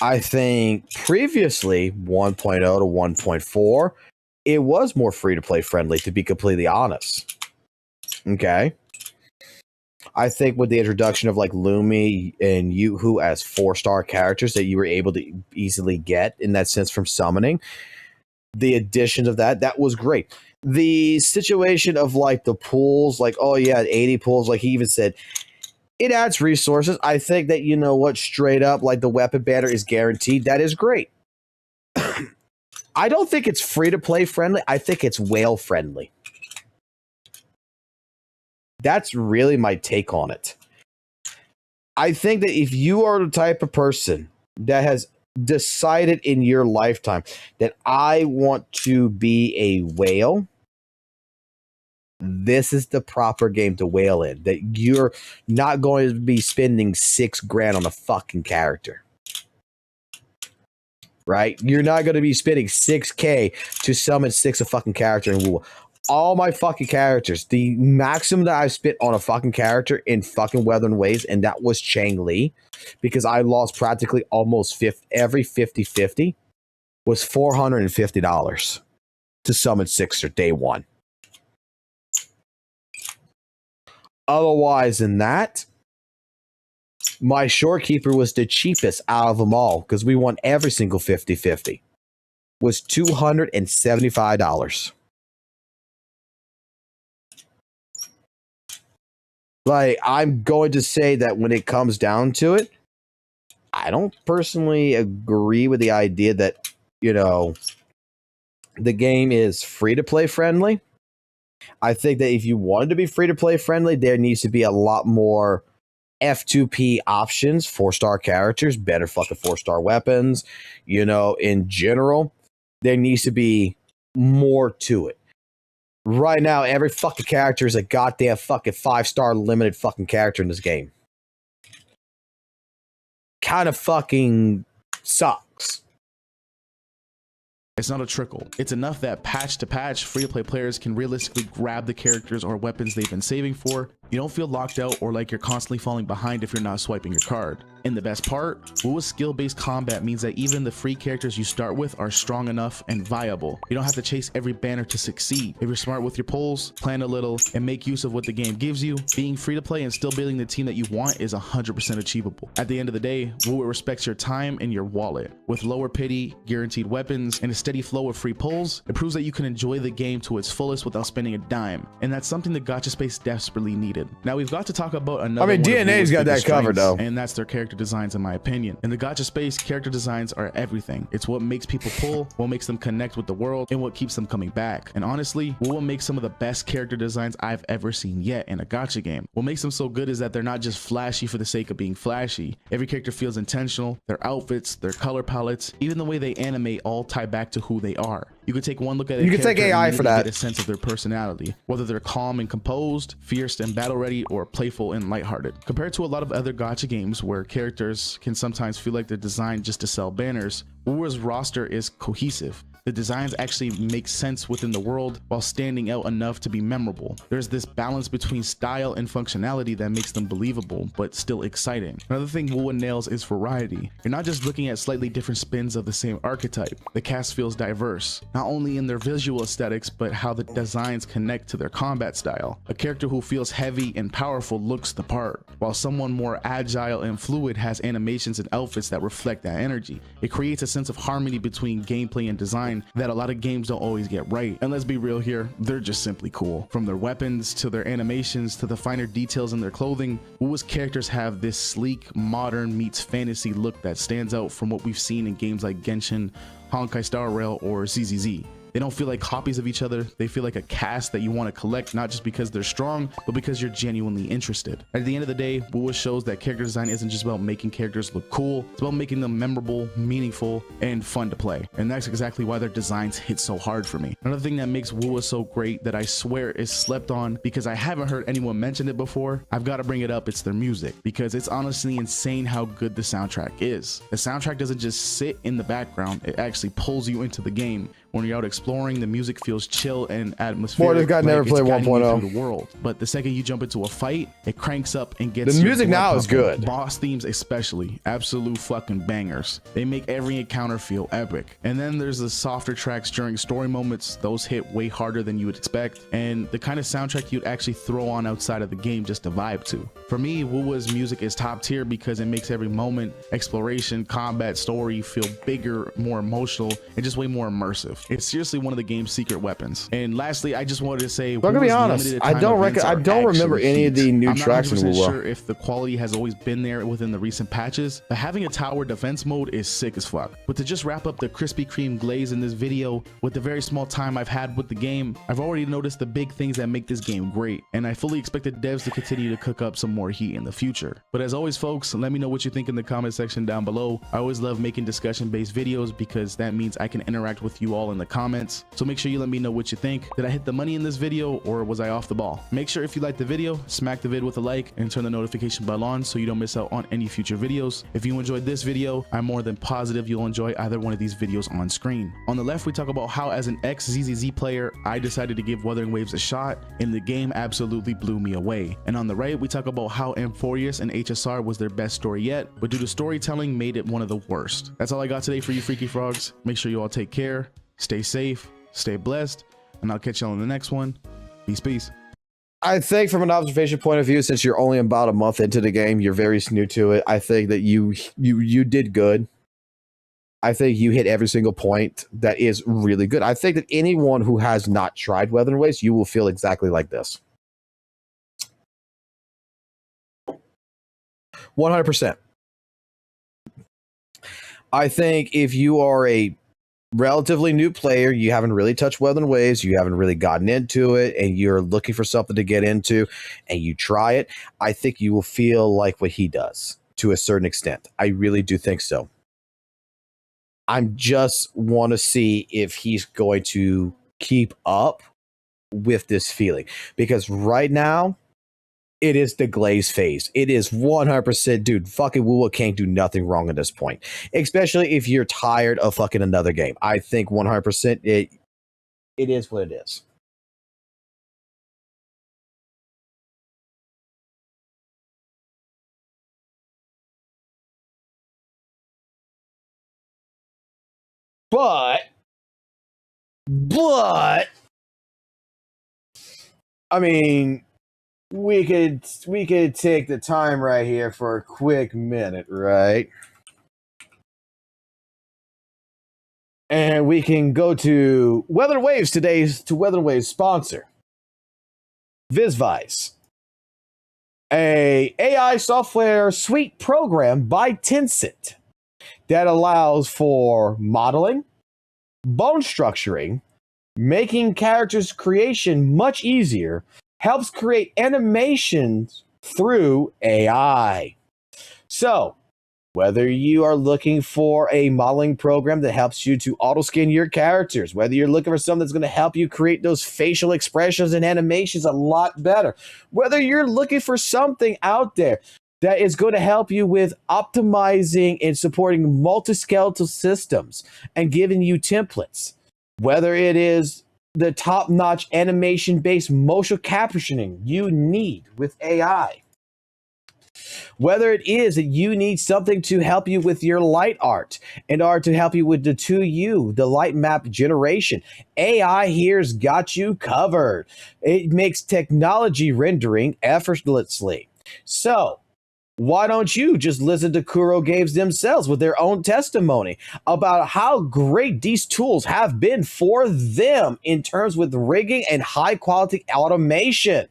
I think previously, 1.0 to 1.4, it was more free-to-play friendly, to be completely honest. Okay? I think with the introduction of like Lumi and Yoo-Hoo as 4-star characters that you were able to easily get in that sense from summoning, the addition of that was great. The situation of like the pools, like, oh yeah, 80 pools, like he even said, it adds resources. I think that, you know what, straight up, like the weapon banner is guaranteed. That is great. I don't think it's free to play friendly. I think it's whale friendly. That's really my take on it. I think that if you are the type of person that has decided in your lifetime that I want to be a whale, this is the proper game to whale in. That you're not going to be spending $6,000 on a fucking character. Right? You're not going to be spending $6,000 to summon 6 a fucking character in WUWA. All my fucking characters, the maximum that I've spent on a fucking character in fucking Wuthering Waves, and that was Chang Li, because I lost practically almost every 50-50, was $450 to summon 6 day one. Otherwise than that, my Shorekeeper was the cheapest out of them all, because we won every single 50-50. Was $275. Like, I'm going to say that when it comes down to it, I don't personally agree with the idea that, you know, the game is free-to-play friendly. I think that if you wanted to be free-to-play friendly, there needs to be a lot more F2P options, 4-star characters, better fucking 4-star weapons. You know, in general, there needs to be more to it. Right now, every fucking character is a goddamn fucking 5-star limited fucking character in this game. Kind of fucking sucks. It's not a trickle. It's enough that patch to patch, free-to-play players can realistically grab the characters or weapons they've been saving for. You don't feel locked out or like you're constantly falling behind if you're not swiping your card. And the best part, WUWA's skill-based combat means that even the free characters you start with are strong enough and viable. You don't have to chase every banner to succeed. If you're smart with your pulls, plan a little, and make use of what the game gives you, being free to play and still building the team that you want is 100% achievable. At the end of the day, WUWA respects your time and your wallet. With lower pity, guaranteed weapons, and a steady flow of free pulls, it proves that you can enjoy the game to its fullest without spending a dime. And that's something the gacha space desperately needed. Now we've got to talk about another DNA's got that covered though. And that's their character designs, in my opinion. In the gacha space, character designs are everything. It's what makes people pull, what makes them connect with the world, and what keeps them coming back. And honestly, WUWA makes some of the best character designs I've ever seen yet in a gacha game. What makes them so good is that they're not just flashy for the sake of being flashy. Every character feels intentional. Their outfits, their color palettes, even the way they animate all tie back to who they are. You could take one look at it. You can take AI for that. Get a sense of their personality, whether they're calm and composed, fierce and battle ready, or playful and lighthearted. Compared to a lot of other gacha games where characters can sometimes feel like they're designed just to sell banners, WUWA's roster is cohesive. The designs actually make sense within the world while standing out enough to be memorable. There's this balance between style and functionality that makes them believable, but still exciting. Another thing WUWA nails is variety. You're not just looking at slightly different spins of the same archetype. The cast feels diverse, not only in their visual aesthetics, but how the designs connect to their combat style. A character who feels heavy and powerful looks the part, while someone more agile and fluid has animations and outfits that reflect that energy. It creates a sense of harmony between gameplay and design that a lot of games don't always get right. And let's be real here, they're just simply cool. From their weapons to their animations to the finer details in their clothing, WUWA's characters have this sleek, modern meets fantasy look that stands out from what we've seen in games like Genshin, Honkai Star Rail, or ZZZ. They don't feel like copies of each other. They feel like a cast that you want to collect, not just because they're strong, but because you're genuinely interested. At the end of the day, WUWA shows that character design isn't just about making characters look cool. It's about making them memorable, meaningful, and fun to play. And that's exactly why their designs hit so hard for me. Another thing that makes WUWA so great that I swear is slept on because I haven't heard anyone mention it before, I've got to bring it up, it's their music. Because it's honestly insane how good the soundtrack is. The soundtrack doesn't just sit in the background, it actually pulls you into the game. When you're out exploring, the music feels chill and atmospheric. This guy never played 1.0. The world. But the second you jump into a fight, it cranks up and gets the music now is good. Boss themes especially, absolute fucking bangers. They make every encounter feel epic. And then there's the softer tracks during story moments. Those hit way harder than you would expect. And the kind of soundtrack you'd actually throw on outside of the game just to vibe to. For me, WUWA's music is top tier because it makes every moment, exploration, combat, story feel bigger, more emotional, and just way more immersive. It's seriously one of the game's secret weapons. And lastly, I just wanted to say, I'm gonna be honest, I don't remember any of the new tracks in WUWA. I'm not sure if the quality has always been there within the recent patches, but having a tower defense mode is sick as fuck. But to just wrap up the Krispy Kreme glaze in this video, with the very small time I've had with the game, I've already noticed the big things that make this game great, and I fully expect the devs to continue to cook up some more heat in the future. But as always, folks, let me know what you think in the comment section down below. I always love making discussion-based videos because that means I can interact with you all in the comments. So make sure you let me know what you think. Did I hit the money in this video or was I off the ball? Make sure if you liked the video, smack the vid with a like and turn the notification bell on so you don't miss out on any future videos. If you enjoyed this video, I'm more than positive you'll enjoy either one of these videos on screen. On the left, we talk about how as an ex-ZZZ player, I decided to give Wuthering Waves a shot and the game absolutely blew me away. And on the right, we talk about how Amphorius and HSR was their best story yet, but due to storytelling made it one of the worst. That's all I got today for you freaky frogs. Make sure you all take care. Stay safe, stay blessed, and I'll catch y'all on the next one. Peace. I think from an observation point of view, since you're only about a month into the game, you're very new to it. I think that you did good. I think you hit every single point that is really good. I think that anyone who has not tried Wuthering Waves, you will feel exactly like this. 100%. I think if you are a relatively new player, you haven't really touched Wuthering Waves, you haven't really gotten into it, and you're looking for something to get into, and you try it, I think you will feel like what he does to a certain extent. I really do think so. I just want to see if he's going to keep up with this feeling, because right now it is the glaze phase. It is 100%, dude. Fucking WUWA can't do nothing wrong at this point, especially if you're tired of fucking another game. I think 100% it is what it is. But I mean, we could take the time right here for a quick minute, right? And we can go to Weather Waves Weather Waves sponsor, VizVice, a AI software suite program by Tencent that allows for modeling, bone structuring, making characters creation much easier, helps create animations through AI. So, whether you are looking for a modeling program that helps you to auto-skin your characters, whether you're looking for something that's going to help you create those facial expressions and animations a lot better, whether you're looking for something out there that is going to help you with optimizing and supporting multi-skeletal systems and giving you templates, whether it is the top-notch animation-based motion captioning you need with AI, whether it is that you need something to help you with your light art and or to help you with the 2U, the light map generation, AI here's got you covered. It makes technology rendering effortlessly. So, why don't you just listen to Kuro Games themselves with their own testimony about how great these tools have been for them in terms with rigging and high quality automation?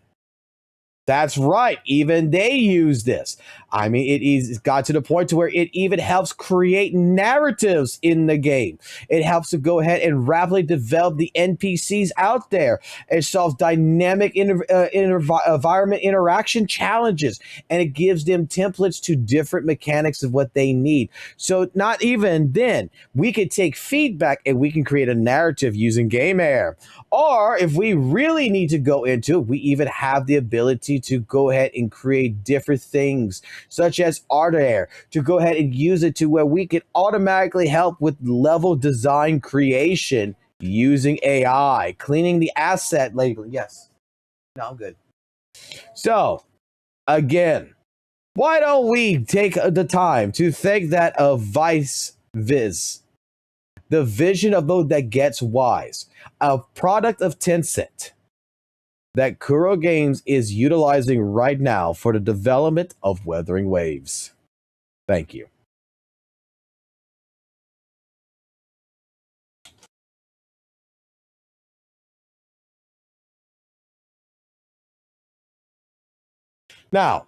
That's right. Even they use this. I mean, it's got to the point to where it even helps create narratives in the game. It helps to go ahead and rapidly develop the NPCs out there. It solves dynamic environment interaction challenges, and it gives them templates to different mechanics of what they need. So not even then, we could take feedback and we can create a narrative using Game Air. Or if we really need to go into it, we even have the ability to go ahead and create different things, such as Art Air, to go ahead and use it to where we can automatically help with level design creation using AI, cleaning the asset labeling. Yes. No, I'm good. So, again, why don't we take the time to thank that of Viz, the vision of those that gets wise, a product of Tencent that Kuro Games is utilizing right now for the development of Weathering Waves. Thank you. Now,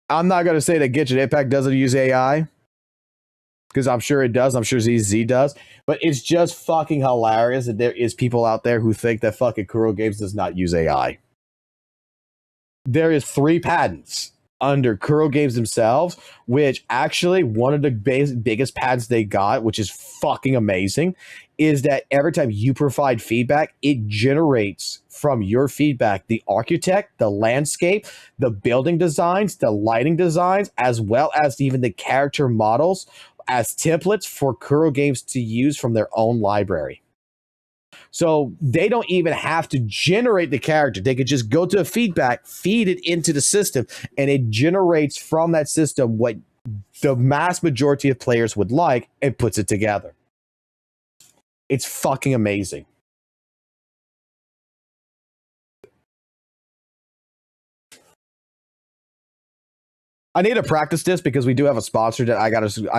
I'm not going to say that Genshin Impact doesn't use AI, because I'm sure it does. I'm sure ZZ does. But it's just fucking hilarious that there is people out there who think that fucking Kuro Games does not use AI. There is 3 patents under Kuro Games themselves, which actually one of the biggest patents they got, which is fucking amazing, is that every time you provide feedback, it generates from your feedback the architect, the landscape, the building designs, the lighting designs, as well as even the character models as templates for Kuro Games to use from their own library. So they don't even have to generate the character. They could just go to a feedback, feed it into the system, and it generates from that system what the mass majority of players would like and puts it together. It's fucking amazing. I need to practice this because we do have a sponsor that I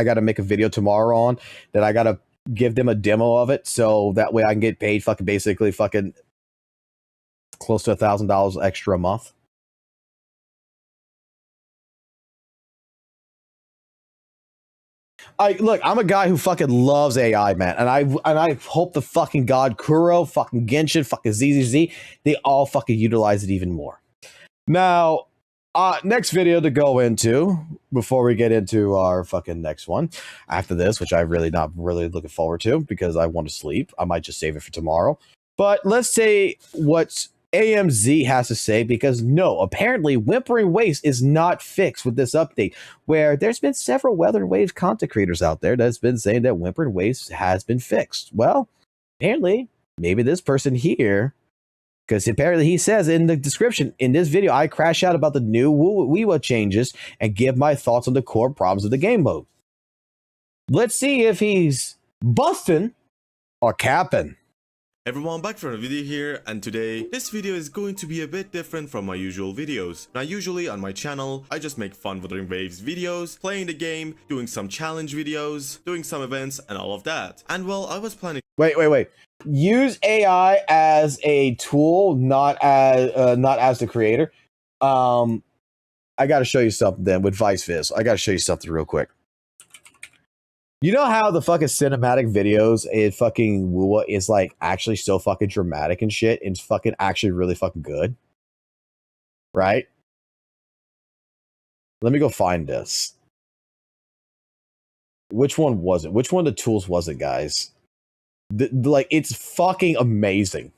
gotta make a video tomorrow on, that I gotta give them a demo of it, so that way I can get paid basically close to $1,000 extra a month. I'm a guy who fucking loves AI, man, and I hope the fucking god Kuro, fucking Genshin, fucking ZZZ, they all fucking utilize it even more. Now, next video to go into before we get into our fucking next one after this, which I'm really not really looking forward to because I want to sleep. I might just save it for tomorrow. But let's say what AMZ has to say, because no, apparently Whimpering Waste is not fixed with this update, where there's been several Weather Waves content creators out there that's been saying that Whimpering Waste has been fixed. Well, apparently, maybe this person here, because apparently he says in the description, in this video, I crash out about the new WUWA changes and give my thoughts on the core problems of the game mode. Let's see if he's busting or capping. Everyone, back from a video here, and today this video is going to be a bit different from my usual videos. Now usually on my channel I just make fun Wuthering Waves videos, playing the game, doing some challenge videos, doing some events and all of that. And well, I was planning. Wait. Use AI as a tool, not as the creator. I gotta show you something then with Vice Viz. I gotta show you something real quick. You know how the fucking cinematic videos in fucking WUWA is like actually so fucking dramatic and shit, and it's fucking actually really fucking good? Right? Let me go find this. Which one was it? Which one of the tools was it, guys? Like, it's fucking amazing.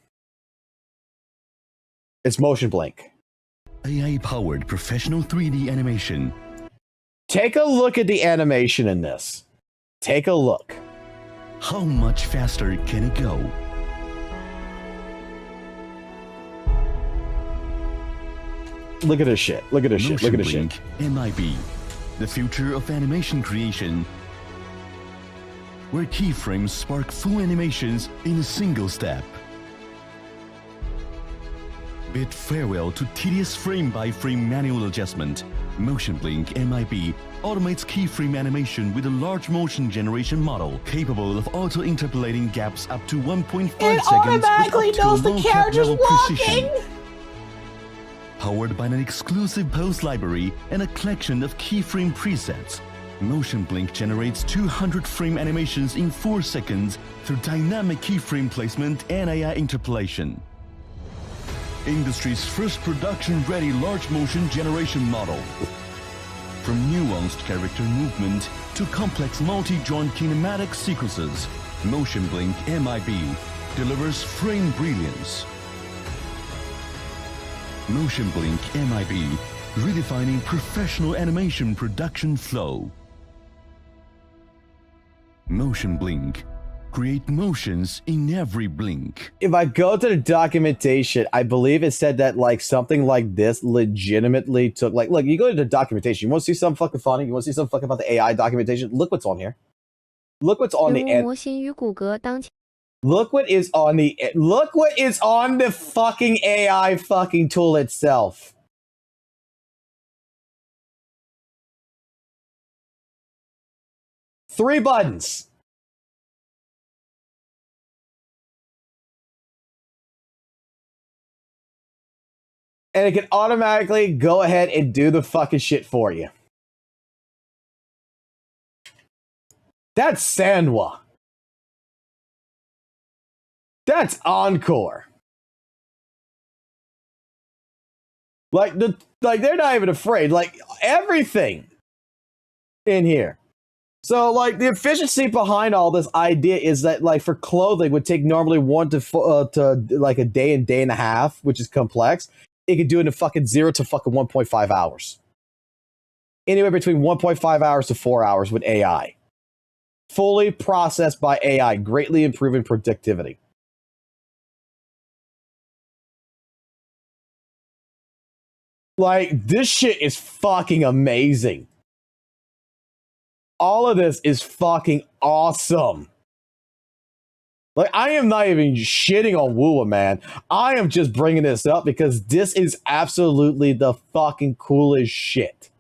It's Motion Blink. AI-powered professional 3D animation. Take a look at the animation in this. Take a look. How much faster can it go? Look at this shit. Look at this shit. Look at this shit. MIB, the future of animation creation, where keyframes spark full animations in a single step. Bid farewell to tedious frame-by-frame manual adjustment. Motion Blink MIB automates keyframe animation with a large motion generation model capable of auto-interpolating gaps up to 1.5 seconds automatically with up knows to the low character's level precision. walking. Powered by an exclusive pose library and a collection of keyframe presets, Motion Blink generates 200 frame animations in 4 seconds through dynamic keyframe placement and AI interpolation. Industry's first production-ready large motion generation model. From nuanced character movement to complex multi-joint kinematic sequences, Motion Blink MIB delivers frame brilliance. Motion Blink MIB, redefining professional animation production flow. Motion Blink. Create motions in every blink. If I go to the documentation, I believe it said that like something like this legitimately took like, look, you go to the documentation, you want to see something fucking funny, you want to see something fucking about the AI documentation, look what's on here. Look what's on the end. Look what is on the fucking AI fucking tool itself. Three buttons. And it can automatically go ahead and do the fucking shit for you. That's Sanwa. That's Encore. Like they're not even afraid. Like everything in here. So like the efficiency behind all this idea is that like for clothing would take normally 1 to like a day and a half, which is complex. It could do it in fucking 0 to fucking 1.5 hours. Anywhere between 1.5 hours to 4 hours with AI. Fully processed by AI, greatly improving productivity. Like, this shit is fucking amazing. All of this is fucking awesome. Like, I am not even shitting on WUWA, man. I am just bringing this up because this is absolutely the fucking coolest shit.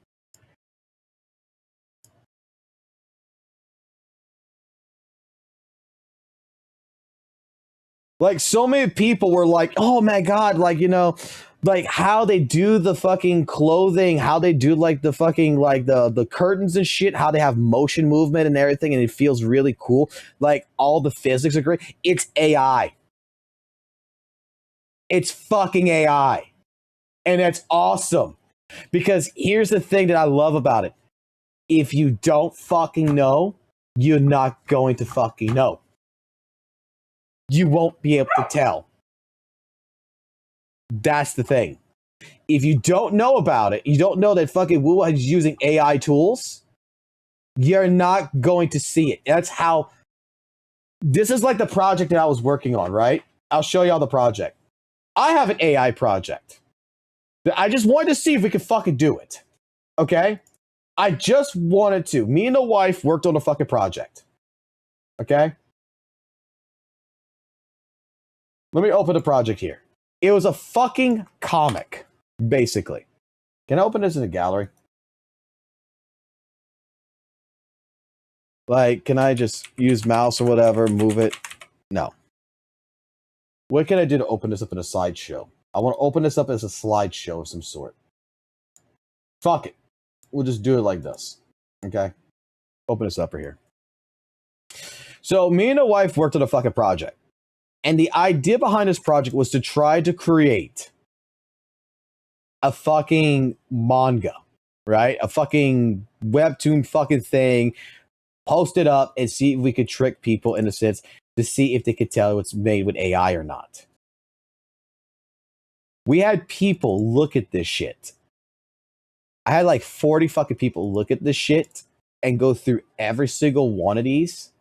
Like, so many people were like, oh my god, like, you know, like how they do the fucking clothing, how they do like the fucking like the curtains and shit, how they have motion movement and everything, and it feels really cool. Like all the physics are great. It's AI. It's fucking AI. And it's awesome. Because here's the thing that I love about it. If you don't fucking know, you're not going to fucking know. You won't be able to tell. That's the thing. If you don't know about it, you don't know that fucking WUWA is using AI tools, you're not going to see it. That's how. This is like the project that I was working on, right? I'll show y'all the project. I have an AI project. I just wanted to see if we could fucking do it. Okay? I just wanted to. Me and the wife worked on a fucking project. Okay? Let me open the project here. It was a fucking comic, basically. Can I open this in the gallery? Like, can I just use mouse or whatever, move it? No. What can I do to open this up in a slideshow? I want to open this up as a slideshow of some sort. Fuck it. We'll just do it like this. Okay? Open this up right here. So, me and the wife worked on a fucking project. And the idea behind this project was to try to create a fucking manga, right? A fucking webtoon fucking thing, post it up and see if we could trick people in a sense to see if they could tell it's made with AI or not. We had people look at this shit. I had like 40 fucking people look at this shit and go through every single one of these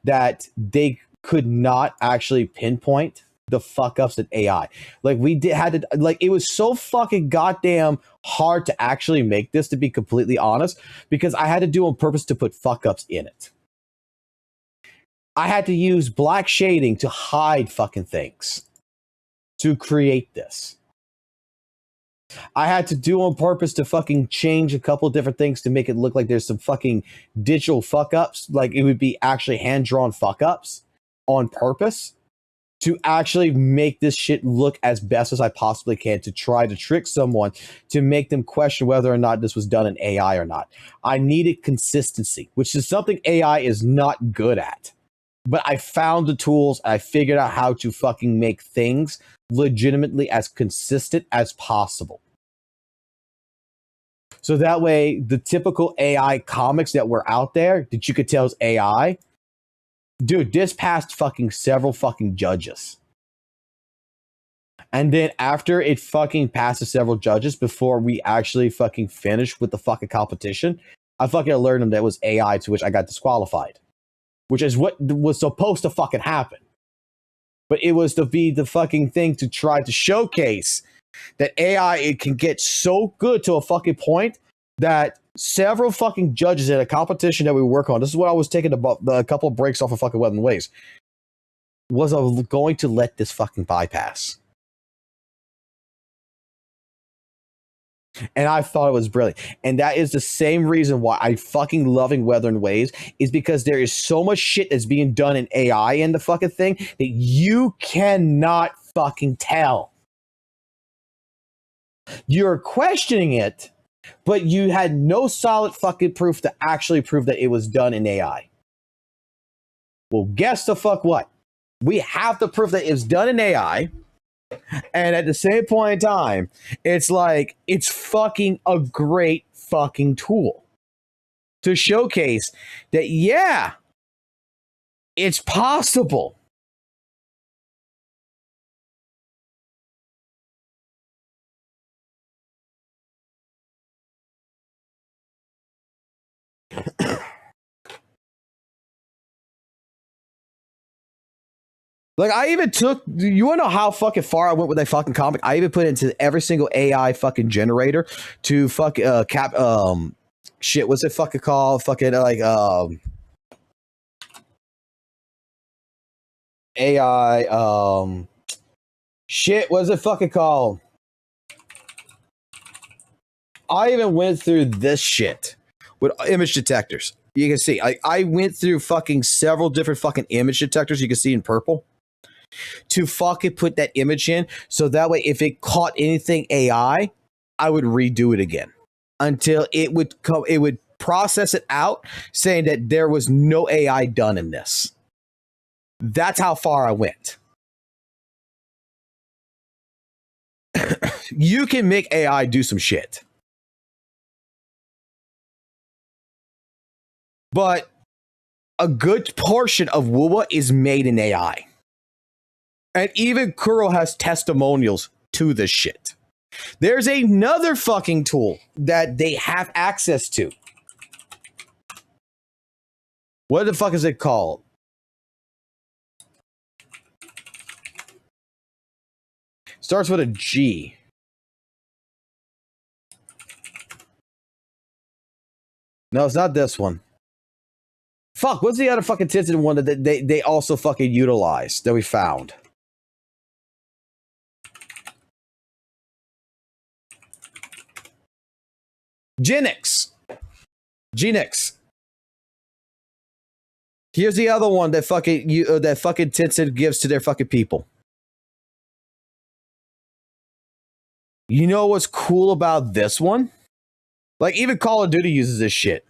that they could not actually pinpoint the fuck ups in AI. Like it was so fucking goddamn hard to actually make this, to be completely honest, because I had to do on purpose to put fuck ups in it. I had to use black shading to hide fucking things to create this. I had to do on purpose to fucking change a couple different things to make it look like there's some fucking digital fuck ups. Like it would be actually hand drawn fuck ups on purpose to actually make this shit look as best as I possibly can to try to trick someone to make them question whether or not this was done in AI or not. I needed consistency, which is something AI is not good at. But I found the tools, I figured out how to fucking make things legitimately as consistent as possible. So that way, the typical AI comics that were out there that you could tell is AI, dude, this passed fucking several fucking judges. And then after it fucking passes several judges, before we actually fucking finished with the fucking competition, I fucking alerted them that it was AI, to which I got disqualified. Which is what was supposed to fucking happen. But it was to be the fucking thing to try to showcase that AI, it can get so good to a fucking point that several fucking judges at a competition that we work on, this is what I was taking a couple of breaks off of fucking Web and Ways, was going to let this fucking bypass. And I thought it was brilliant. And that is the same reason why I fucking loving Weather and Waves, is because there is so much shit that's being done in AI in the fucking thing that you cannot fucking tell. You're questioning it, but you had no solid fucking proof to actually prove that it was done in AI. Well, guess the fuck what? We have the proof that it was done in AI. And at the same point in time, it's like, it's fucking a great fucking tool to showcase that, yeah, it's possible. Like, I even took, you want to know how fucking far I went with that fucking comic? I even put it into every single AI fucking generator to fuck shit, what's it fucking called? Fucking like AI shit, what's it fucking called? I even went through this shit with image detectors. You can see I went through fucking several different fucking image detectors you can see in purple to fucking put that image in, so that way if it caught anything AI, I would redo it again until it would process it out, saying that there was no AI done in this. That's how far I went. You can make AI do some shit, but a good portion of WUWA is made in AI. And even Kuro has testimonials to this shit. There's another fucking tool that they have access to. What the fuck is it called? Starts with a G. No, it's not this one. Fuck, what's the other fucking tinted one that they also fucking utilized that we found? Genix. Here's the other one that fucking Tinted gives to their fucking people. You know what's cool about this one? Like, even Call of Duty uses this shit.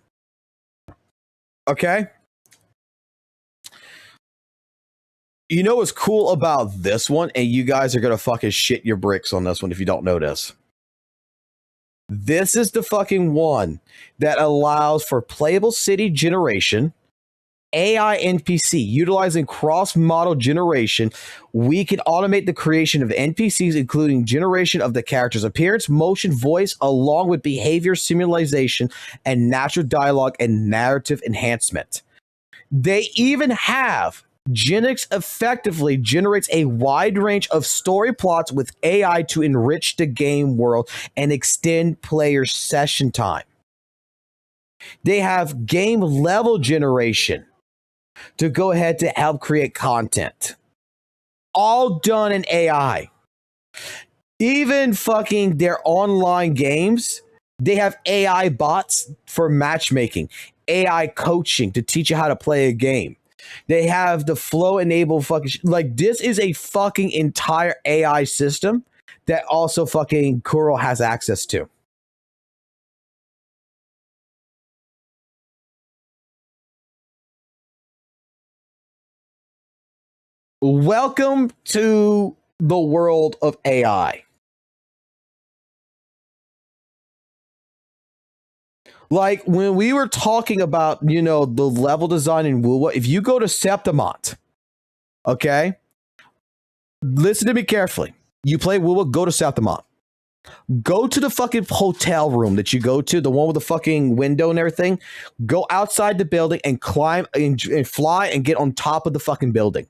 Okay? You know what's cool about this one? And you guys are gonna fucking shit your bricks on this one if you don't know this. This is the fucking one that allows for playable city generation, AI NPC, utilizing cross-model generation. We can automate the creation of NPCs, including generation of the character's appearance, motion, voice, along with behavior simulation and natural dialogue and narrative enhancement. They even have Genix effectively generates a wide range of story plots with AI to enrich the game world and extend player session time. They have game level generation to go ahead to help create content. All done in AI. Even fucking their online games, they have AI bots for matchmaking, AI coaching to teach you how to play a game. They have the flow enable fucking like this is a fucking entire AI system that also fucking Kuro has access to. Welcome to the world of AI. Like when we were talking about, you know, the level design in WUWA, if you go to Septimont, okay, listen to me carefully. You play WUWA, go to Septimont. Go to the fucking hotel room that you go to, the one with the fucking window and everything. Go outside the building and climb and fly and get on top of the fucking building.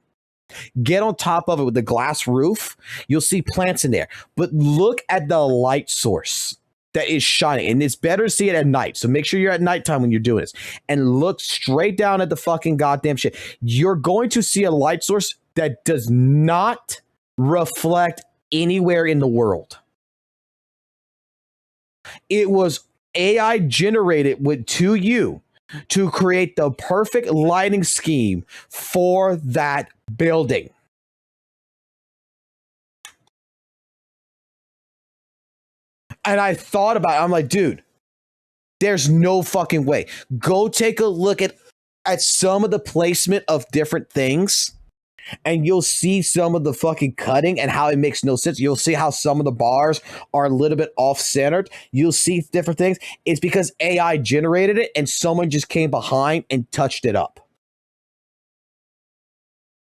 Get on top of it with the glass roof. You'll see plants in there. But look at the light source that is shining. And it's better to see it at night. So make sure you're at nighttime when you're doing this. And look straight down at the fucking goddamn shit. You're going to see a light source that does not reflect anywhere in the world. It was AI generated to you to create the perfect lighting scheme for that building. And I thought about it. I'm like, dude, there's no fucking way. Go take a look at some of the placement of different things. And you'll see some of the fucking cutting and how it makes no sense. You'll see how some of the bars are a little bit off-centered. You'll see different things. It's because AI generated it and someone just came behind and touched it up.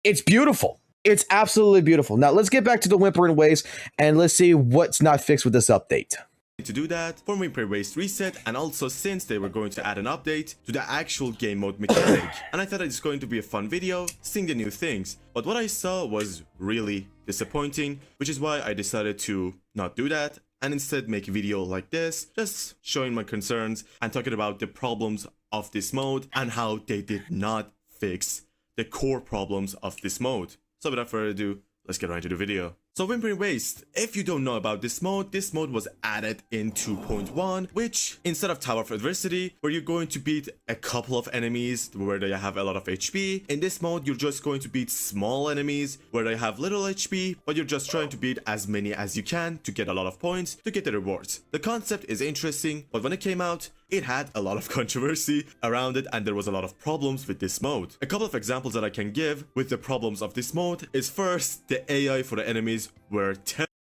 It's beautiful. It's absolutely beautiful. Now, let's get back to the whimpering ways and let's see what's not fixed with this update. To do that, for Whimper Waste Reset, and also since they were going to add an update to the actual game mode mechanic. And I thought it's going to be a fun video, seeing the new things. But what I saw was really disappointing, which is why I decided to not do that and instead make a video like this, just showing my concerns and talking about the problems of this mode and how they did not fix the core problems of this mode. So without further ado, let's get right into the video. So Whimpering Waste, if you don't know about this mode was added in 2.1, which instead of Tower of Adversity, where you're going to beat a couple of enemies where they have a lot of HP, in this mode you're just going to beat small enemies where they have little HP, but you're just trying to beat as many as you can to get a lot of points to get the rewards. The concept is interesting, but when it came out, it had a lot of controversy around it and there was a lot of problems with this mode. A couple of examples that I can give with the problems of this mode is first, the AI for the enemies were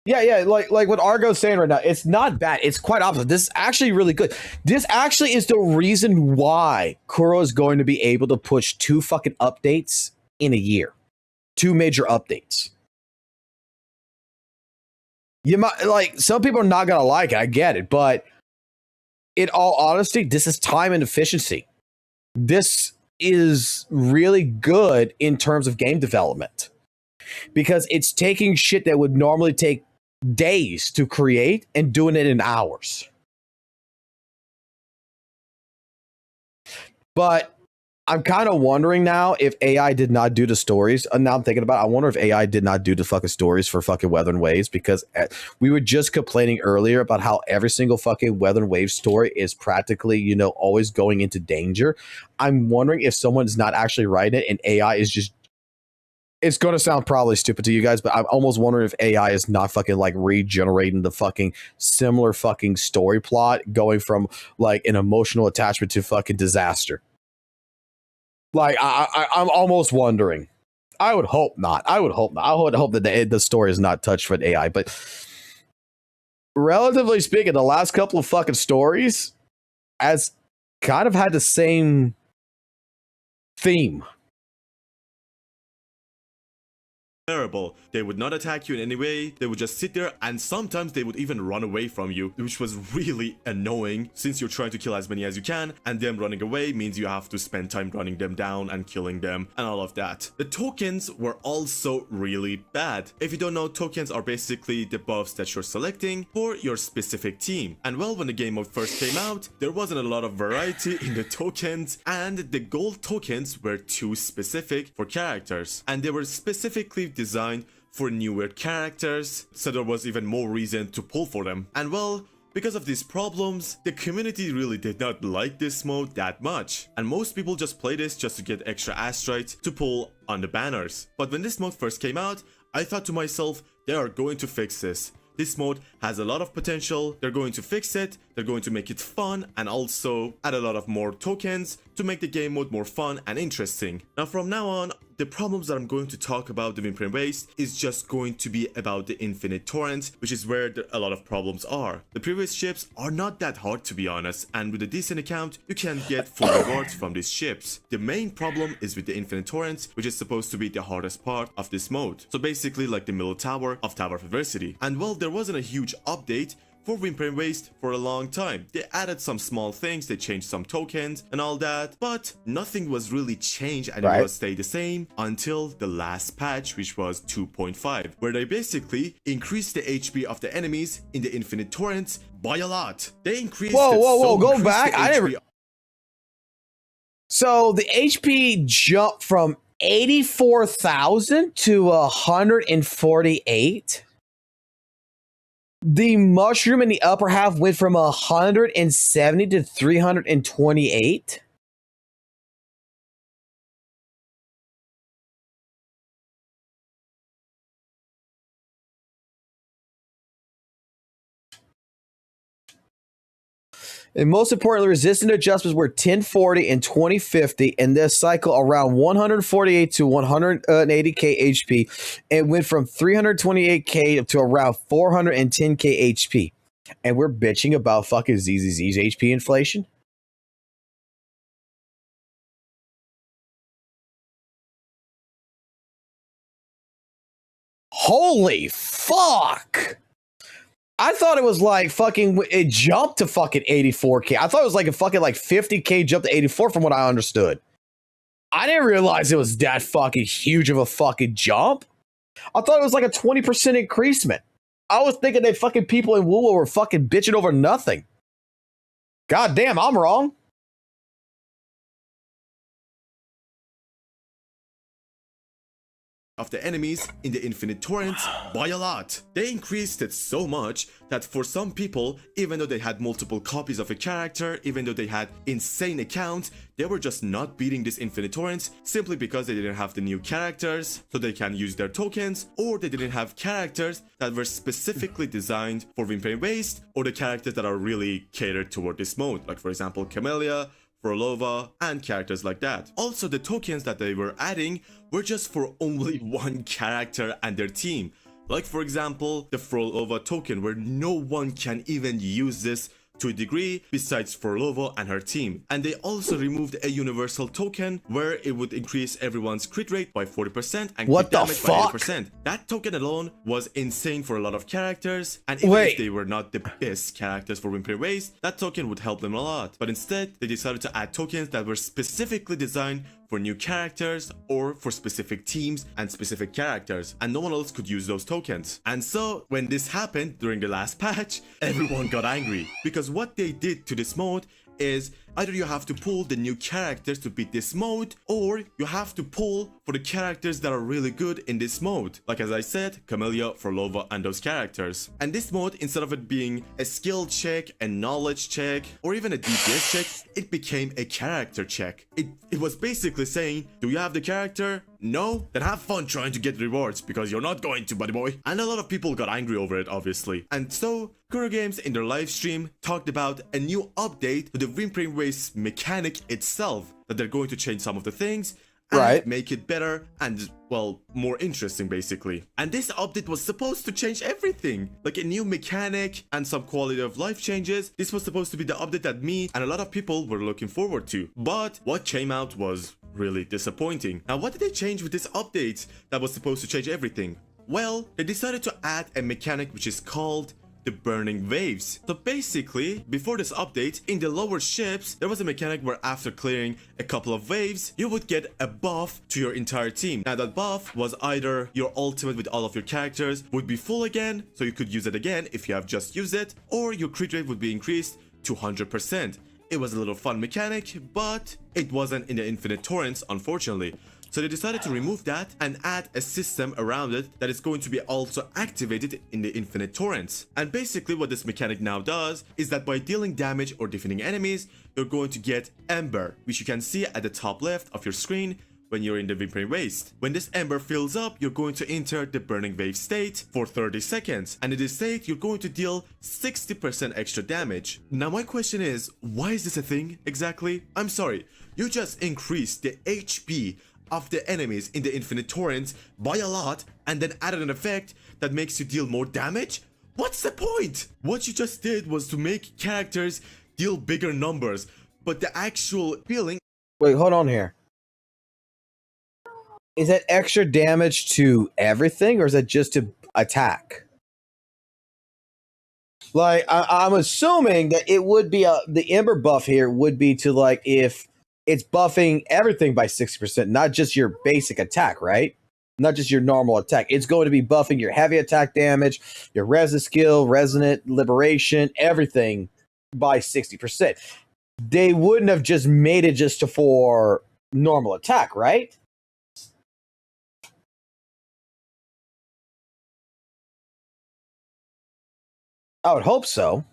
Yeah, like what Argo's saying right now, it's not bad. It's quite opposite. This is actually really good. This actually is the reason why Kuro is going to be able to push 2 fucking updates in a year. 2 major updates. You might like some people are not gonna like it. I get it, but in all honesty, this is time and efficiency. This is really good in terms of game development because it's taking shit that would normally take days to create and doing it in hours. But I'm kind of wondering now if AI did not do the stories. And now I'm thinking about it, I wonder if AI did not do the fucking stories for fucking Weather and Waves because we were just complaining earlier about how every single fucking Weather and Wave story is practically, you know, always going into danger. I'm wondering if someone's not actually writing it and AI is just, it's going to sound probably stupid to you guys, but I'm almost wondering if AI is not fucking like regenerating the fucking similar fucking story plot going from like an emotional attachment to fucking disaster. Like, I'm almost wondering. I would hope not. I would hope that the story is not touched with AI. But relatively speaking, the last couple of fucking stories has kind of had the same theme. Terrible. They would not attack you in any way, they would just sit there and sometimes they would even run away from you, which was really annoying since you're trying to kill as many as you can and them running away means you have to spend time running them down and killing them and all of that. The tokens were also really bad. If you don't know, tokens are basically the buffs that you're selecting for your specific team. And well, when the game mode first came out, there wasn't a lot of variety in the tokens and the gold tokens were too specific for characters and they were specifically designed for newer characters, so there was even more reason to pull for them. And well, because of these problems, the community really did not like this mode that much, and most people just play this just to get extra asteroids to pull on the banners. But when this mode first came out, I thought to myself, they are going to fix this. This mode has a lot of potential, they're going to fix it, they're going to make it fun and also add a lot of more tokens to make the game mode more fun and interesting. Now from now on, the problems that I'm going to talk about the Whimper and Waste is just going to be about the infinite torrent, which is where a lot of problems are. The previous ships are not that hard to be honest, and with a decent account, you can get full rewards from these ships. The main problem is with the infinite torrent, which is supposed to be the hardest part of this mode. So basically like the middle tower of Tower of Adversity. And well, there wasn't a huge update for Whimper and Waste for a long time. They added some small things, they changed some tokens and all that, but nothing was really changed and it was stayed the same until the last patch, which was 2.5, where they basically increased the HP of the enemies in the infinite torrents by a lot. They increased go back. I never. So the HP jumped from 84,000 to 148. The mushroom in the upper half went from 170 to 328. And most importantly, resistant adjustments were 1040 and 2050, and this cycle around 148 to 180k HP, and went from 328k to around 410k HP. And we're bitching about fucking ZZZ's HP inflation. Holy fuck! I thought it was like fucking, it jumped to fucking 84k. I thought it was like a fucking like 50k jump to 84 from what I understood. I didn't realize it was that fucking huge of a fucking jump. I thought it was like a 20% increasement. I was thinking that fucking people in WUWA were fucking bitching over nothing. God damn, I'm wrong. Of the enemies in the infinite torrents by a lot. They increased it so much that for some people, even though they had multiple copies of a character, even though they had insane accounts, they were just not beating this infinite torrents simply because they didn't have the new characters so they can use their tokens, or they didn't have characters that were specifically designed for Whimper and Waste, or the characters that are really catered toward this mode, like for example Camellia, Frolova, and characters like that. Also, the tokens that they were adding were just for only one character and their team. Like for example, the Frolova token, where no one can even use this to a degree besides for WUWA and her team. And they also removed a universal token where it would increase everyone's crit rate by 40% and What crit the damage by fuck? 80%. That token alone was insane for a lot of characters, and even if they were not the best characters for Whimpery Waste, that token would help them a lot. But instead, they decided to add tokens that were specifically designed for new characters or for specific teams and specific characters, and no one else could use those tokens. And so when this happened during the last patch, everyone got angry, because what they did to this mode is either you have to pull the new characters to beat this mode, or you have to pull for the characters that are really good in this mode. Like as I said, Camellia, for WUWA, and those characters. And this mode, instead of it being a skill check, a knowledge check, or even a DPS check, it became a character check. It was basically saying, do you have the character? No? Then have fun trying to get rewards, because you're not going to, buddy boy. And a lot of people got angry over it, obviously. And so, Kuro Games in their live stream talked about a new update to the Whimpery Waste mechanic itself, that they're going to change some of the things and make it better and, well, more interesting basically. And this update was supposed to change everything, like a new mechanic and some quality of life changes. This was supposed to be the update that me and a lot of people were looking forward to. But what came out was really disappointing. Now, what did they change with this update that was supposed to change everything? Well, they decided to add a mechanic which is called the burning waves. So basically, before this update, in the lower ships, there was a mechanic where after clearing a couple of waves, you would get a buff to your entire team. Now that buff was either your ultimate with all of your characters would be full again, so you could use it again if you have just used it, or your crit rate would be increased to 100%. It was a little fun mechanic, but it wasn't in the infinite torrents, unfortunately. So they decided to remove that and add a system around it that is going to be also activated in the infinite torrents. And basically what this mechanic now does is that by dealing damage or defeating enemies, you're going to get Ember, which you can see at the top left of your screen when you're in the Whimpery Waste. When this Ember fills up, you're going to enter the burning wave state for 30 seconds. And in this state, you're going to deal 60% extra damage. Now my question is, why is this a thing exactly? I'm sorry, you just increased the HP of the enemies in the infinite torrents by a lot and then added an effect that makes you deal more damage? What's the point? What you just did was to make characters deal bigger numbers, but the actual feeling... Wait, hold on here. Is that extra damage to everything, or is that just to attack? Like, I'm assuming that it would be the Ember buff here would be to, like, if it's buffing everything by 60%, not just your basic attack, right? Not just your normal attack. It's going to be buffing your heavy attack damage, your Resi skill, Resonant, Liberation, everything by 60%. They wouldn't have just made it just for normal attack, right? I would hope so.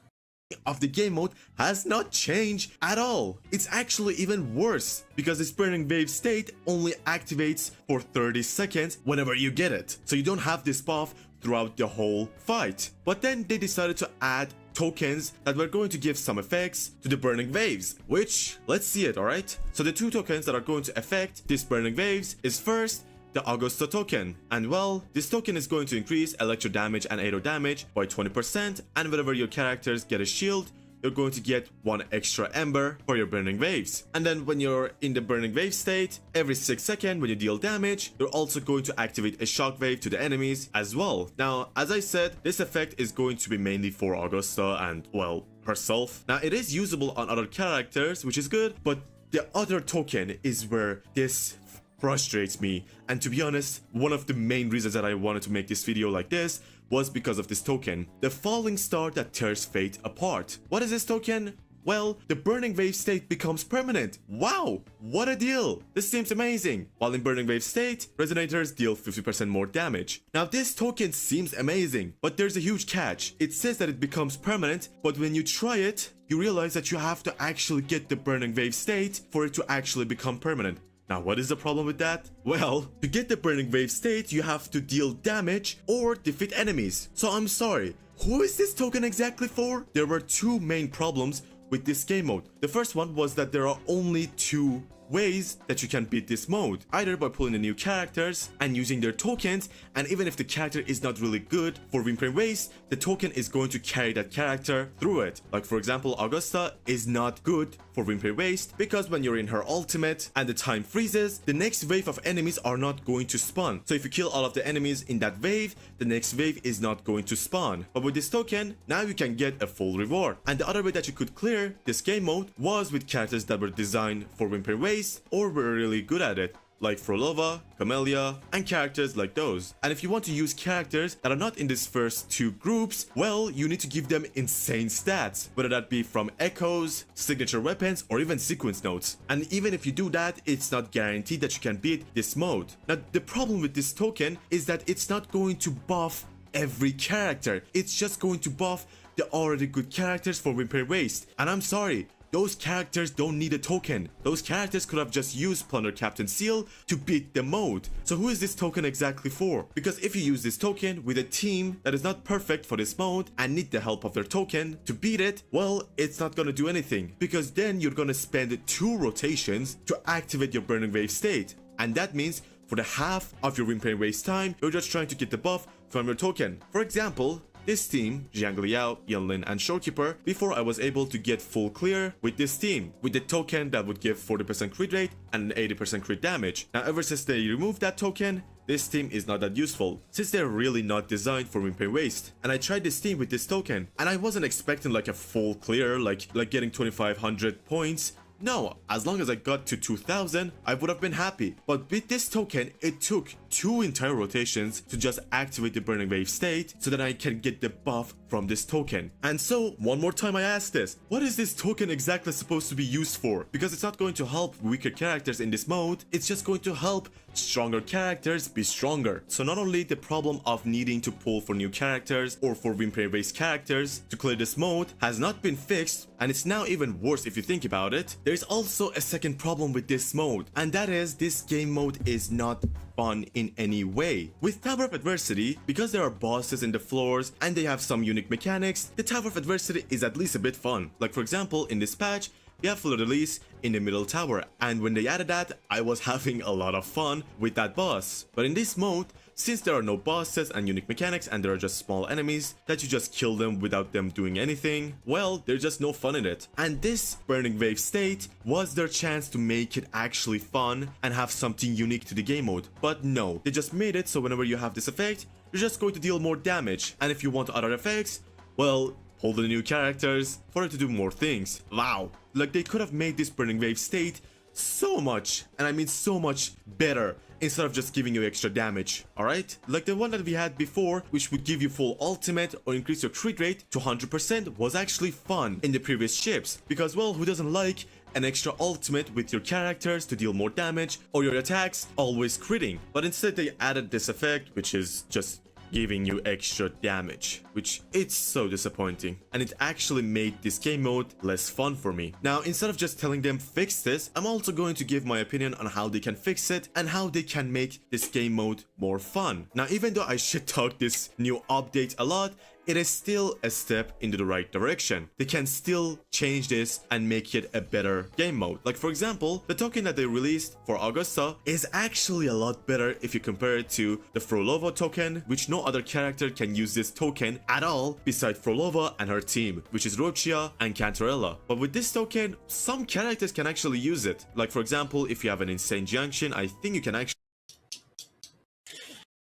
Of the game mode has not changed at all. It's actually even worse, because this burning wave state only activates for 30 seconds whenever you get it, so you don't have this buff throughout the whole fight. But then they decided to add tokens that were going to give some effects to the burning waves, which, let's see it, alright? So the two tokens that are going to affect this burning waves is first the Augusta token. And well, this token is going to increase electro damage and AO damage by 20%, and whenever your characters get a shield, you're going to get 1 extra Ember for your burning waves. And then when you're in the burning wave state, every 6 seconds when you deal damage, you're also going to activate a shockwave to the enemies as well. Now, as I said, this effect is going to be mainly for Augusta and, well, herself. Now, it is usable on other characters, which is good, but the other token is where this frustrates me. And to be honest, one of the main reasons that I wanted to make this video like this was because of this token, the falling star that tears fate apart. What is this token? Well, the burning wave state becomes permanent. Wow, what a deal. This seems amazing. While in burning wave state, resonators deal 50% more damage. Now this token seems amazing, but there's a huge catch. It says that it becomes permanent, but when you try it, you realize that you have to actually get the burning wave state for it to actually become permanent. Now, what is the problem with that? Well, to get the burning wave state, you have to deal damage or defeat enemies. So I'm sorry, who is this token exactly for? There were two main problems with this game mode. The first one was that there are only 2 ways that you can beat this mode, either by pulling the new characters and using their tokens, and even if the character is not really good for Wimpy Waste, the token is going to carry that character through it. Like for example, Augusta is not good for Wimpy Waste because when you're in her ultimate and the time freezes, the next wave of enemies are not going to spawn. So if you kill all of the enemies in that wave, the next wave is not going to spawn. But with this token, now you can get a full reward. And the other way that you could clear this game mode was with characters that were designed for Wimpy Waste or were really good at it, like Frolova, Camellia, and characters like those. And if you want to use characters that are not in these first two groups, well, you need to give them insane stats, whether that be from echoes, signature weapons, or even sequence notes. And even if you do that, it's not guaranteed that you can beat this mode. Now, the problem with this token is that it's not going to buff every character. It's just going to buff the already good characters for Wimpy Waste. And I'm sorry, those characters don't need a token. Those characters could have just used Plunder Captain Seal to beat the mode. So who is this token exactly for? Because if you use this token with a team that is not perfect for this mode and need the help of their token to beat it, well, it's not gonna do anything. Because then you're gonna spend 2 rotations to activate your Burning Wave state. And that means for the half of your Wimpy Waste time, you're just trying to get the buff from your token. For example, this team, Zhang Liao, Yanlin, and Shorekeeper, before I was able to get full clear with this team, with the token that would give 40% crit rate and 80% crit damage. Now ever since they removed that token, this team is not that useful, since they're really not designed for Wimpy Waste. And I tried this team with this token, and I wasn't expecting like a full clear, like getting 2500 points. No, as long as I got to 2000, I would have been happy. But with this token, it took 2 entire rotations to just activate the Burning Wave state so that I can get the buff from this token. And so, one more time I ask this, what is this token exactly supposed to be used for? Because it's not going to help weaker characters in this mode, it's just going to help stronger characters be stronger. So not only the problem of needing to pull for new characters or for Wimpy Waste characters to clear this mode has not been fixed, and it's now even worse if you think about it. There's also a second problem with this mode, and that is this game mode is not fun in any way. With Tower of Adversity, because there are bosses in the floors and they have some unique mechanics, the Tower of Adversity is at least a bit fun. Like for example, in this patch, we have full release in the middle tower, and when they added that, I was having a lot of fun with that boss. But in this mode, since there are no bosses and unique mechanics and there are just small enemies that you just kill them without them doing anything, well, there's just no fun in it. And this Burning Wave state was their chance to make it actually fun and have something unique to the game mode. But no, they just made it so whenever you have this effect, you're just going to deal more damage. And if you want other effects, well, pull the new characters for it to do more things. Wow, like they could have made this Burning Wave state so much, and I mean so much better, instead of just giving you extra damage, alright? Like the one that we had before, which would give you full ultimate or increase your crit rate to 100%, was actually fun in the previous ships, because well, who doesn't like an extra ultimate with your characters to deal more damage or your attacks always critting? But instead they added this effect, which is just giving you extra damage, which it's so disappointing, and it actually made this game mode less fun for me. Now, instead of just telling them fix this, I'm also going to give my opinion on how they can fix it and how they can make this game mode more fun. Now, even though I shit talk this new update a lot, it is still a step into the right direction. They can still change this and make it a better game mode. Like for example, the token that they released for Augusta is actually a lot better if you compare it to the Frolova token, which no other character can use this token at all besides Frolova and her team, which is Rochia and Cantarella. But with this token, some characters can actually use it. Like for example, if you have an Insane Junction, I think you can actually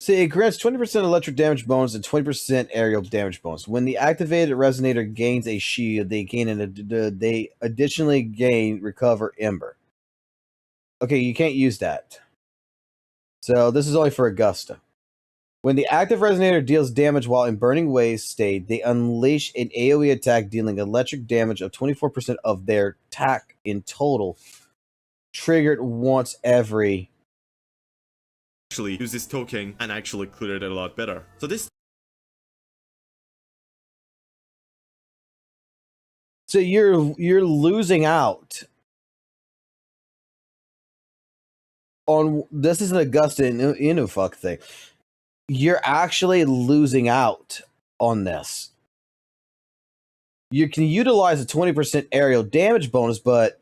See, it grants 20% electric damage bonus and 20% aerial damage bonus. When the activated resonator gains a shield, they additionally gain recover ember. Okay, you can't use that. So this is only for Augusta. When the active resonator deals damage while in burning waves state, they unleash an AoE attack dealing electric damage of 24% of their attack in total, triggered once every actually use this token and actually clear it a lot better. So this you're losing out on this. Is an Augusta Inufuck thing. You're actually losing out on this. You can utilize a 20% aerial damage bonus, but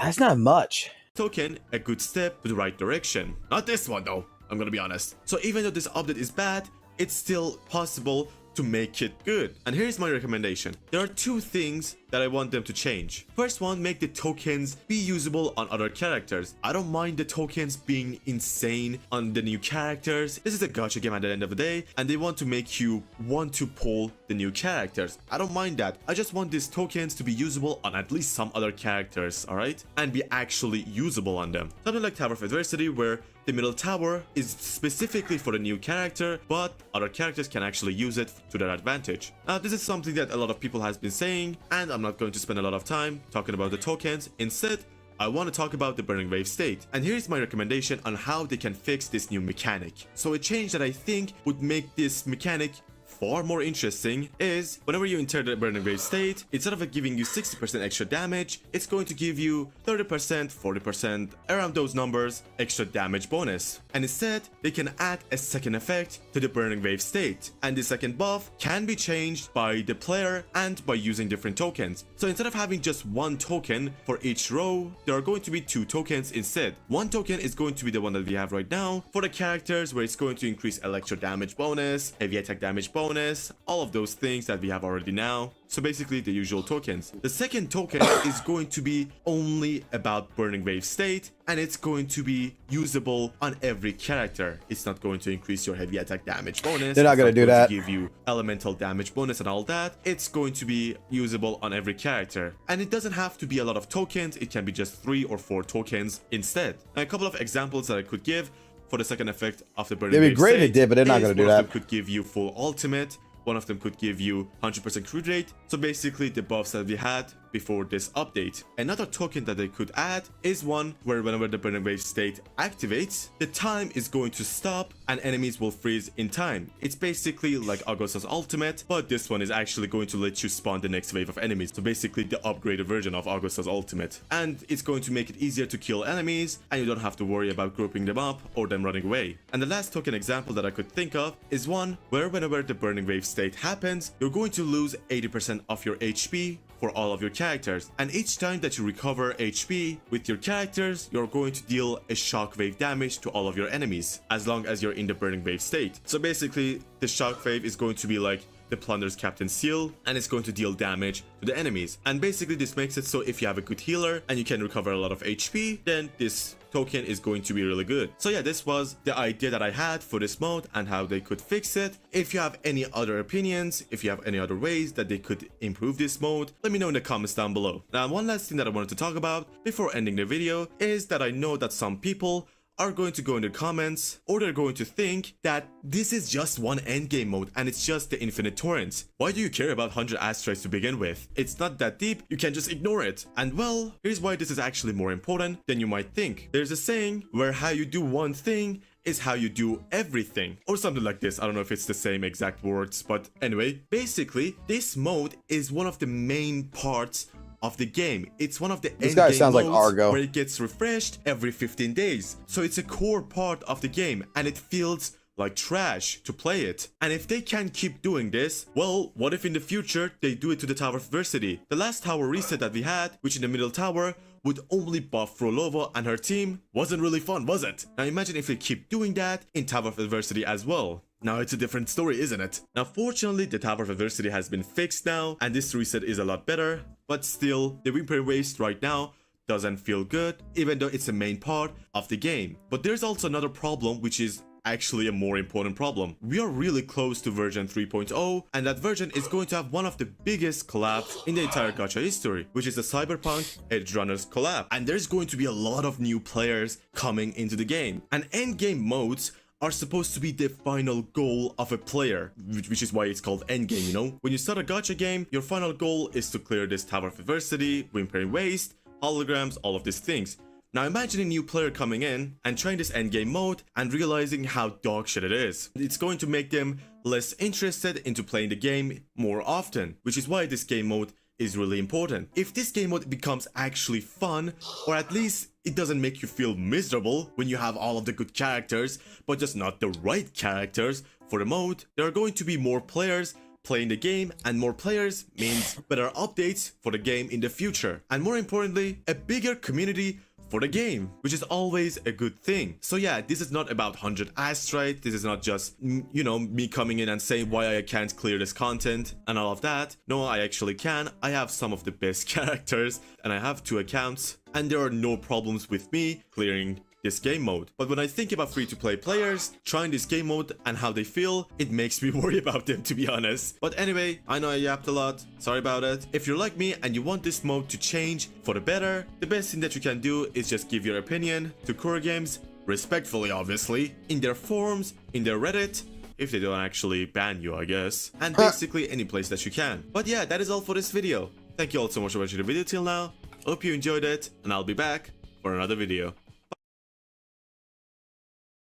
That's not much. token a good step to the right direction. Not this one though, I'm gonna be honest. So even though this update is bad, it's still possible to make it good. And here's my recommendation. There are two things that I want them to change. First one, make the tokens be usable on other characters. I don't mind the tokens being insane on the new characters. This is a gacha game at the end of the day, and they want to make you want to pull the new characters. I don't mind that. I just want these tokens to be usable on at least some other characters, alright? And be actually usable on them. Something like Tower of Adversity, where the middle tower is specifically for the new character, but other characters can actually use it to their advantage. Now, this is something that a lot of people has been saying, and I'm not going to spend a lot of time talking about the tokens. Instead, I want to talk about the Burning Wave state. And here's my recommendation on how they can fix this new mechanic. So a change that I think would make this mechanic far more interesting is whenever you enter the Burning Wave state, instead of giving you 60% extra damage, it's going to give you 30%, 40%, around those numbers, extra damage bonus. And instead, they can add a second effect to the Burning Wave state. And the second buff can be changed by the player and by using different tokens. So instead of having just one token for each row, there are going to be two tokens instead. One token is going to be the one that we have right now for the characters, where it's going to increase electro damage bonus, heavy attack damage bonus, all of those things that we have already now. So basically the usual tokens. The second token is going to be only about Burning Wave state, and it's going to be usable on every character. It's not going to increase your heavy attack damage bonus. They're not going to do that. Give you elemental damage bonus and all that. It's going to be usable on every character, and it doesn't have to be a lot of tokens. It can be just 3 or 4 tokens instead. And a couple of examples that I could give for the second effect of the Burning Wave. It'd be great if it did, but they're not going to do that. One of them could give you full ultimate. One of them could give you 100% crit rate. So basically the buffs that we had before this update. Another token that they could add is one where whenever the Burning Wave state activates, the time is going to stop and enemies will freeze in time. It's basically like Augusta's ultimate, but this one is actually going to let you spawn the next wave of enemies. So basically the upgraded version of Augusta's ultimate. And it's going to make it easier to kill enemies, and you don't have to worry about grouping them up or them running away. And the last token example that I could think of is one where whenever the Burning Wave state happens, you're going to lose 80% of your HP for all of your characters, and each time that you recover HP with your characters, you're going to deal a shockwave damage to all of your enemies as long as you're in the Burning Wave state. So basically the shockwave is going to be like the Plunder's Captain Seal, and it's going to deal damage to the enemies. And basically this makes it so if you have a good healer and you can recover a lot of HP, then this token is going to be really good. So yeah, this was the idea that I had for this mode and how they could fix it. If you have any other opinions, if you have any other ways that they could improve this mode, let me know in the comments down below. Now, one last thing that I wanted to talk about before ending the video is that I know that some people are going to go in the comments, or they're going to think that this is just one endgame mode and it's just the infinite torrents. Why do you care about 100 asteroids to begin with? It's not that deep, you can just ignore it. And well, here's why this is actually more important than you might think. There's a saying where how you do one thing is how you do everything, or something like this. I don't know if it's the same exact words, but anyway, basically this mode is one of the main parts of the game. It's one of the this guy sounds like Argo, where it gets refreshed every 15 days. So it's a core part of the game, and it feels like trash to play it. And if they can keep doing this, well, what if in the future they do it to the Tower of Adversity? The last tower reset that we had, which in the middle tower would only buff Frolova and her team, wasn't really fun, was it? Now imagine if they keep doing that in Tower of Adversity as well. Now it's a different story, isn't it? Now fortunately the Tower of Adversity has been fixed now, and this reset is a lot better, but still the Whimper Waste right now doesn't feel good, even though it's the main part of the game. But there's also another problem, which is actually a more important problem. We are really close to version 3.0, and that version is going to have one of the biggest collabs in the entire gacha history, which is the Cyberpunk Edgerunners collab. And there's going to be a lot of new players coming into the game, and endgame modes are supposed to be the final goal of a player, which is why it's called endgame, you know? When you start a gacha game, your final goal is to clear this Tower of Adversity, Whimpering Waste, holograms, all of these things. Now imagine a new player coming in and trying this endgame mode and realizing how dog shit it is. It's going to make them less interested into playing the game more often, which is why this game mode is really important. If this game mode becomes actually fun, or at least it doesn't make you feel miserable when you have all of the good characters, but just not the right characters for the mode, there are going to be more players playing the game, and more players means better updates for the game in the future. And more importantly, a bigger community for the game, which is always a good thing. So yeah, this is not about 100 ass right. This is not just, you know, me coming in and saying why I can't clear this content and all of that. No, I actually can. I have some of the best characters and I have 2 accounts and there are no problems with me clearing this game mode. But when I think about free-to-play players trying this game mode and how they feel, it makes me worry about them, to be honest. But anyway, I know I yapped a lot, sorry about it. If you're like me and you want this mode to change for the better, the best thing that you can do is just give your opinion to Core Games, respectfully obviously, in their forums, in their Reddit, if they don't actually ban you, I guess, and basically any place that you can. But yeah, that is all for this video. Thank you all so much for watching the video till now. Hope you enjoyed it, and I'll be back for another video.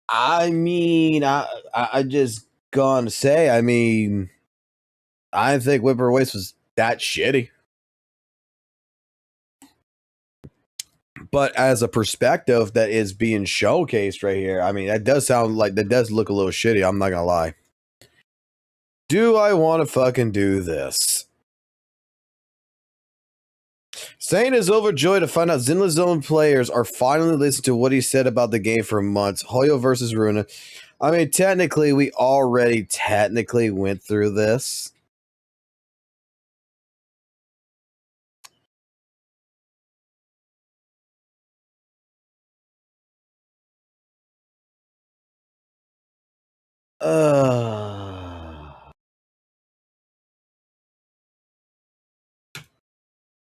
I mean, I just gonna say, I mean, I didn't think Whipper Waste was that shitty. But as a perspective that is being showcased right here, I mean, that does sound like, that does look a little shitty, I'm not gonna lie. Do I want to fucking do this? Sane is overjoyed to find out Zenless Zone players are finally listening to what he said about the game for months. Hoyo versus Runa. I mean, technically, we already technically went through this.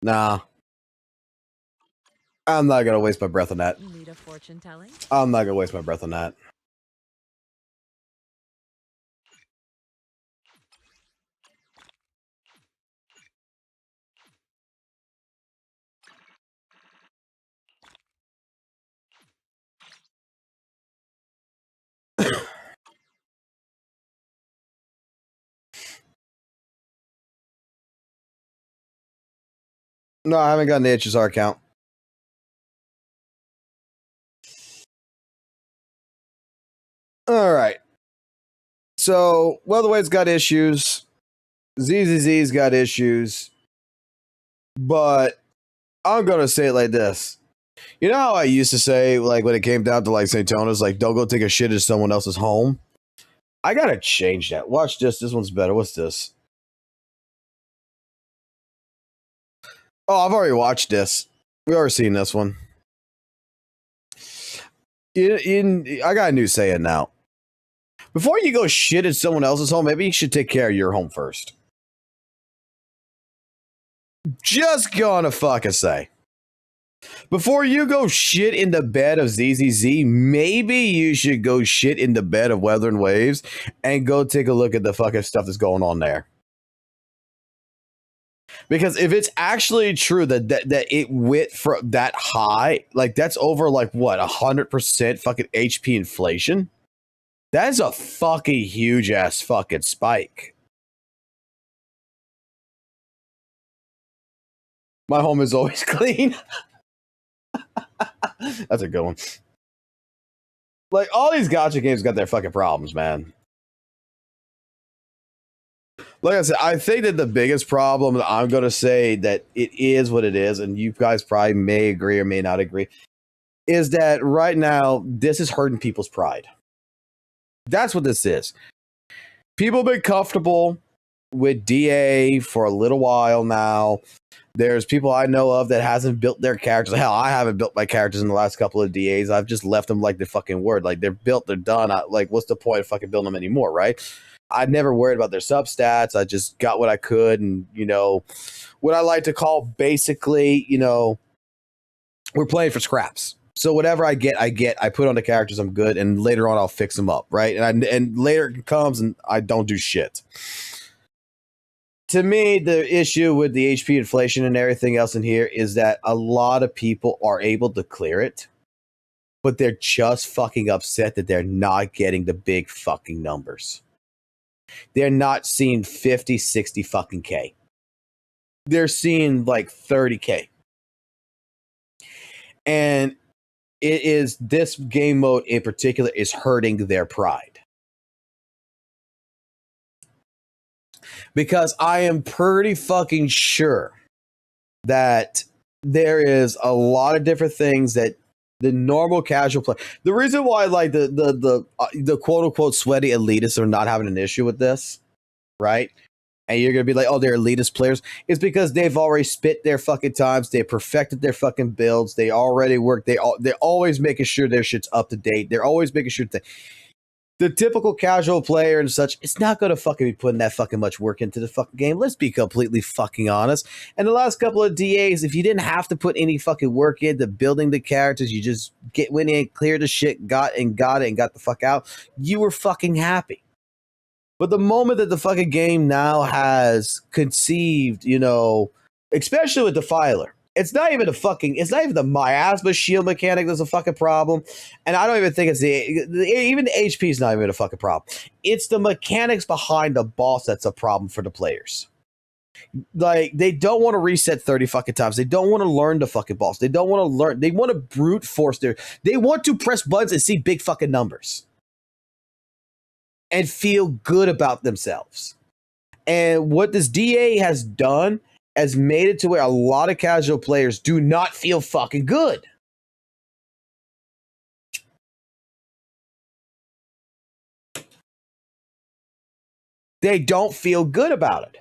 Nah. I'm not gonna waste my breath on that. Need a fortune telling? I'm not gonna waste my breath on that. No, I haven't gotten the HSR account. All right. So, Weatherwaite's got issues. ZZZ's got issues. But I'm going to say it like this. You know how I used to say, like, when it came down to, like, St. Tona's, like, don't go take a shit at someone else's home? I got to change that. Watch this. This one's better. What's this? Oh, I've already watched this. We already seen this one. I got a new saying now. Before you go shit at someone else's home, maybe you should take care of your home first. Just gonna fucking say. Before you go shit in the bed of ZZZ, maybe you should go shit in the bed of Weather and Waves and go take a look at the fucking stuff that's going on there. Because if it's actually true that it went from that high, like that's over like what, 100% fucking HP inflation? That is a fucking huge ass fucking spike. My home is always clean. That's a good one. Like, all these gacha games got their fucking problems, man. Like I said, I think that the biggest problem, that I'm going to say that it is what it is, and you guys probably may agree or may not agree, is that right now, this is hurting people's pride. That's what this is. People have been comfortable with DA for a little while now. There's people I know of that hasn't built their characters. Hell, I haven't built my characters in the last couple of DAs. I've just left them like the fucking word. Like, they're built, they're done. Like, what's the point of fucking building them anymore, right? I never worried about their substats. I just got what I could, and, you know, what I like to call basically, you know, we're playing for scraps. So whatever I get, I put on the characters, I'm good, and later on I'll fix them up, right? And later it comes and I don't do shit. To me, the issue with the HP inflation and everything else in here is that a lot of people are able to clear it, but they're just fucking upset that they're not getting the big fucking numbers. They're not seeing 50, 60 fucking K. They're seeing like 30K. And it is, this game mode in particular is hurting their pride. because I am pretty fucking sure that there is a lot of different things that the normal casual player. The reason why like the quote unquote sweaty elitists are not having an issue with this, right? And you're gonna be like, oh, they're elitist players, is because they've already spit their fucking times, they perfected their fucking builds, they already work, they're always making sure their shit's up to date. They're always making sure that the typical casual player and such, it's not going to fucking be putting that fucking much work into the fucking game. Let's be completely fucking honest. And the last couple of DAs, if you didn't have to put any fucking work into building the characters, you just went in, cleared the shit, got it, and got the fuck out, you were fucking happy. But the moment that the fucking game now has conceived, you know, especially with Defiler, it's not even the miasma shield mechanic that's a fucking problem. And I don't even think it's even the HP is not even a fucking problem. It's the mechanics behind the boss that's a problem for the players. Like, they don't want to reset 30 fucking times. They don't want to learn the fucking boss. They don't want to learn. They want to brute force they want to press buttons and see big fucking numbers and feel good about themselves. And what this DA has done has made it to where a lot of casual players do not feel fucking good. They don't feel good about it.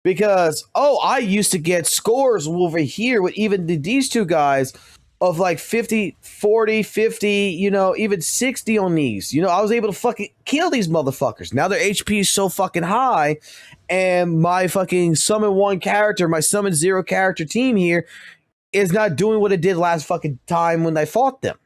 Because, oh, I used to get scores over here with even these two guys of like 50, 40, 50, you know, even 60 on these. You know, I was able to fucking kill these motherfuckers. Now their HP is so fucking high, and my fucking summon 1 character, my summon 0 character team here is not doing what it did last fucking time when I fought them.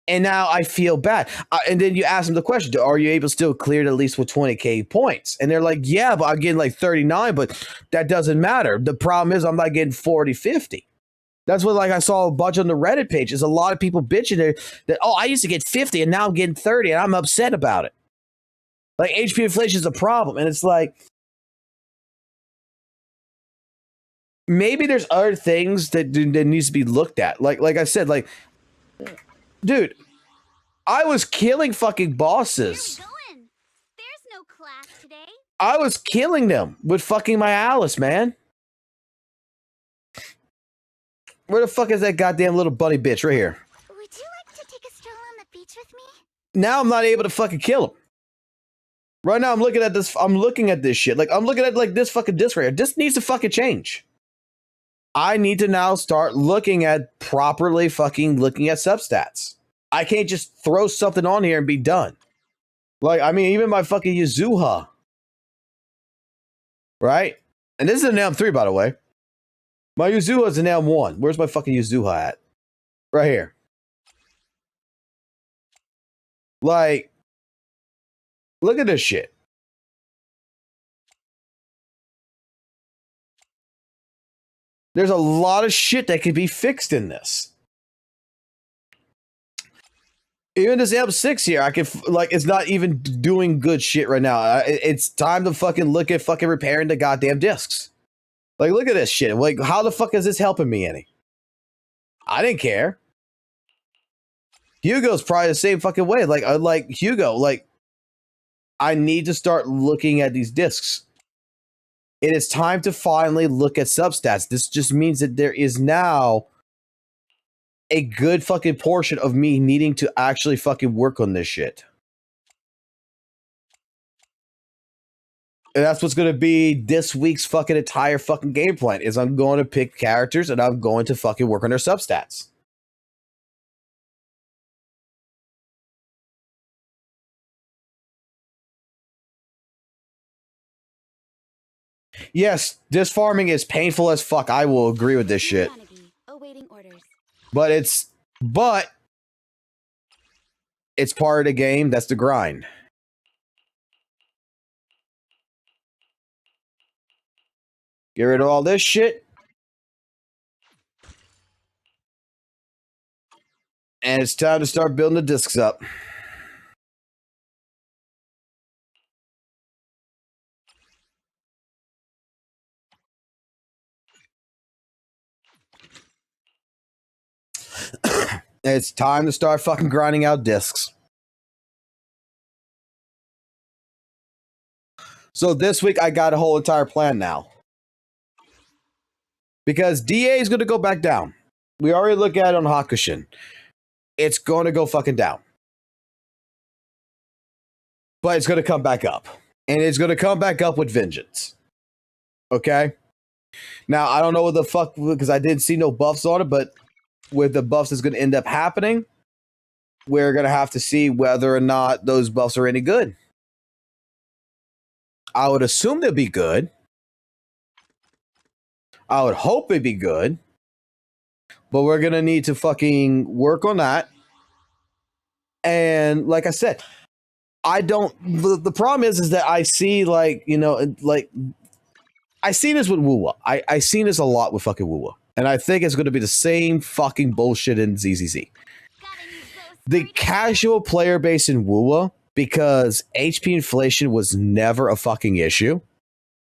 And now I feel bad. And then you ask them the question, are you able to still clear it at least with 20k points? And they're like, yeah, but I'm getting like 39, but that doesn't matter. The problem is I'm not getting 40, 50. That's what, like, I saw a bunch on the Reddit page. There's a lot of people bitching there that, oh, I used to get 50 and now I'm getting 30 and I'm upset about it. Like, HP inflation is a problem. And it's like, maybe there's other things that needs to be looked at. Like I said, like, dude, I was killing fucking bosses. Where are we going? There's no class today. I was killing them with fucking my Alice, man. Where the fuck is that goddamn little bunny bitch right here? Would you like to take a stroll on the beach with me? Now I'm not able to fucking kill him. Right now I'm looking at this. I'm looking at this shit. Like, I'm looking at like this fucking disc right here. This needs to fucking change. I need to now start looking at properly fucking looking at substats. I can't just throw something on here and be done. Like, I mean, even my fucking Yuzuha. Right? And this is an M3, by the way. My Yuzuha is an M1. Where's my fucking Yuzuha at? Right here. Like, look at this shit. There's a lot of shit that could be fixed in this. Even this M6 here, I can, like, it's not even doing good shit right now. It's time to fucking look at fucking repairing the goddamn discs. Like, look at this shit. Like, how the fuck is this helping me any? I didn't care. Hugo's probably the same fucking way. Like Hugo, like, I need to start looking at these discs. It is time to finally look at substats. This just means that there is now a good fucking portion of me needing to actually fucking work on this shit. And that's what's going to be this week's fucking entire fucking game plan, is I'm going to pick characters and I'm going to fucking work on their substats. Yes, this farming is painful as fuck. I will agree with this shit. Awaiting orders. But it's part of the game. That's the grind. Get rid of all this shit. And it's time to start building the discs up. It's time to start fucking grinding out discs. So this week I got a whole entire plan now. Because DA is going to go back down. We already looked at it on Hakushin. It's going to go fucking down. But it's going to come back up. And it's going to come back up with vengeance. Okay? Now, I don't know what the fuck, because I didn't see no buffs on it, but with the buffs that's going to end up happening, we're going to have to see whether or not those buffs are any good. I would assume they'll be good. I would hope they'd be good. But we're going to need to fucking work on that. And like I said, I don't, the problem is that I see like, you know, like, I see this with WUWA. I seen this a lot with fucking WUWA. And I think it's going to be the same fucking bullshit in ZZZ. The casual player base in WUWA, because HP inflation was never a fucking issue,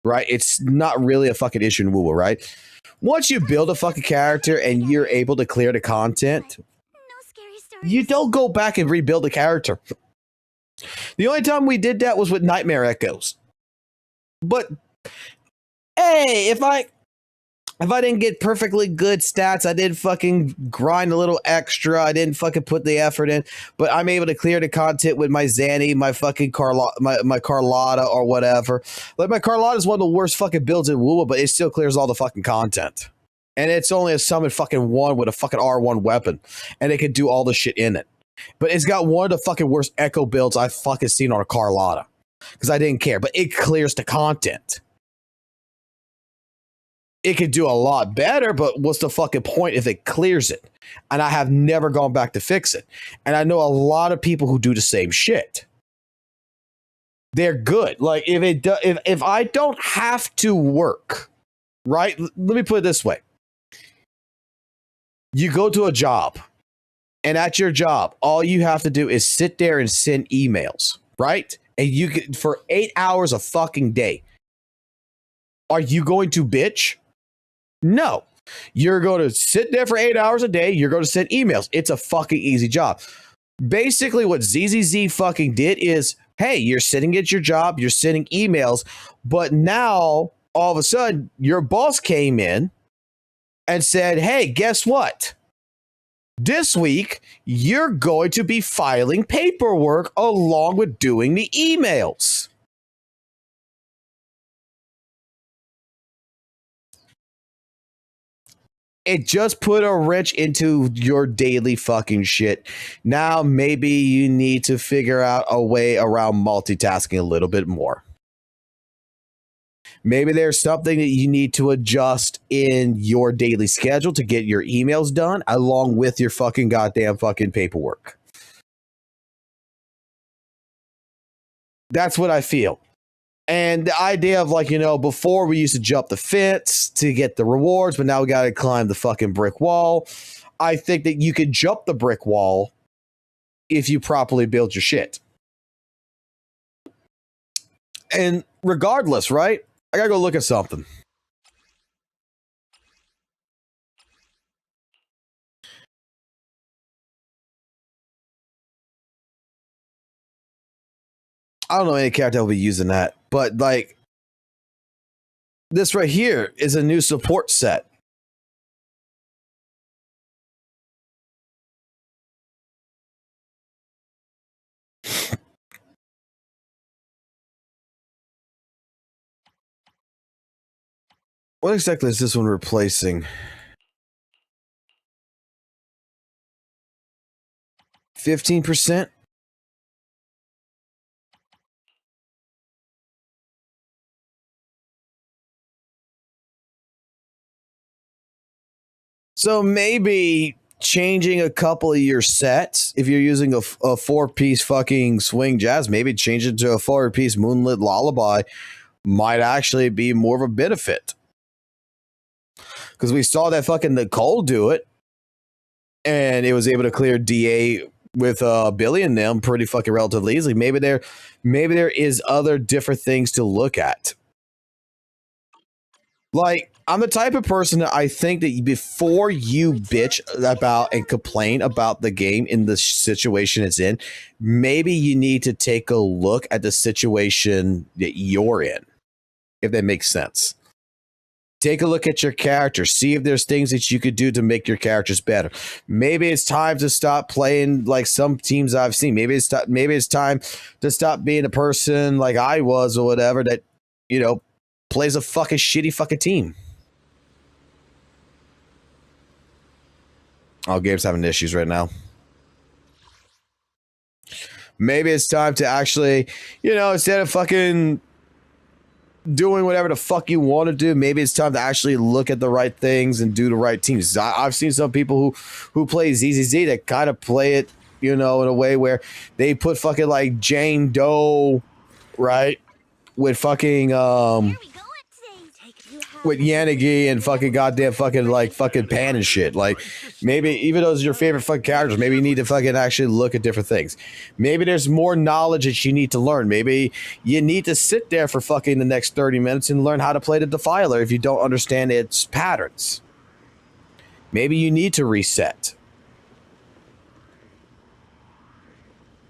right? It's not really a fucking issue in WUWA, right? Once you build a fucking character and you're able to clear the content, you don't go back and rebuild the character. The only time we did that was with Nightmare Echoes. But hey, if I didn't get perfectly good stats, I did fucking grind a little extra. I didn't fucking put the effort in, but I'm able to clear the content with my Zanny, my fucking my Carlotta or whatever. Like my Carlotta is one of the worst fucking builds in WUWA, but it still clears all the fucking content. And it's only a summon fucking 1 with a fucking R1 weapon, and it can do all the shit in it. But it's got one of the fucking worst echo builds I've fucking seen on a Carlotta, because I didn't care, but it clears the content. It could do a lot better, but what's the fucking point if it clears it? And I have never gone back to fix it. And I know a lot of people who do the same shit. They're good. Like if I don't have to work, right? Let me put it this way. You go to a job, and at your job, all you have to do is sit there and send emails, right? And you can, for 8 hours a fucking day. Are you going to bitch? No. You're going to sit there for 8 hours a day. You're going to send emails. It's a fucking easy job. Basically, what ZZZ fucking did is, hey, you're sitting at your job, you're sending emails, but now all of a sudden your boss came in and said, hey, guess what? This week, you're going to be filing paperwork along with doing the emails. It just put a wrench into your daily fucking shit. Now, maybe you need to figure out a way around multitasking a little bit more. Maybe there's something that you need to adjust in your daily schedule to get your emails done along with your fucking goddamn fucking paperwork. That's what I feel. And the idea of like, you know, before we used to jump the fence to get the rewards, but now we got to climb the fucking brick wall. I think that you could jump the brick wall if you properly build your shit. And regardless, right? I gotta go look at something. I don't know any character that will be using that, but like this right here is a new support set. What exactly is this one replacing? 15%? So maybe changing a couple of your sets, if you're using a 4-piece fucking swing jazz, maybe change it to a 4-piece moonlit lullaby might actually be more of a benefit. Because we saw that fucking Nicole do it, and it was able to clear DA with Billy and them pretty fucking relatively easily. Maybe there is other different things to look at. Like, I'm the type of person that I think that before you bitch about and complain about the game in the situation it's in, maybe you need to take a look at the situation that you're in, if that makes sense. Take a look at your character. See if there's things that you could do to make your characters better. Maybe it's time to stop playing like some teams I've seen. Maybe it's time to stop being a person like I was or whatever that, you know, plays a fucking shitty fucking team. Oh, game's having issues right now. Maybe it's time to actually, you know, instead of fucking doing whatever the fuck you want to do, maybe it's time to actually look at the right things and do the right teams. I've seen some people who play ZZZ that kind of play it, you know, in a way where they put fucking like Jane Doe, right, with fucking with Yanagi and fucking goddamn fucking like fucking Pan and shit. Like, maybe even those are your favorite fucking characters, maybe you need to fucking actually look at different things. Maybe there's more knowledge that you need to learn. Maybe you need to sit there for fucking the next 30 minutes and learn how to play the Defiler if you don't understand its patterns. Maybe you need to reset.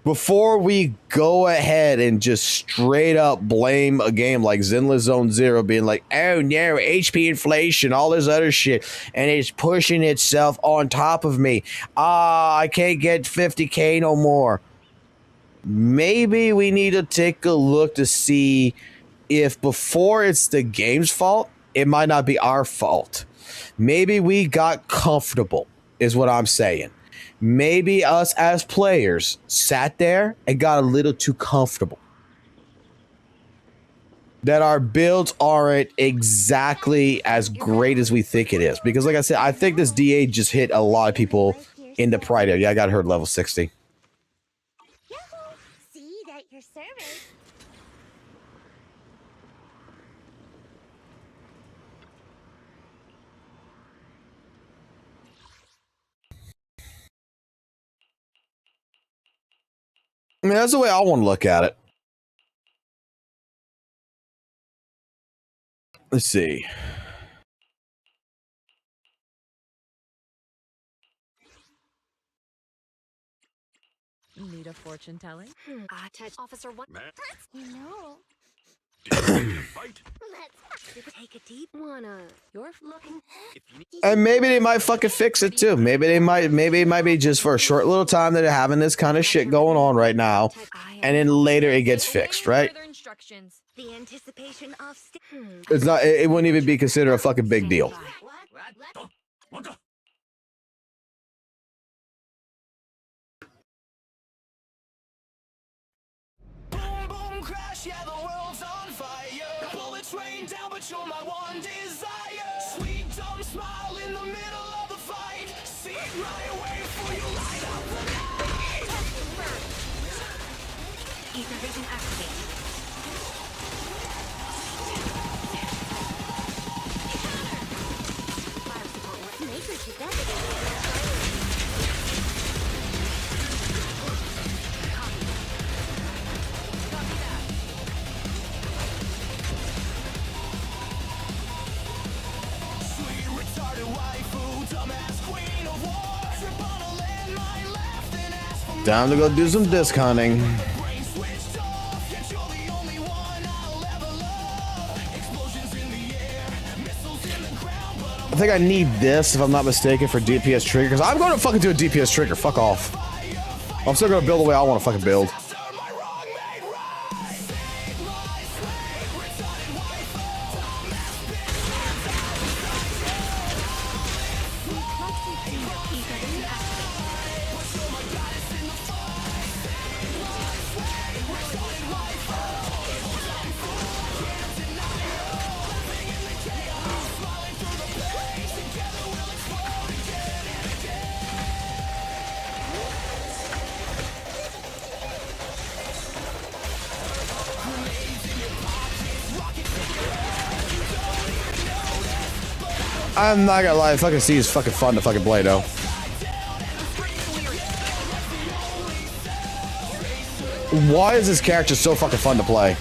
Before we go ahead and just straight up blame a game like Zenless Zone Zero, being like, oh no, HP inflation, all this other shit, and it's pushing itself on top of me. I can't get 50K no more. Maybe we need to take a look to see if before it's the game's fault, it might not be our fault. Maybe we got comfortable, is what I'm saying. Maybe us as players sat there and got a little too comfortable. That our builds aren't exactly as great as we think it is. Because like I said, I think this DA just hit a lot of people in the pride area. Yeah, I got her level 60. See that your service. I mean, that's the way I want to look at it. Let's see. Need a fortune telling? Touch Officer One. No. Let's take a deep one. You're looking. And maybe they might fucking fix it too. Maybe it might be just for a short little time that they're having this kind of shit going on right now, and then later it gets fixed, right? The anticipation of It's not. It wouldn't even be considered a fucking big deal. Boom, boom, crash, yeah, the world's on fire. Bullets rain down, but you're my one desire. Sweet, dumb smile in the middle of the fight. See it right away before you light up the night. Ether vision activated. Maker should definitely. Time to go do some disc hunting. I think I need this, if I'm not mistaken, for DPS trigger, because I'm going to fucking do a DPS trigger. Fuck off. I'm still going to build the way I want to fucking build. I'm not gonna lie, fucking C is fucking fun to fucking play though. Why is this character so fucking fun to play?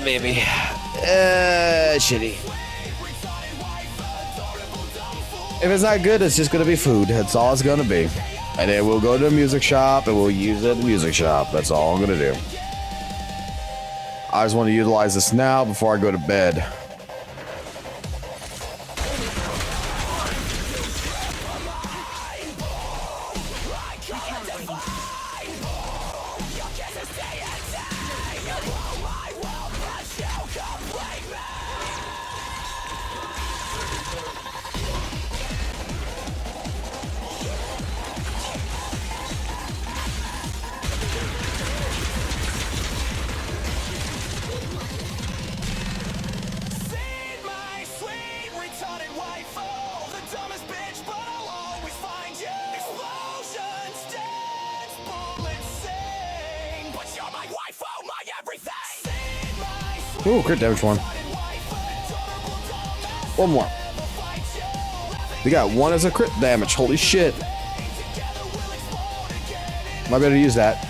Maybe. Shitty. If it's not good, it's just gonna be food. That's all it's gonna be. And then we'll go to the music shop and we'll use it at the music shop. That's all I'm gonna do. I just want to utilize this now before I go to bed. Ooh, crit damage one. One more. We got one as a crit damage. Holy shit. Might better use that.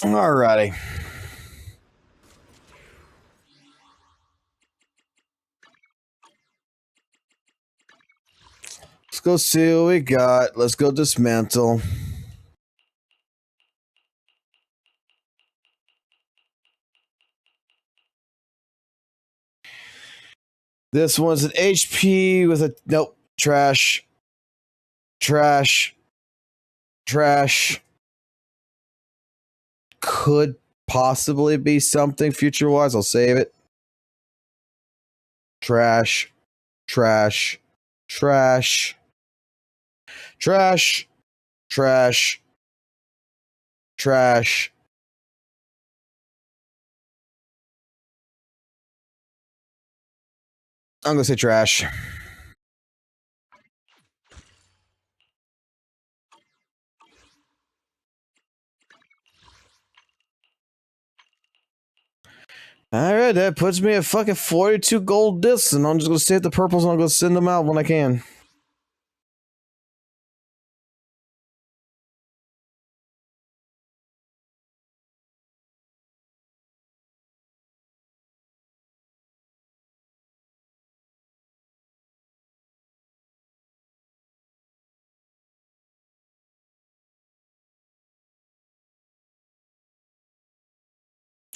Alrighty. Let's go see what we got. Let's go dismantle. This one's an HP with a nope. Trash. Trash. Trash. Could possibly be something future wise. I'll save it. Trash. Trash. Trash. Trash. Trash. Trash. I'm gonna say trash. Alright, that puts me at fucking 42 gold discs, and I'm just gonna save the purples and I'm gonna send them out when I can.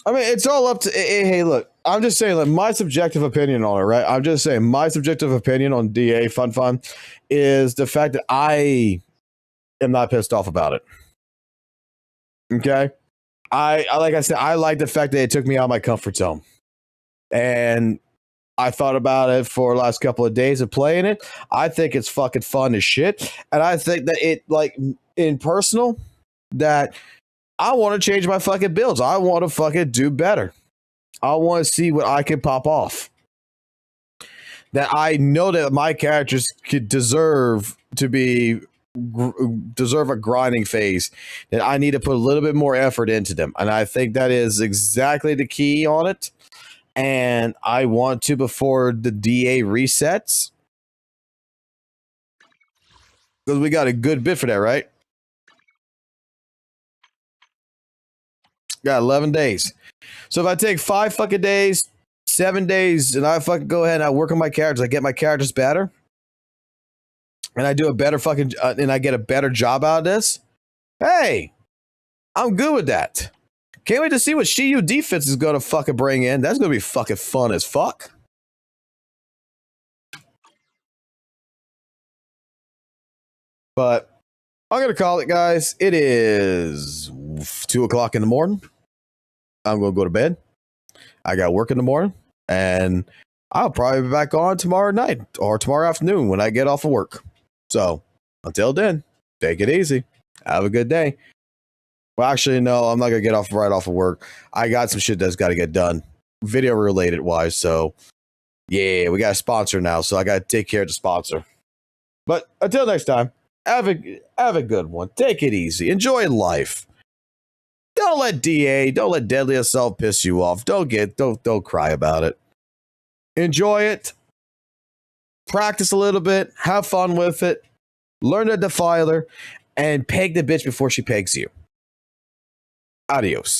I mean, it's all up to. Hey, look, I'm just saying, like, my subjective opinion on it, right? I'm just saying, my subjective opinion on DA Fun is the fact that I am not pissed off about it. Okay, I like I said, I like the fact that it took me out of my comfort zone, and I thought about it for the last couple of days of playing it. I think it's fucking fun as shit, and I think that it, like, in personal, that I want to change my fucking builds. I want to fucking do better. I want to see what I can pop off. That I know that my characters could deserve to be deserve a grinding phase. That I need to put a little bit more effort into them, and I think that is exactly the key on it. And I want to, before the DA resets, because we got a good bit for that, right? Got 11 days. So if I take 5 fucking days, 7 days, and I fucking go ahead and I work on my characters, I get my characters better, and I do a better fucking, and I get a better job out of this, Hey, I'm good with that. Can't wait to see what Shiyu Defense is gonna fucking bring in. That's gonna be fucking fun as fuck. But I'm gonna call it, guys. It is 2 o'clock in the morning. I'm gonna go to bed. I got work in the morning, and I'll probably be back on tomorrow night or tomorrow afternoon when I get off of work. So until then, take it easy. Have a good day. Well, actually, no, I'm not gonna get off right off of work. I got some shit that's got to get done, video related wise. So yeah, we got a sponsor now, so I got to take care of the sponsor. But until next time, have a good one. Take it easy. Enjoy life. Don't let Deadly Assault piss you off. Don't cry about it. Enjoy it. Practice a little bit. Have fun with it. Learn to defile her and peg the bitch before she pegs you. Adios.